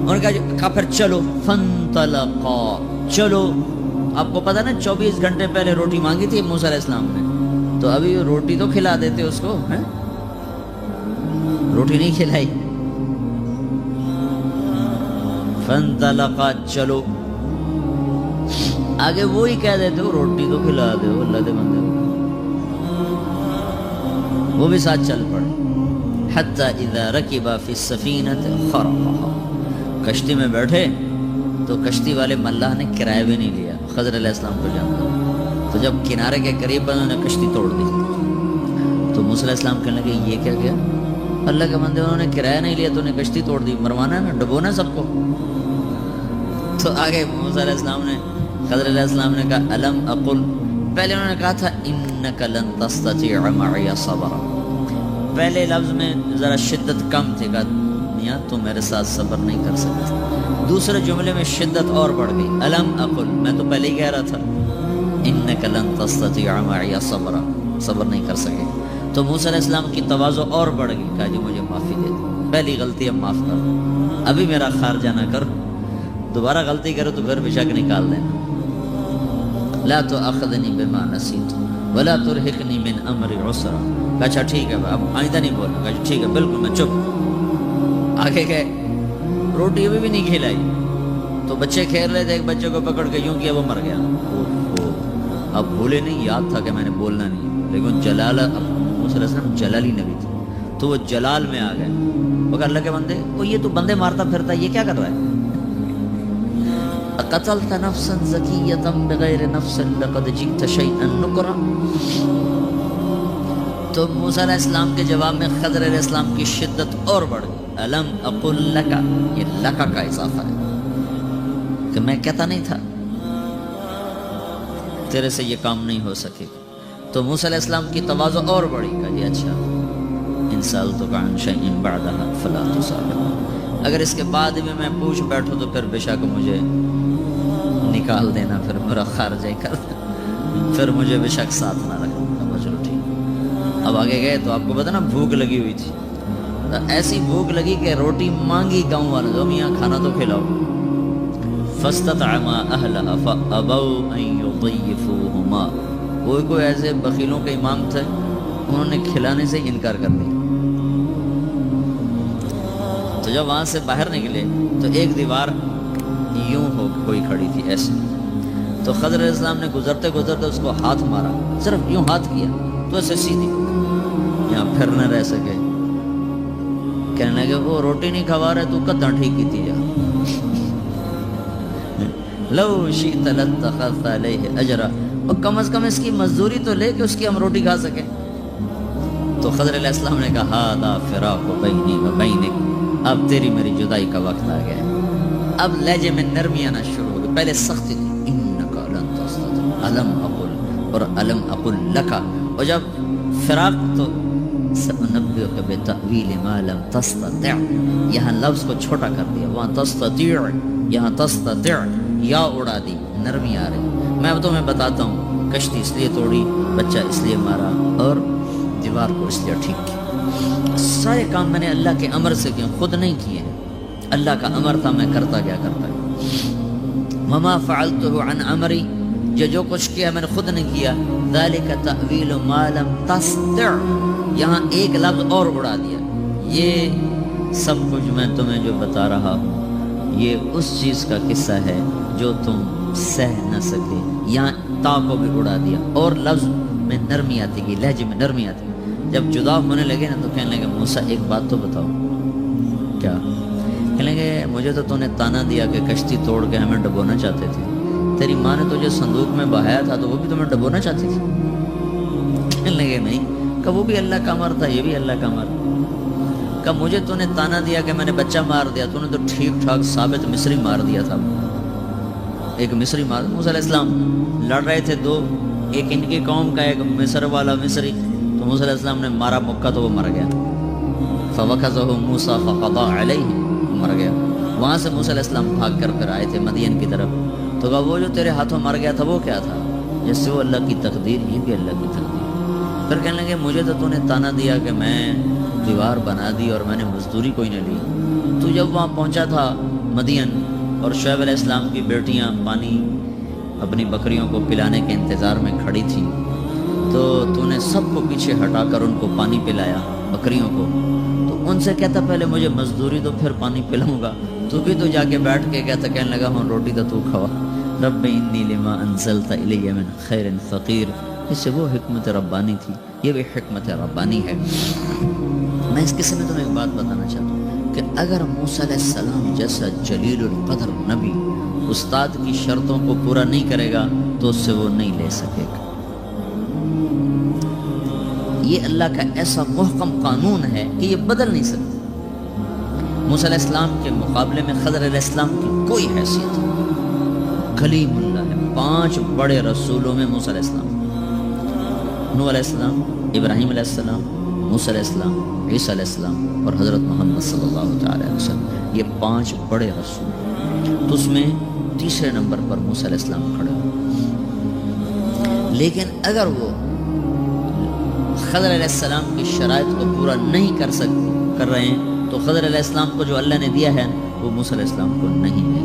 انہوں نے کہا پھر چلو. فانطلقا، چلو. آپ کو پتا نا 24 گھنٹے پہلے روٹی مانگی تھی موسیٰ علیہ السلام نے، تو ابھی روٹی تو کھلا دیتے اس کو، روٹی نہیں کھلائی. فانطلقا، چلو. آگے وہی کہہ دیتے ہو روٹی تو کھلا دے اللہ دے بندے، وہ بھی ساتھ چل پڑے. حتی اذا رکبا فی السفینۃ خرقها، کشتی میں بیٹھے تو کشتی والے ملاح نے کرایہ بھی نہیں لیا خضر علیہ السلام کو جانا. تو جب کنارے کے قریب انہوں نے کشتی توڑ دی تو موسیٰ علیہ السلام کہنے لگے یہ کیا کیا اللہ کے بندے، انہوں نے کرایہ نہیں لیا تو انہیں کشتی توڑ دی، مروانا ہے نا، ڈبونا سب کو. تو آگے موسیٰ علیہ السلام نے خضر علیہ السلام نے کہا الم اقل، پہلے انہوں نے کہا تھا انک لن تستطیع معی صبرا، پہلے لفظ میں ذرا شدت کم تھی، کہا میاں تو میرے ساتھ صبر نہیں کر سکتا. دوسرے جملے میں شدت اور بڑھ گئی، الم اقل، میں تو پہلے ہی کہہ رہا تھا انک لن تستطیع معی صبرا، صبر نہیں کر سکے. تو موسیٰ علیہ السلام کی تواضع اور بڑھ گئی، کہا جی مجھے معافی دے دو، پہلی غلطی اب معاف کر، ابھی میرا خارجہ نہ کر، دوبارہ غلطی کرو تو گھر بے شک نکال دینا. لا تؤاخذنی بما نسیت ولا ترهقنی من امری عسرا. اچھا ٹھیک ہے اب آئندہ نہیں بولنا. کہا ٹھیک ہے بالکل میں چپ. آگے گئے، روٹی ابھی بھی نہیں کھلائی تو بچے کھیل رہے تھے، ایک بچے کو پکڑ کے یوں کیا وہ مر گیا. اب بھولے نہیں، یاد تھا کہ میں نے بولنا نہیں، لیکن جلال موسیٰ علیہ السلام جلالی نبی تھے تو وہ جلال میں آ گئے. وہ کہ اللہ کے بندے، وہ یہ تو بندے مارتا پھرتا ہے، یہ کیا کر رہا ہے؟ قتلت نفسا زکیۃ بغیر نفس لقد جئت شیئا نکرا. تو موسیٰ علیہ السلام کے جواب میں خضر علیہ السلام کی شدت اور بڑھ گئی. الم اقل لک، یہ لکا کا اضافہ ہے کہ میں کہتا نہیں تھا تیرے سے یہ کام نہیں ہو سکے. تو موسیٰ علیہ السلام کی تواضع اور بڑھی، کہا جی اچھا ان سألتک عن شیء بعدها فلا تصاحب، اگر اس کے بعد بھی میں پوچھ بیٹھوں تو پھر بے شک مجھے نکال دینا، پھر میرا خارجہ ہی کر دینا، پھر مجھے بے شک ساتھ نہ رکھنا. چلو ٹھیک. اب آگے گئے تو آپ کو پتا نا بھوک لگی ہوئی تھی، ایسی بھوک لگی کہ روٹی مانگی گاؤں والوں سے، میاں کھانا تو کھلاؤ. فاستطعما اہلها فابوا ان یضیفوهما، کوئی ایسے بخیلوں کے امام تھے، انہوں نے کھلانے سے انکار کر دیا. تو جب وہاں سے باہر نکلے تو ایک دیوار یوں ہو کوئی کھڑی تھی ایسے، تو خضر علیہ السلام نے گزرتے گزرتے اس کو ہاتھ مارا، صرف یوں ہاتھ کیا تو ایسے سیدھی، یہاں پھر نہ رہ سکے. کہنے لگے وہ روٹی نہیں کھوا رہے تو کدھر ٹھیک کی تھی جا، لو شئت لاتخذت علیہ اجرا، اور کم از کم اس کی مزدوری تو لے کہ اس کی ہم روٹی کھا سکیں. تو خضر علیہ السلام نے کہا ھذا فراق بینی و بینک، اب تیری میری جدائی کا وقت آ گیا ہے. اب لہجے میں نرمی آنا شروع ہو گئی، پہلے سختی تھی، انک لن تستطیع الم اقل اور الم اقل لک، اور جب فراق تو سأنبئک بتأویل ما لم تستطع، یہاں لفظ کو چھوٹا کر دیا، وہاں تستطیع یہاں تستطع، یا اڑا دی، نرمی آ رہی. میں اب تمہیں بتاتا ہوں، کشتی اس لیے توڑی، بچہ اس لیے مارا، اور دیوار کو اس لیے ٹھیک کیا. سارے کام میں نے اللہ کے امر سے کیے، خود نہیں کیے، اللہ کا امر تھا، میں کرتا کیا کرتا ہے. وما فعلته عن امری، جو کچھ کیا میں نے خود نہیں کیا. ذالک تأویل ما لم تستطع، یہاں ایک لفظ اور اڑا دیا. یہ سب کچھ میں تمہیں جو بتا رہا ہوں یہ اس چیز کا قصہ ہے جو تم سہ نہ سکے. یہاں تا کو بھی اڑا دیا، اور لفظ میں نرمی آتی گئی، لہجے میں نرمی آتی گئی. جب جدا ہونے لگے نا تو کہنے لگے موسیٰ ایک بات تو بتاؤ. کیا؟ کہنے لگے مجھے تو نے تانا دیا کہ کشتی توڑ کے ہمیں ڈبونا چاہتے تھے، تیری ماں نے تجھے صندوق میں بہایا تھا تو وہ بھی تمہیں ڈبونا چاہتی تھی. کہنے لگے نہیں، کہ وہ بھی اللہ کا امر تھا، یہ بھی اللہ کا امر. کہ مجھے نے تانا دیا کہ میں نے بچہ مار دیا، تو نے تو ٹھیک ٹھاک ثابت مصری مار دیا تھا. ایک مصری موسیٰ علیہ السلام لڑ رہے تھے دو، ایک ان کی قوم کا ایک مصر والا مصری، تو موسیٰ علیہ السلام نے مارا مکہ تو وہ مر گیا، فوکزہ موسیٰ فقضى علیہ، مر گیا۔ وہاں سے موسیٰ علیہ السلام بھاگ کر پھر آئے تھے مدین کی طرف، تو کہا وہ جو تیرے ہاتھوں مر گیا تھا وہ کیا تھا؟ جس سے وہ اللہ کی تقدیر، یہ بھی اللہ کی تقدیر۔ پھر کہنے لگے مجھے تو نے تانا دیا کہ میں دیوار بنا دی اور میں نے مزدوری کوئی نہ لی۔ تو جب وہاں پہنچا تھا مدین اور شعیب علیہ السلام کی بیٹیاں پانی اپنی بکریوں کو پلانے کے انتظار میں کھڑی تھی، تو نے سب کو پیچھے ہٹا کر ان کو پانی پلایا بکریوں کو، تو ان سے کہتا پہلے مجھے مزدوری تو پھر پانی پلاؤں گا، تو بھی تو جا کے بیٹھ کے کہتا، کہنے لگا ہوں روٹی تو کھوا، رب انی لما انزلت الی من خیر فقیر۔ اس سے وہ حکمت ربانی تھی، یہ بھی حکمت ربانی ہے۔ میں اس قصے میں تمہیں ایک بات بتانا چاہتا ہوں کہ اگر موسیٰ علیہ السلام جیسا جلیل القدر نبی استاد کی شرطوں کو پورا نہیں کرے گا تو اس سے وہ نہیں لے سکے گا۔ یہ اللہ کا ایسا محکم قانون ہے کہ یہ بدل نہیں سکتا۔ موسیٰ علیہ السلام کے مقابلے میں خضر علیہ السلام کی کوئی حیثیت نہیں، کلیم اللہ ہے۔ 5 بڑے رسولوں میں موسیٰ علیہ السلام، نوح علیہ السلام، ابراہیم علیہ السلام، موسیٰ علیہ السلام، عیسیٰ علیہ السلام اور حضرت محمد صلی اللہ تعالی علیہ وسلم، یہ 5 بڑے رسول، تو اس میں تیسرے نمبر پر موسیٰ علیہ السلام کھڑے ہوئے۔ لیکن اگر وہ خضر علیہ السلام کی شرائط کو پورا نہیں کر رہے ہیں تو خضر علیہ السلام کو جو اللہ نے دیا ہے وہ موسیٰ علیہ السلام کو نہیں ملے۔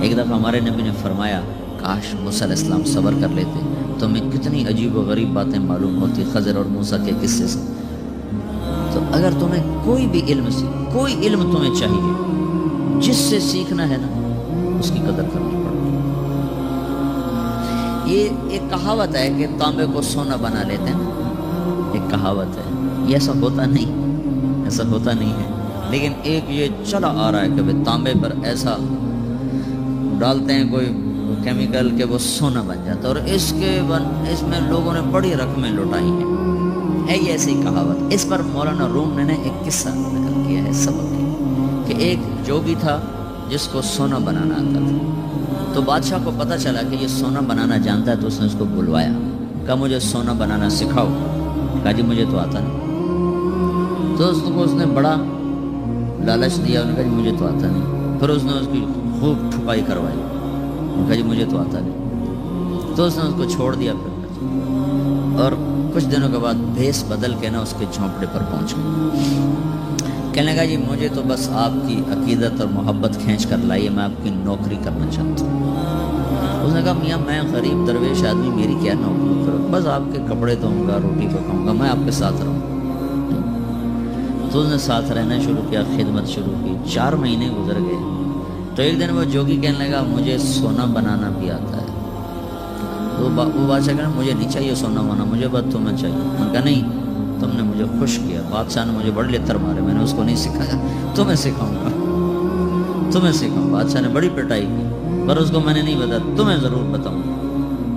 ایک دفعہ ہمارے نبی نے فرمایا کاش موسیٰ علیہ السلام صبر کر لیتے تو ہمیں کتنی عجیب و غریب باتیں معلوم ہوتی خضر اور موسیٰ کے قصے سے۔ تو اگر تمہیں کوئی بھی کوئی علم تمہیں چاہیے، جس سے سیکھنا ہے نا اس کی قدر کرنی پڑے گی۔ یہ ایک کہاوت ہے کہ تانبے کو سونا بنا لیتے ہیں، ایک کہاوت ہے، یہ ایسا ہوتا نہیں ہے، لیکن ایک یہ چلا آ رہا ہے کہ تانبے پر ایسا ڈالتے ہیں کوئی کیمیکل کہ وہ سونا بن جاتا ہے، اور اس میں لوگوں نے بڑی رقمیں لٹائی ہیں، ہے یہ ایسی کہاوت۔ اس پر مولانا روم نے ایک قصہ نقل کیا ہے سبق کہ ایک جوگی تھا جس کو سونا بنانا آتا تھا، تو بادشاہ کو پتہ چلا کہ یہ سونا بنانا جانتا ہے، تو اس نے اس کو بلوایا، کہا مجھے سونا بنانا سکھاؤ۔ کہا جی مجھے تو آتا نہیں۔ تو اس نے بڑا لالچ دیا، انہوں نے کہا جی مجھے تو آتا نہیں۔ پھر اس نے اس کی خوب ٹھپائی کروائی، کہا جی مجھے تو آتا نہیں۔ تو اس نے اس کو چھوڑ دیا پھر، اور کچھ دنوں کے بعد بھیس بدل کے اس کے جھونپڑے پر پہنچ گئے۔ کہنے لگا جی مجھے تو بس آپ کی عقیدت اور محبت کھینچ کر لائیے، میں آپ کی نوکری کرنا چاہتا ہوں۔ اس نے کہا میاں میں غریب درویش آدمی، میری کیا نوکری کروں، بس آپ کے کپڑے دھوؤں گا، روٹی پکاؤں گا، میں آپ کے ساتھ رہوں۔ تو اس نے ساتھ رہنا شروع کیا، خدمت شروع کی۔ 4 مہینے گزر گئے تو ایک دن وہ جوگی کہنے لگا مجھے سونا بنانا بھی آتا ہے۔ تو وہ بادشاہ کہنا مجھے نہیں چاہیے سونا وانا، مجھے بس تمہیں چاہیے۔ انہوں نے کہا نہیں، تم نے مجھے خوش کیا، بادشاہ نے مجھے بڑے لتر مارے، میں نے اس کو نہیں سکھایا، تمہیں سکھاؤں گا۔ بادشاہ نے بڑی پٹائی کی پر اس کو میں نے نہیں بتایا، تمہیں ضرور بتاؤں۔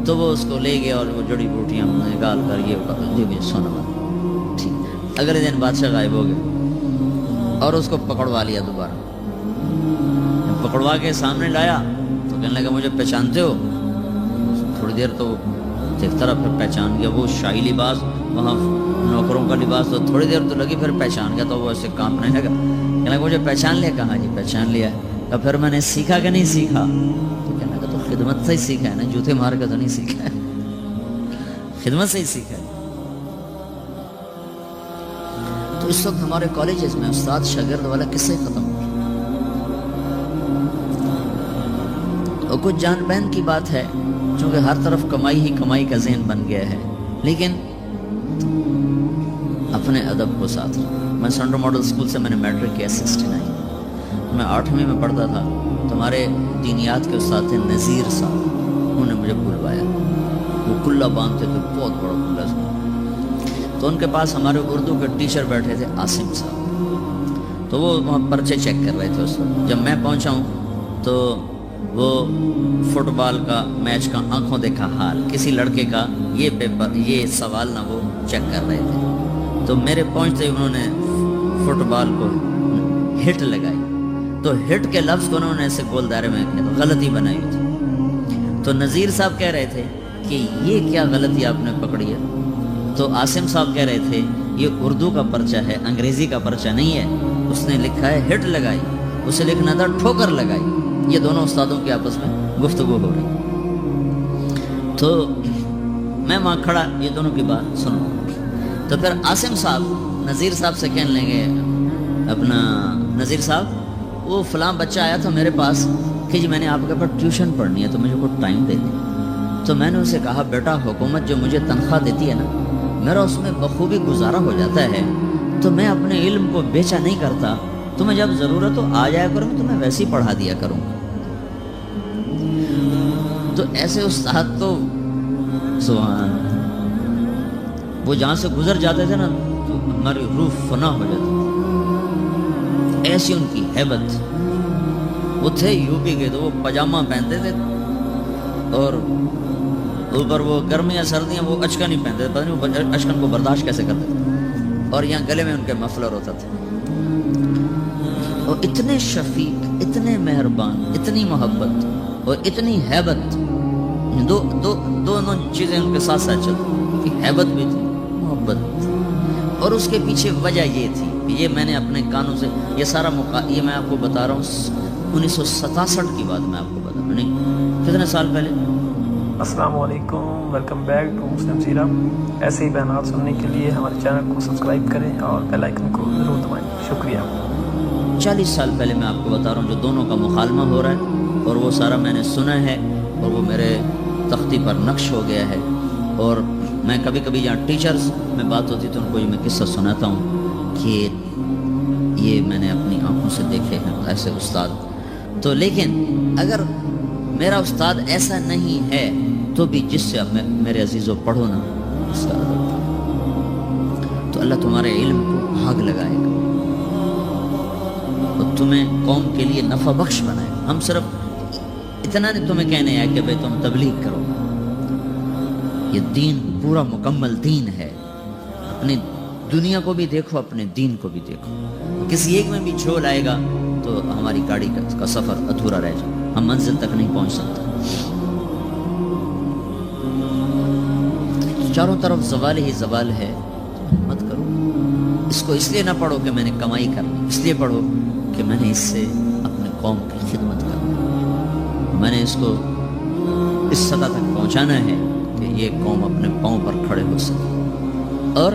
تو وہ اس کو لے گیا اور وہ جڑی بوٹیاں نکال کر یہ بھی سونا بنا۔ ٹھیک، اگلے دن بادشاہ غائب ہو گیا اور اس کو پکڑوا لیا دوبارہ۔ پکڑوا کے سامنے لایا تو کہنے لگا مجھے پہچانتے ہو؟ تھوڑی دیر تو دیکھتا رہا، پھر پہچان گیا، وہ شاہی لباس، وہاں نوکروں کا لباس، تو تھوڑی دیر تو لگی، پھر پہچان گیا تو وہ ایسے کانپنے لگا۔ کہنے لگا مجھے پہچان لیا؟ کہا جی پہچان لیا۔ کہا پھر میں نے سیکھا کہ نہیں سیکھا؟ تو کہنے لگا تو خدمت سے ہی سیکھا ہے نا، جوتے مار کے تو نہیں سیکھا ہے، خدمت سے ہی سیکھا ہے۔ تو اس وقت ہمارے کالجز میں استاد شاگرد والا قصہ ہی ختم ہو گیا۔ اور کچھ جان بین کی بات ہے، چونکہ ہر طرف کمائی ہی کمائی کا ذہن بن گیا ہے، لیکن اپنے ادب کو ساتھ رکھیں۔ میں سنڈر ماڈل اسکول سے میں نے میٹرک کیا 69، میں 8ویں میں پڑھتا تھا، تو ہمارے دینیات کے استاد تھے نذیر صاحب، انہوں نے مجھے بلوایا، وہ کلہ باندھتے تھے، بہت بڑا کلہ تھا، تو ان کے پاس ہمارے اردو کے ٹیچر بیٹھے تھے عاصم صاحب، تو وہ وہاں پرچے چیک کر رہے تھے اس وقت۔ جب میں پہنچا ہوں تو وہ فٹ بال کا میچ کا آنکھوں دیکھا حال، کسی لڑکے کا یہ پیپر، یہ سوال نہ وہ چیک کر رہے تھے، تو میرے پہنچتے ہی انہوں نے فٹ بال کو ہٹ لگائی، تو ہٹ کے لفظ کو انہوں نے ایسے گول دائرے میں کیا، تو غلطی بنائی تھی، تو نذیر صاحب کہہ رہے تھے کہ یہ کیا غلطی آپ نے پکڑی ہے. تو عاصم صاحب کہہ رہے تھے یہ اردو کا پرچہ ہے، انگریزی کا پرچہ نہیں ہے. اس نے لکھا ہے ہٹ لگائی، اسے لکھنا تھا ٹھوکر لگائی. یہ دونوں استادوں کی آپس میں گفتگو ہو رہی. تو میں وہاں کھڑا یہ دونوں کی بات سنوں. تو پھر عاصم صاحب نذیر صاحب سے کہنے لیں گے، اپنا نذیر صاحب وہ فلاں بچہ آیا تھا میرے پاس کہ جی میں نے آپ کے پاس ٹیوشن پڑھنی ہے تو مجھے کو ٹائم دے دیں. تو میں نے اسے کہا بیٹا حکومت جو مجھے تنخواہ دیتی ہے نا میرا اس میں بخوبی گزارا ہو جاتا ہے، تو میں اپنے علم کو بیچا نہیں کرتا. تمہیں جب ضرورت ہو آ جایا کروں تو میں ویسے ہی پڑھا دیا کروں. تو ایسے استاد تو سبحان وہ جہاں سے گزر جاتے تھے نا تو ہماری روح فنا ہو جاتی. ایسی ان کی ہیبت. وہ تھے یو پی کے تو وہ پاجامہ پہنتے تھے اور اوپر وہ گرمیاں سردیاں وہ اچکن نہیں پہنتے تھے. پتہ نہیں وہ اچکن کو برداشت کیسے کرتے تھے. اور یہاں گلے میں ان کے مفلر ہوتا تھا. اور اتنے شفیق، اتنے مہربان، اتنی محبت اور اتنی ہیبت. دونوں چیزیں ان کے ساتھ ساتھ چلتی. ہیبت بھی تھی، محبت تھی. اور اس کے پیچھے وجہ یہ تھی کہ یہ میں نے اپنے کانوں سے یہ سارا یہ میں آپ کو بتا رہا ہوں 1967 کی بات میں آپ کو بتا رہا ہوں. نہیں کتنے سال پہلے. السلام علیکم، ویلکم بیک ٹو مسلم سیرہ. ایسے ہی بیانات سننے کے لیے ہمارے چینل کو سبسکرائب کریں اور بیل آئکن کو ضرور دبائیں. شکریہ. 40 سال پہلے میں آپ کو بتا رہا ہوں جو دونوں کا مکالمہ ہو رہا ہے اور وہ سارا میں نے سنا ہے اور وہ میرے تختی پر نقش ہو گیا ہے. اور میں کبھی کبھی جہاں ٹیچرز میں بات ہوتی تو ان کو یہ میں قصہ سناتا ہوں کہ یہ میں نے اپنی آنکھوں سے دیکھے ہیں ایسے استاد. تو لیکن اگر میرا استاد ایسا نہیں ہے تو بھی جس سے اب میرے عزیزوں پڑھو نا اس کا ادب تو اللہ تمہارے علم کو آگ لگائے گا اور تمہیں قوم کے لیے نفع بخش بنائے گا. ہم صرف اتنا نہیں تمہیں کہنے ہیں کہ بھئی تم تبلیغ کرو. یہ دین پورا مکمل دین ہے. اپنی دنیا کو بھی دیکھو، اپنے دین کو بھی دیکھو. کسی ایک میں بھی جھول آئے گا تو ہماری گاڑی کا سفر ادھورا رہ جائے، ہم منزل تک نہیں پہنچ سکتے. چاروں طرف زوال ہی زوال ہے. مت کرو اس کو. اس لیے نہ پڑھو کہ میں نے کمائی کرنی، اس لیے پڑھو کہ میں نے اس سے اپنے قوم کی خدمت کرنی. میں نے اس کو اس سطح تک پہنچانا ہے کہ یہ قوم اپنے پاؤں پر کھڑے ہو سکے. اور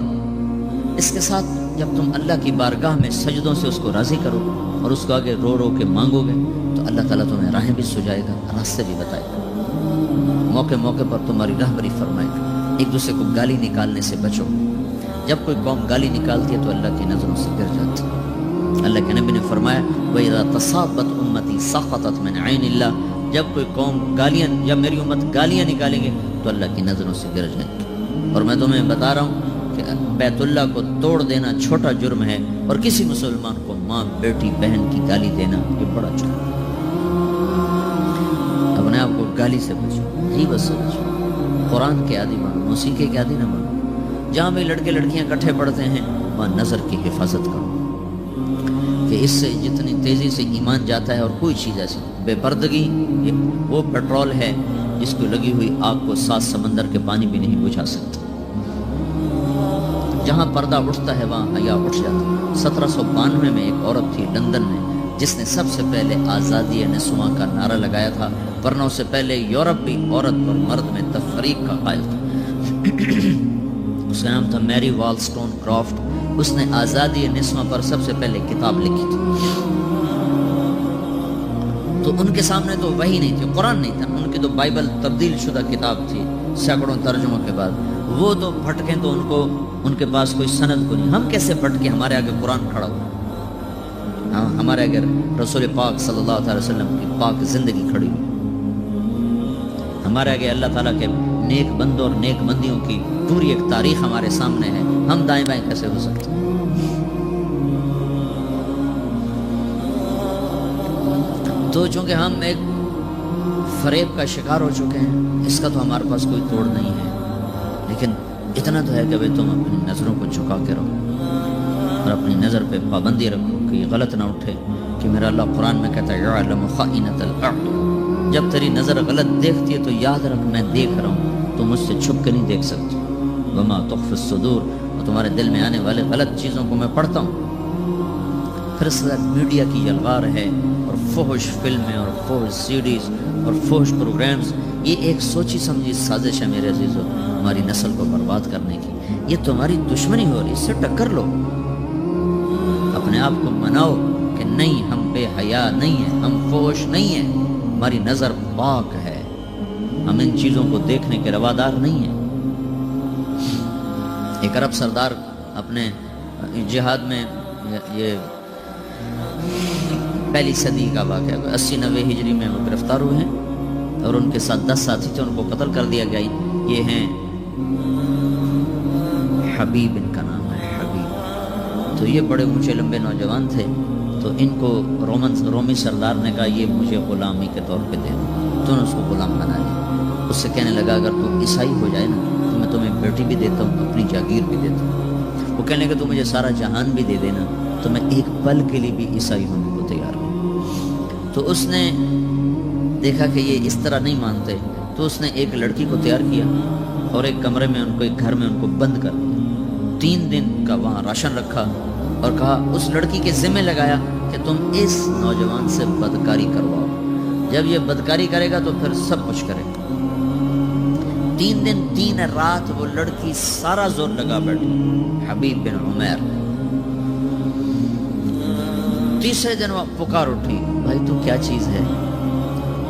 اس کے ساتھ جب تم اللہ کی بارگاہ میں سجدوں سے اس کو راضی کرو اور اس کو آگے رو رو کے مانگو گے تو اللہ تعالیٰ تمہیں راہیں بھی سجائے گا، راستے بھی بتائے گا. موقع موقع پر تمہاری رہبری فرمائے گا. ایک دوسرے کو گالی نکالنے سے بچو. جب کوئی قوم گالی نکالتی ہے تو اللہ کی نظروں سے گر جاتی ہے. اللہ کے نبی نے فرمایا وَإِذَا تَصَابَتْ أُمَّتِي سَقَطَتْ مِنْ عَيْنِ اللَّهِ. جب کوئی قوم گالیاں یا میری امت گالیاں نکالیں گے تو اللہ کی نظروں سے گر جائیں گے. اور میں تمہیں بتا رہا ہوں کہ بیت اللہ کو توڑ دینا چھوٹا جرم ہے اور کسی مسلمان کو ماں بیٹی بہن کی گالی دینا یہ بڑا جرم. اپنے آپ کو گالی سے بچو، غیبت سے بچو. قرآن کے عادی بنو، موسیقی کے عادی نہ بنو. جہاں بھی لڑکے لڑکیاں کٹھے پڑھتے ہیں وہاں نظر کی حفاظت کرو کہ اس سے جتنی تیزی سے ایمان جاتا ہے اور کوئی چیز ایسی بے پردگی وہ پیٹرول ہے جس کو لگی ہوئی آگ کو 7 سمندر کے پانی بھی نہیں بجھا سکتا. جہاں پردہ اٹھتا ہے وہاں حیا اٹھ جاتا. 1792 میں ایک عورت تھی لندن میں جس نے سب سے پہلے آزادی نسواں کا نعرہ لگایا تھا، ورنہ اس سے پہلے یورپ بھی عورت اور مرد میں تفریق کا قائل تھا. اس کا نام تھا میری والسٹون کرافٹ. اس نے آزادی نسواں پر سب سے پہلے کتاب لکھی تھی. تو ان کے سامنے تو وحی نہیں تھی، قرآن نہیں تھا. ان کی تو بائبل تبدیل شدہ کتاب تھی سینکڑوں ترجموں کے بعد. وہ تو بھٹکیں تو ان کے پاس کوئی سند کو نہیں. ہم کیسے بھٹکے؟ ہمارے آگے قرآن کھڑا ہوا. ہاں ہمارے آگے رسول پاک صلی اللہ علیہ وسلم کی پاک زندگی کھڑی ہوئی. ہمارے آگے اللہ تعالیٰ کے نیک بندوں اور نیک بندیوں کی پوری ایک تاریخ ہمارے سامنے ہے. ہم دائیں بائیں کیسے ہو سکتے؟ تو چونکہ ہم ایک فریب کا شکار ہو چکے ہیں اس کا تو ہمارے پاس کوئی توڑ نہیں ہے. لیکن اتنا تو ہے کہ تم اپنی نظروں کو جھکا کے رہو اور اپنی نظر پہ پابندی رکھو کہ یہ غلط نہ اٹھے کہ میرا اللہ قرآن میں کہتا ہے یعلم خائنۃ الاعین. جب تیری نظر غلط دیکھتی ہے تو یاد رکھ میں دیکھ رہا ہوں، تو مجھ سے چھپ کے نہیں دیکھ سکتی۔ وما تخفی الصدور، اور تمہارے دل میں آنے والے غلط چیزوں کو میں پڑھتا ہوں۔ پھر اس کے بعد میڈیا کی یلغار ہے، اور فحش فلمیں اور فحش سیڈیز اور فحش پروگرامز، یہ ایک سوچی سمجھی سازش ہے میرے عزیزو، ہماری نسل کو برباد کرنے کی۔ یہ تمہاری دشمنی ہو رہی، اس سے ٹکر لو، اپنے آپ کو مناؤ کہ نہیں، ہم بے حیا نہیں ہیں، ہم فحش نہیں ہیں، ہماری نظر پاک ہے، ہم ان چیزوں کو دیکھنے کے روادار نہیں ہیں۔ ایک عرب سردار اپنے جہاد میں، یہ پہلی صدی کا واقعہ، 80-90 ہجری میں وہ گرفتار ہوئے ہیں، اور ان کے ساتھ 10 ساتھی تھے، ان کو قتل کر دیا گیا۔ یہ ہیں حبیب، ان کا نام ہے حبیب۔ تو یہ بڑے اونچے لمبے نوجوان تھے، تو ان کو رومی سردار نے کہا یہ مجھے غلامی کے طور پہ دے دو، تو نے اس کو غلام بنا لیا۔ اس سے کہنے لگا اگر تو عیسائی ہو جائے نا تو میں تمہیں بیٹی بھی دیتا ہوں، اپنی جاگیر بھی دیتا ہوں۔ وہ کہنے لگا تو مجھے سارا جہان بھی دے دینا تو میں ایک پل کے لیے بھی عیسائی ہونے کو تیار ہوں۔ تو اس نے دیکھا کہ یہ اس طرح نہیں مانتے، تو اس نے ایک لڑکی کو تیار کیا اور ایک کمرے میں ان کو، ایک گھر میں ان کو بند کر دیا۔ 3 دن کا وہاں راشن رکھا اور کہا، اس لڑکی کے ذمہ لگایا کہ تم اس نوجوان سے بدکاری کرواؤ، جب یہ بدکاری کرے گا تو پھر سب کچھ کرے گا۔ 3 دن 3 رات وہ لڑکی سارا زور لگا بیٹھی، حبیب بن عمیر۔ تیسرے دن وہ پکار اٹھی، بھائی تو کیا چیز ہے؟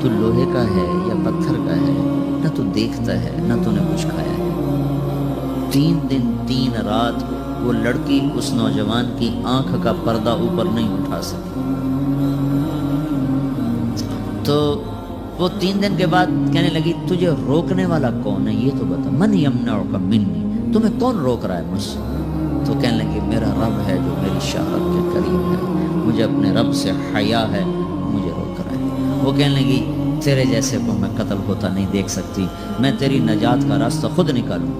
تو لوہے کا ہے یا پتھر کا ہے؟ نہ تو دیکھتا ہے نہ تو نے کچھ کھایا ہے۔ 3 دن 3 رات وہ لڑکی اس نوجوان کی آنکھ کا پردہ اوپر نہیں اٹھا سکی۔ تو وہ 3 دن کے بعد کہنے لگی تجھے روکنے والا کون ہے یہ تو بتا، من یمنعک منی، تمہیں کون روک رہا ہے مجھ سے؟ تو کہنے لگی میرا رب ہے جو میری شہرت کے قریب ہے، مجھے اپنے رب سے حیا ہے، مجھے روک رہا ہے۔ وہ کہنے لگی تیرے جیسے کو میں قتل ہوتا نہیں دیکھ سکتی، میں تیری نجات کا راستہ خود نکالوں۔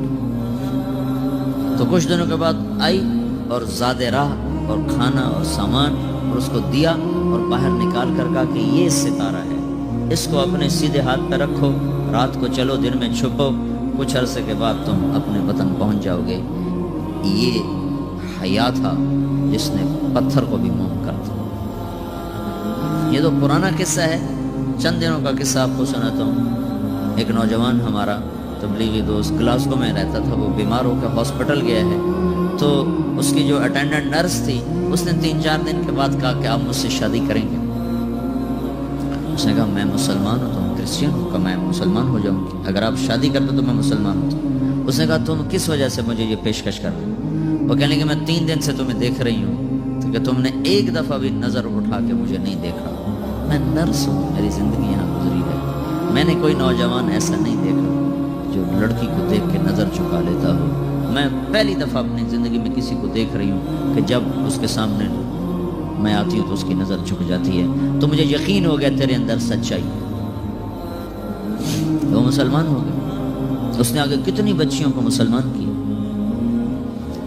تو کچھ دنوں کے بعد آئی اور زاد راہ اور کھانا اور سامان اور اس کو دیا، اور باہر نکال کر کہا کہ یہ ستارہ ہے، اس کو اپنے سیدھے ہاتھ پہ رکھو، رات کو چلو دن میں چھپو، کچھ عرصے کے بعد تم اپنے وطن پہنچ جاؤ گے۔ یہ حیا تھا جس نے پتھر کو بھی موم کر دیا۔ یہ تو پرانا قصہ ہے، چند دنوں کا قصہ آپ کو سناتا ہوں۔ ایک نوجوان ہمارا تبلیغی دوست گلاسگو میں رہتا تھا، وہ بیمار ہو کے ہاسپٹل گیا ہے، تو اس کی جو اٹینڈنٹ نرس تھی اس نے 3-4 دن کے بعد کہا کہ آپ مجھ سے شادی کریں گے؟ اس نے کہا میں مسلمان ہوں، تم کرسچن ہو؟ کہ میں مسلمان ہو جاؤں گی، اگر آپ شادی کرتے تو میں مسلمان ہوں۔ اس نے کہا تم کس وجہ سے مجھے یہ پیشکش کر رہے ہو؟ وہ کہنے کہ میں 3 دن سے تمہیں دیکھ رہی ہوں کہ تم نے ایک دفعہ بھی نظر اٹھا کے مجھے نہیں دیکھا، میں نرس ہوں، میری زندگی یہاں گزری ہے، میں نے کوئی نوجوان ایسا نہیں دیکھا جو لڑکی کو دیکھ کے نظر جھکا لیتا ہو۔ میں پہلی دفعہ اپنی زندگی میں کسی کو دیکھ رہی ہوں کہ جب اس کے سامنے میں آتی ہوں تو اس کی نظر جھک جاتی ہے، تو مجھے یقین ہو گیا تیرے اندر سچائی ہے۔ وہ مسلمان ہو گئے، اس نے آگے کتنی بچیوں کو مسلمان کیا۔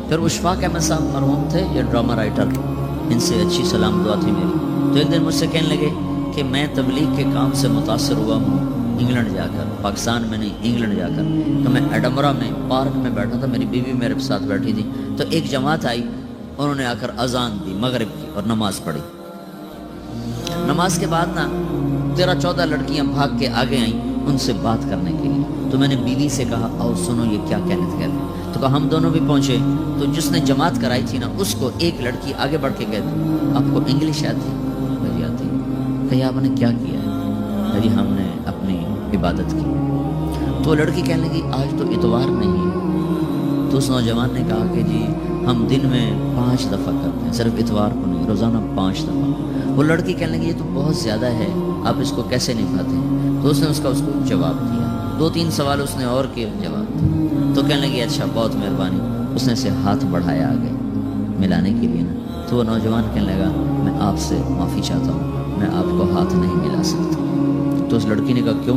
پھر اشفاق احمد صاحب مرحوم تھے، یہ ڈرامہ رائٹر، ان سے اچھی سلام دعا تھی میری۔ تو ایک دن مجھ سے کہنے لگے کہ میں تبلیغ کے کام سے متاثر ہوا ہوں انگلینڈ جا کر، پاکستان میں نہیں، انگلینڈ جا کر۔ تو میں ایڈمبرا میں پارک میں بیٹھا تھا، میری بیوی میرے ساتھ بیٹھی تھی، تو ایک جماعت آئی، انہوں نے آ کر اذان دی مغرب کی اور نماز پڑھی۔ نماز کے بعد نا 13-14 لڑکیاں بھاگ کے آگے آئیں ان سے بات کرنے کے لیے۔ تو میں نے بیوی سے کہا آؤ سنو یہ کیا کہنے تھے۔ تو کہا ہم دونوں بھی پہنچے، تو جس نے جماعت کرائی تھی نا اس کو ایک لڑکی آگے بڑھ کے کہتی آپ کو انگلش آتی؟ مجھے آتی۔ کہی آپ نے کیا کیا ہے؟ جی ہم نے اپنی عبادت کی۔ تو لڑکی کہنے لگی آج تو اتوار نہیں ہے۔ تو اس نوجوان نے کہا کہ جی ہم دن میں 5 دفعہ کرتے ہیں، صرف اتوار کو نہیں، روزانہ 5 دفعہ۔ وہ لڑکی کہنے لگی یہ تو بہت زیادہ ہے، آپ اس کو کیسے نبھاتے ہیں؟ تو اس نے اس کو جواب دیا، 2-3 سوال اس نے اور کیے، جواب دیا۔ تو کہنے لگی اچھا بہت مہربانی۔ اس نے سے ہاتھ بڑھایا آگے ملانے کے لیے نا، تو وہ نوجوان کہنے لگا میں آپ سے معافی چاہتا ہوں، میں آپ کو ہاتھ نہیں ملا سکتا۔ تو اس لڑکی نے کہا کیوں؟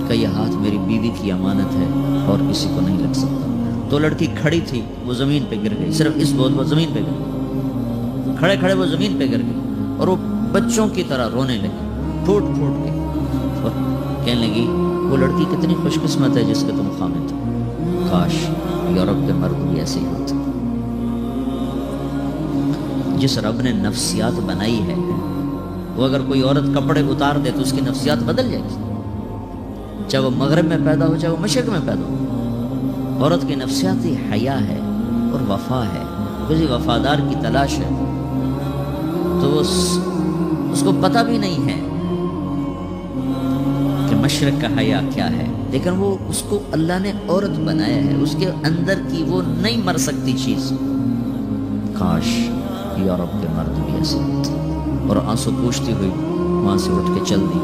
کہ یہ ہاتھ میری بیوی کی امانت ہے اور کسی کو نہیں لگ سکتا۔ تو لڑکی کھڑی تھی، وہ زمین پہ گر گئی، صرف اس بات وہ زمین پہ گر گئی، کھڑے کھڑے وہ زمین پہ گر گئی، اور وہ بچوں کی طرح رونے لگی، پھوٹ پھوٹ کے۔ اور کہنے لگی وہ لڑکی کتنی خوش قسمت ہے جس کے تم خامد ہو، کاش یورپ کے مرد بھی ایسے ہی ہوتے۔ جس رب نے نفسیات بنائی ہے وہ اگر کوئی عورت کپڑے اتار دے تو اس کی نفسیات بدل جائے گی، چاہے وہ مغرب میں پیدا ہو چاہے وہ مشرق میں پیدا ہو۔ عورت کی نفسیات ہی حیا ہے اور وفا ہے، کسی وفادار کی تلاش ہے، تو وہ اس کو پتہ بھی نہیں ہے کہ مشرق کا حیا کیا ہے، لیکن وہ اس کو اللہ نے عورت بنایا ہے، اس کے اندر کی وہ نہیں مر سکتی چیز۔ کاش یورپ کے مرد بھی ایسے ہوتے۔ اور آنسو پوچھتی ہوئی وہاں سے اٹھ کے چل دی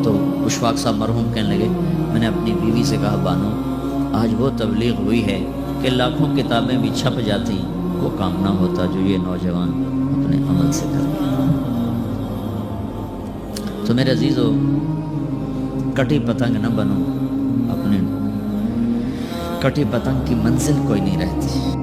تو اشفاق صاحب مرحوم کہنے لگے میں نے اپنی بیوی سے کہا بانو آج وہ تبلیغ ہوئی ہے کہ لاکھوں کتابیں بھی چھپ جاتی، وہ کام نہ ہوتا جو یہ نوجوان اپنے عمل سے کر رہے۔ تو میرے عزیزو کٹی پتنگ نہ بنو، اپنے کٹی پتنگ کی منزل کوئی نہیں رہتی۔